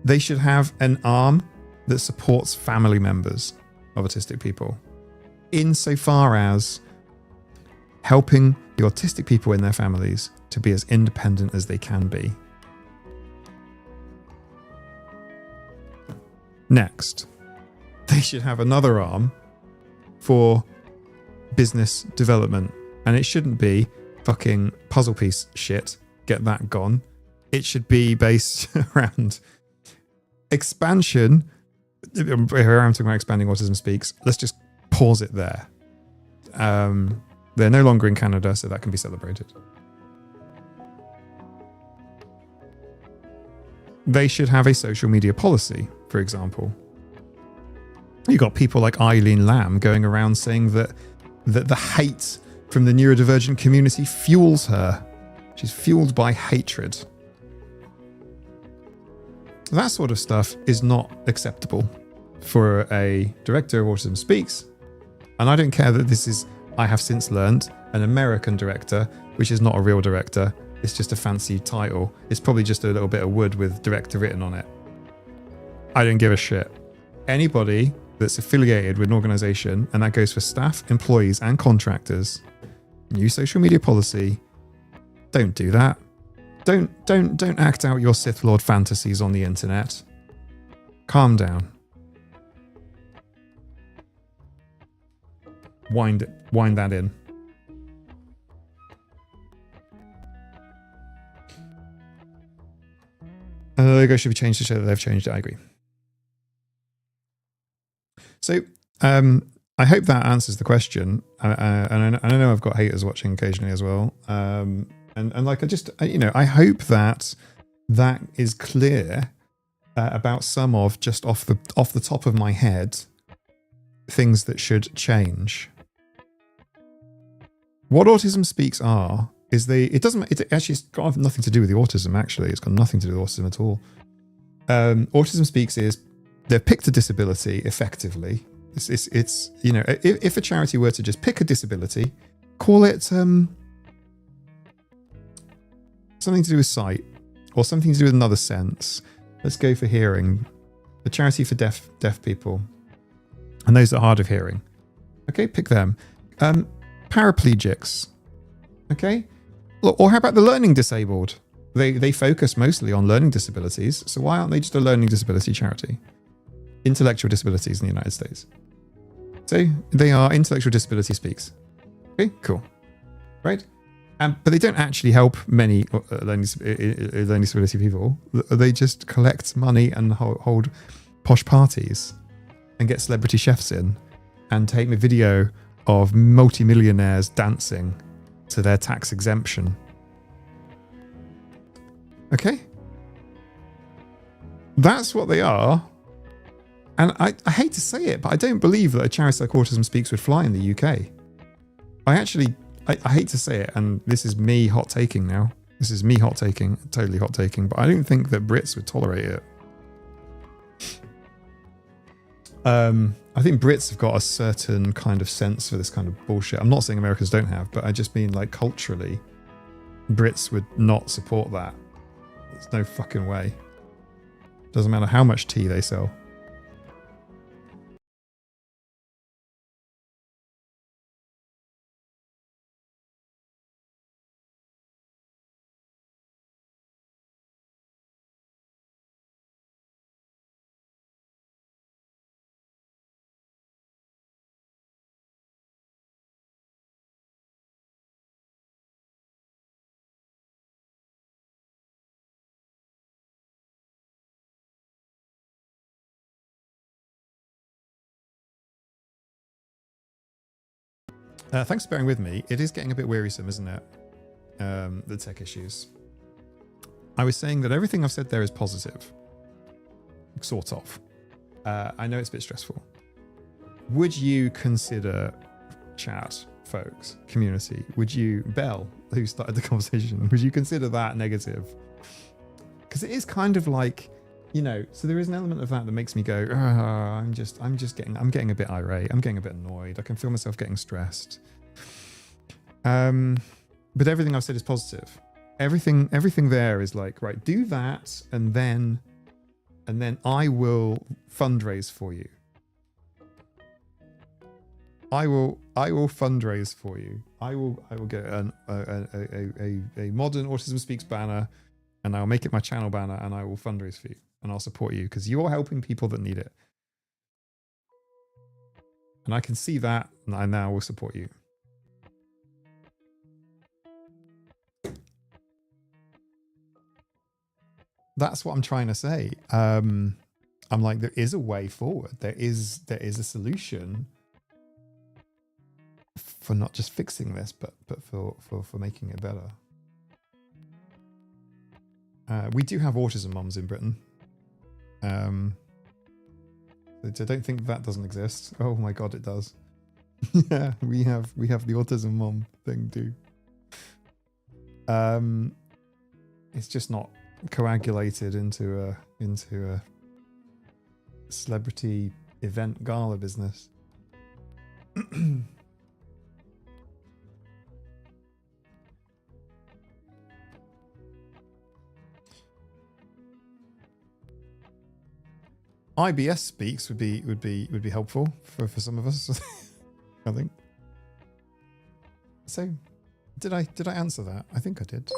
They should have an arm that supports family members of autistic people, insofar as helping the autistic people in their families to be as independent as they can be. Next, they should have another arm for business development And it shouldn't be fucking puzzle piece shit. Get that gone. It should be based around expansion. Here I'm talking about expanding Autism Speaks. Let's just pause it there. They're no longer in Canada, so that can be celebrated. They should have a social media policy, for example. You got people like Eileen Lamb going around saying that the hate from the neurodivergent community fuels her. She's fueled by hatred. That sort of stuff is not acceptable for a director of Autism Speaks. And I don't care that this is, I have since learned, an American director, which is not a real director. It's just a fancy title. It's probably just a little bit of wood with director written on it. I don't give a shit. Anybody that's affiliated with an organization, and that goes for staff, employees, and contractors, new social media policy, don't do that. Don't act out your Sith Lord fantasies on the internet. Calm down. Wind that in. And the logo should be changed to show that they've changed it. I agree. So, I hope that answers the question. And I know I've got haters watching occasionally as well. And like, I hope that is clear about some of, just off the top of my head, things that should change. What Autism Speaks are is it actually has got nothing to do with the autism. Actually, it's got nothing to do with autism at all. Autism Speaks is they've picked a disability effectively. It's if a charity were to just pick a disability, call it something to do with sight or something to do with another sense. Let's go for hearing. The charity for deaf people and those that are hard of hearing. Okay, pick them. Paraplegics. Okay, or how about the learning disabled? They focus mostly on learning disabilities, so why aren't they just a learning disability charity? Intellectual disabilities in the United States. So they are Intellectual Disability Speaks. Okay, cool. Right? But they don't actually help many learning disability people. They just collect money and hold posh parties and get celebrity chefs in and take a video of multimillionaires dancing to their tax exemption. Okay? That's what they are. And I hate to say it, but I don't believe that a charity like Autism Speaks would fly in the UK. I hate to say it, and this is me hot taking now. This is me hot taking, totally hot taking, but I don't think that Brits would tolerate it. I think Brits have got a certain kind of sense for this kind of bullshit. I'm not saying Americans don't have, but I just mean like culturally, Brits would not support that. There's no fucking way. Doesn't matter how much tea they sell. Thanks for bearing with me. It is getting a bit wearisome, isn't it? The tech issues. I was saying that everything I've said there is positive. Sort of. I know it's a bit stressful. Would you consider, chat, folks, community, would you, Belle, who started the conversation, would you consider that negative? Because it is kind of like, so there is an element of that makes me go, I'm getting a bit irate. I'm getting a bit annoyed. I can feel myself getting stressed. But everything I've said is positive. Everything there is like, right, do that, and then I will fundraise for you. I will fundraise for you. I will get a modern Autism Speaks banner, and I'll make it my channel banner, and I will fundraise for you. And I'll support you because you're helping people that need it. And I can see that, and I now will support you. That's what I'm trying to say. I'm like, there is a way forward. There is a solution for not just fixing this, but for making it better. We do have autism mums in Britain. I don't think that doesn't exist. Oh my god, it does. Yeah, we have the autism mum thing too. It's just not coagulated into a celebrity event gala business. IBS speaks would be helpful for some of us. I think. So, did I answer that? I think I did.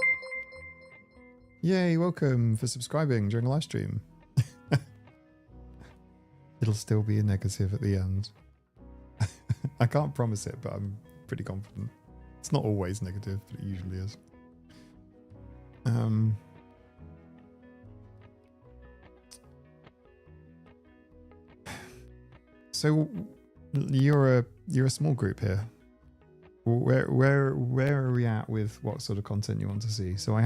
Yay! Welcome for subscribing during a live stream. It'll still be a negative at the end. I can't promise it, but I'm pretty confident. It's not always negative, but it usually is. So you're a small group here. Where are we at with what sort of content you want to see? So I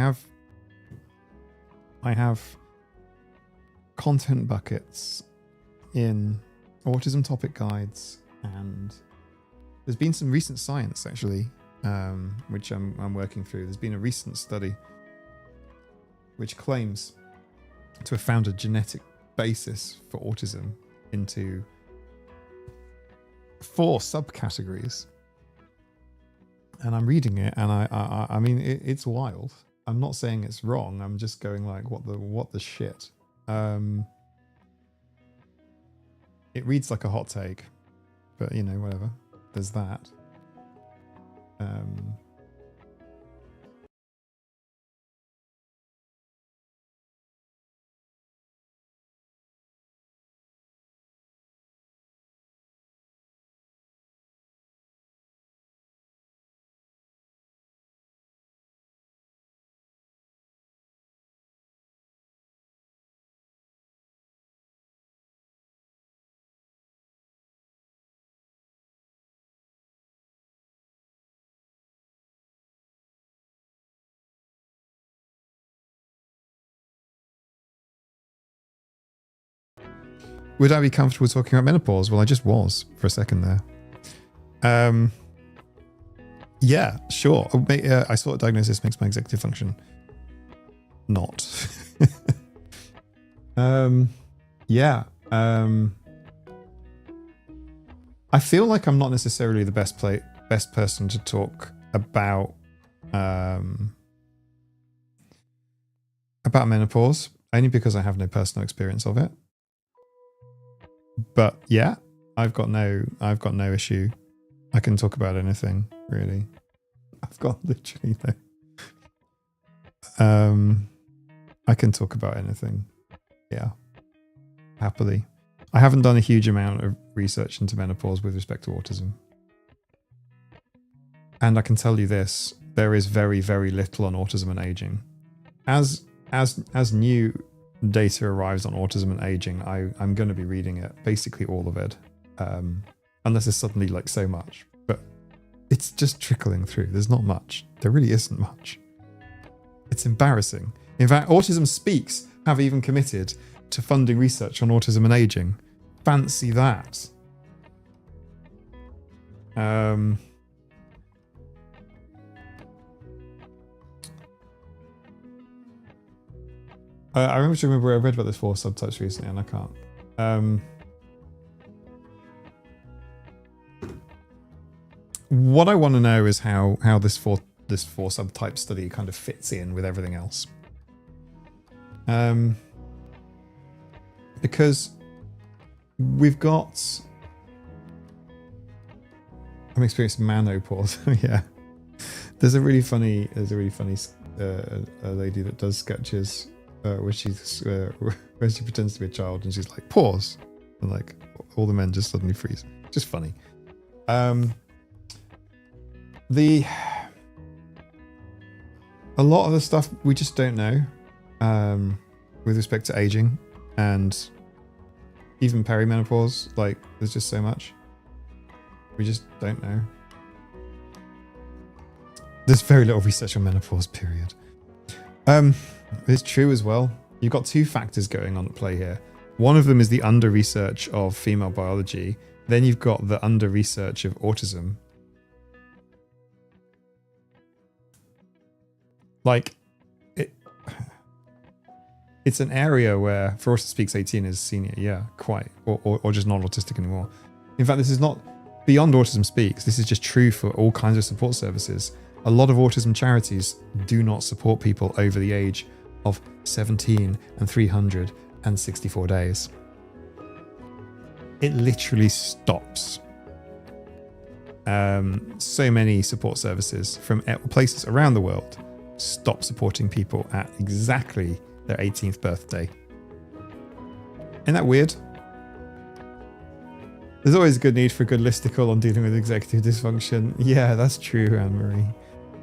have content buckets in autism topic guides, and there's been some recent science actually, which I'm working through. There's been a recent study which claims to have found a genetic basis for autism into 4 subcategories, and I'm reading it, and I mean it's wild. I'm not saying it's wrong. I'm just going like, what the shit. It reads like a hot take, but you know, whatever. There's that. Would I be comfortable talking about menopause? Well, I just was for a second there. Yeah, sure. I saw a diagnosis makes my executive function not. Yeah. I feel like I'm not necessarily the best person to talk about menopause, only because I have no personal experience of it. But yeah, I've got no issue. I can talk about anything, really. I've got literally no. I can talk about anything. Yeah, happily. I haven't done a huge amount of research into menopause with respect to autism, and I can tell you this: there is very, very little on autism and aging. As new data arrives on autism and aging, I'm going to be reading it, basically all of it, unless there's suddenly like so much. But it's just trickling through. There's not much. There really isn't much. It's embarrassing. In fact, Autism Speaks have even committed to funding research on autism and aging. Fancy that. I remember I read about this 4 subtypes recently, and I can't. What I want to know is how this 4 subtype study kind of fits in with everything else. Because we've got, I'm experiencing menopause. Yeah, there's a really funny a lady that does sketches where she pretends to be a child, and she's like, pause, and like all the men just suddenly freeze. Just funny. A lot of the stuff we just don't know. with respect to aging and even perimenopause. Like, there's just so much. We just don't know. There's very little research on menopause, period. It's true as well. You've got two factors going on at play here. One of them is the under-research of female biology. Then you've got the under-research of autism. Like, it's an area where, for Autism Speaks 18 is senior, yeah, quite, or just not autistic anymore. In fact, this is not beyond Autism Speaks. This is just true for all kinds of support services. A lot of autism charities do not support people over the age of 17 and 364 days. It literally stops. So many support services from places around the world stop supporting people at exactly their 18th birthday. Isn't that weird? There's always a good need for a good listicle on dealing with executive dysfunction. Yeah, that's true, Anne-Marie.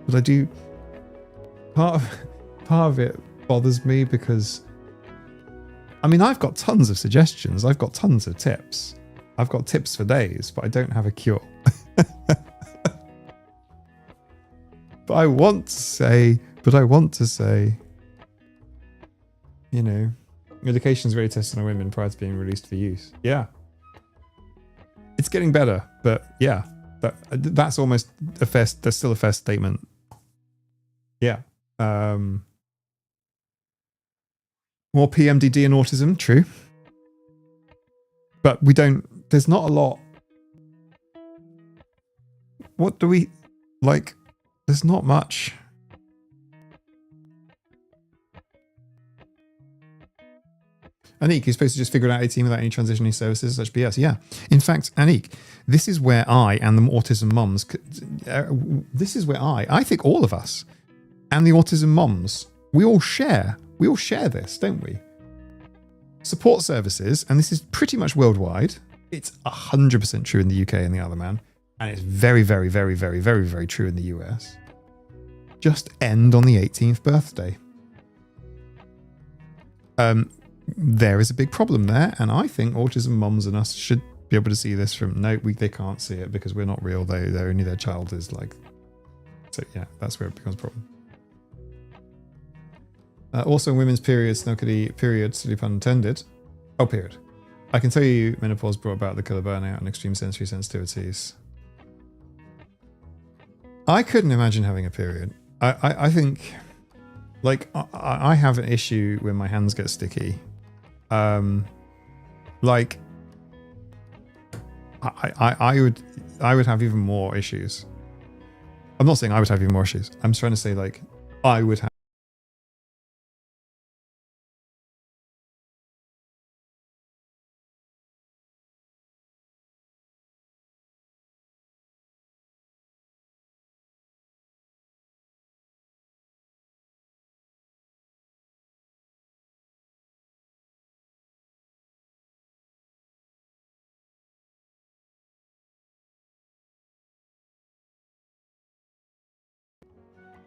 But I do... Part of it bothers me because... I mean, I've got tons of suggestions. I've got tons of tips. I've got tips for days, but I don't have a cure. But I want to say, you know, medication is really tested on women prior to being released for use. Yeah. It's getting better, but yeah, that's almost a fair, that's still a fair statement. Yeah. More PMDD and autism, true. But we don't, there's not a lot. What do we, like, there's not much. Anik, you're supposed to just figure it out 18 without any transitioning services, such BS. Yeah. In fact, Anik, this is where I and the autism mums, this is where I think all of us and the autism mums, we all share this, don't we? Support services, and this is pretty much worldwide. It's 100% true in the UK and the Isle of Man, and it's very, very, very, very, very, very true in the US. Just end on the 18th birthday. There is a big problem there, and I think autism mums and us should be able to see this from, no, they can't see it because we're not real. They're only their child is like, so yeah, that's where it becomes a problem. Also, women's periods, snuggety period, sleep unattended. Oh, period. I can tell you menopause brought about the killer burnout and extreme sensory sensitivities. I couldn't imagine having a period. I think, like, I have an issue when my hands get sticky. Like, I would have even more issues. I'm not saying I would have even more issues. I'm trying to say, like, I would have.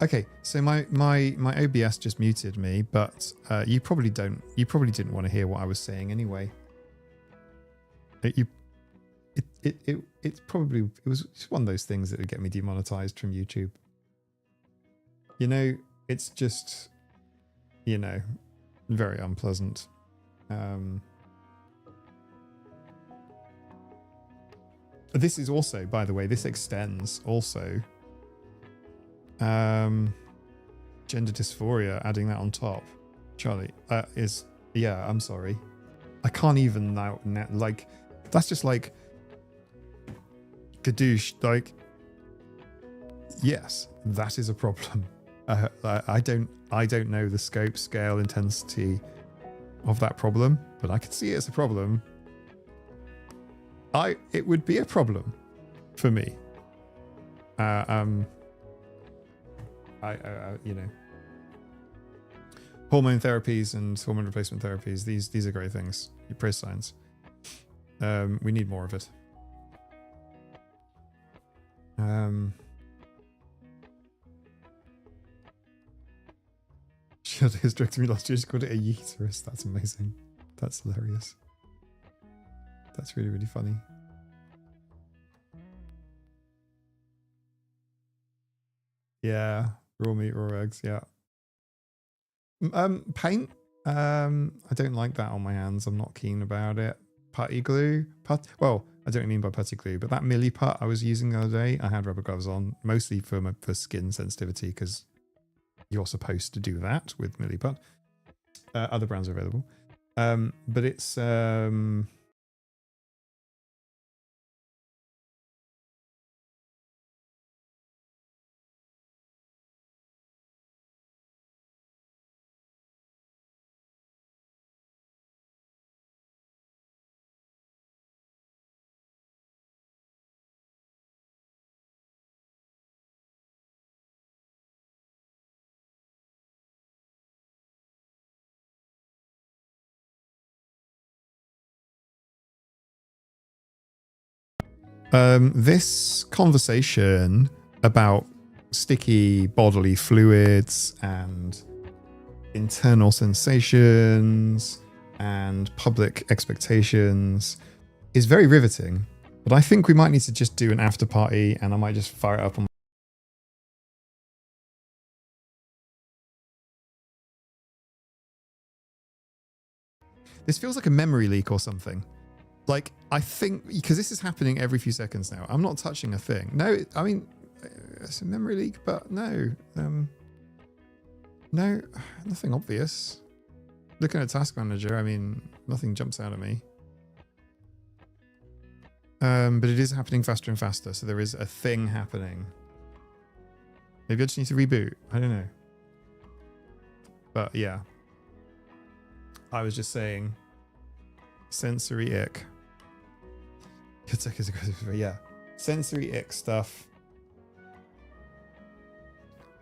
Okay, so my OBS just muted me, but you probably didn't want to hear what I was saying anyway. It was just one of those things that would get me demonetized from YouTube. You know, it's just, you know, very unpleasant. This is also, by the way, this extends also. Gender dysphoria, adding that on top, Charlie, is, yeah, I'm sorry. I can't even now, like, that's just like, gadoosh, like, yes, that is a problem. I don't know the scope, scale, intensity of that problem, but I can see it as a problem. It would be a problem for me. You know, hormone therapies and hormone replacement therapies, these are great things. You praise science. We need more of it. She had a hysterectomy last year. She called it a uterus. That's amazing. That's hilarious. That's really, really funny. Yeah, raw meat, raw eggs. Yeah. Paint. I don't like that on my hands. I'm not keen about it. Putty glue. Well, I don't mean by putty glue, but that Millie putt I was using the other day, I had rubber gloves on, mostly for skin sensitivity, because you're supposed to do that with Millie putt. Other brands are available. But it's this conversation about sticky bodily fluids and internal sensations and public expectations is very riveting. But I think we might need to just do an after party, and I might just fire it up on. This feels like a memory leak or something. Like, I think, because this is happening every few seconds now. I'm not touching a thing. No, I mean, it's a memory leak, but no. No, nothing obvious. Looking at Task Manager, I mean, nothing jumps out at me. But it is happening faster and faster, so there is a thing happening. Maybe I just need to reboot. I don't know. But yeah. I was just saying, sensory ick. Yeah, sensory ick stuff.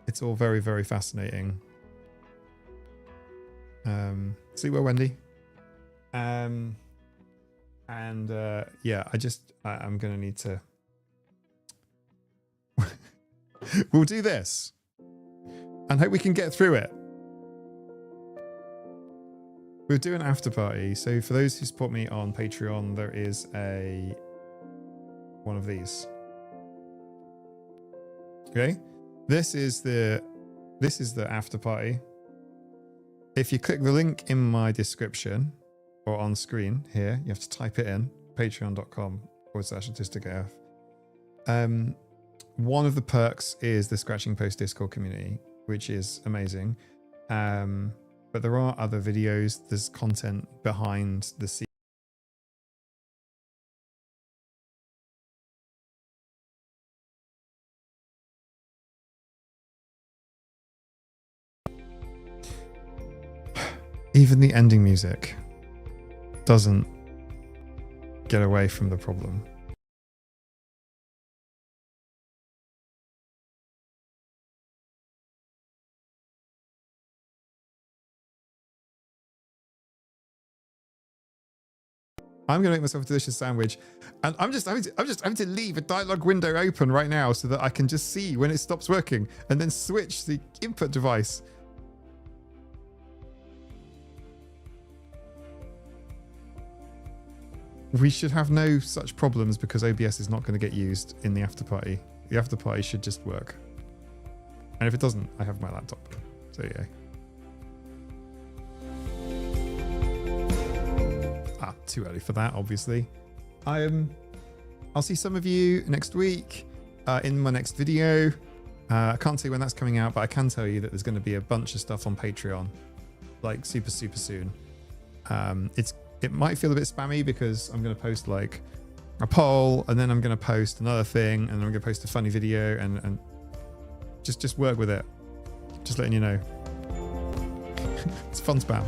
It's all very, very fascinating. Sleep well, Wendy. Yeah, I'm gonna need to. We'll do this, and hope we can get through it. We'll do an after party. So for those who support me on Patreon, there is one of these. Okay, this is the after party. If you click the link in my description or on screen here, you have to type it in, patreon.com/autisticaf. One of the perks is the Scratching Post Discord community, which is amazing. But there are other videos. There's content behind the scenes. Even the ending music doesn't get away from the problem. I'm gonna make myself a delicious sandwich, and I'm just having to leave a dialogue window open right now so that I can just see when it stops working and then switch the input device. We should have no such problems because OBS is not going to get used in the after party. The after party should just work. And if it doesn't, I have my laptop. So yeah. Too early for that, obviously. I'll see some of you next week in my next video. I can't say when that's coming out, but I can tell you that there's going to be a bunch of stuff on Patreon, like super soon. It might feel a bit spammy because I'm going to post like a poll, and then I'm going to post another thing, and then I'm going to post a funny video, and just work with it. Just letting you know. It's fun spam.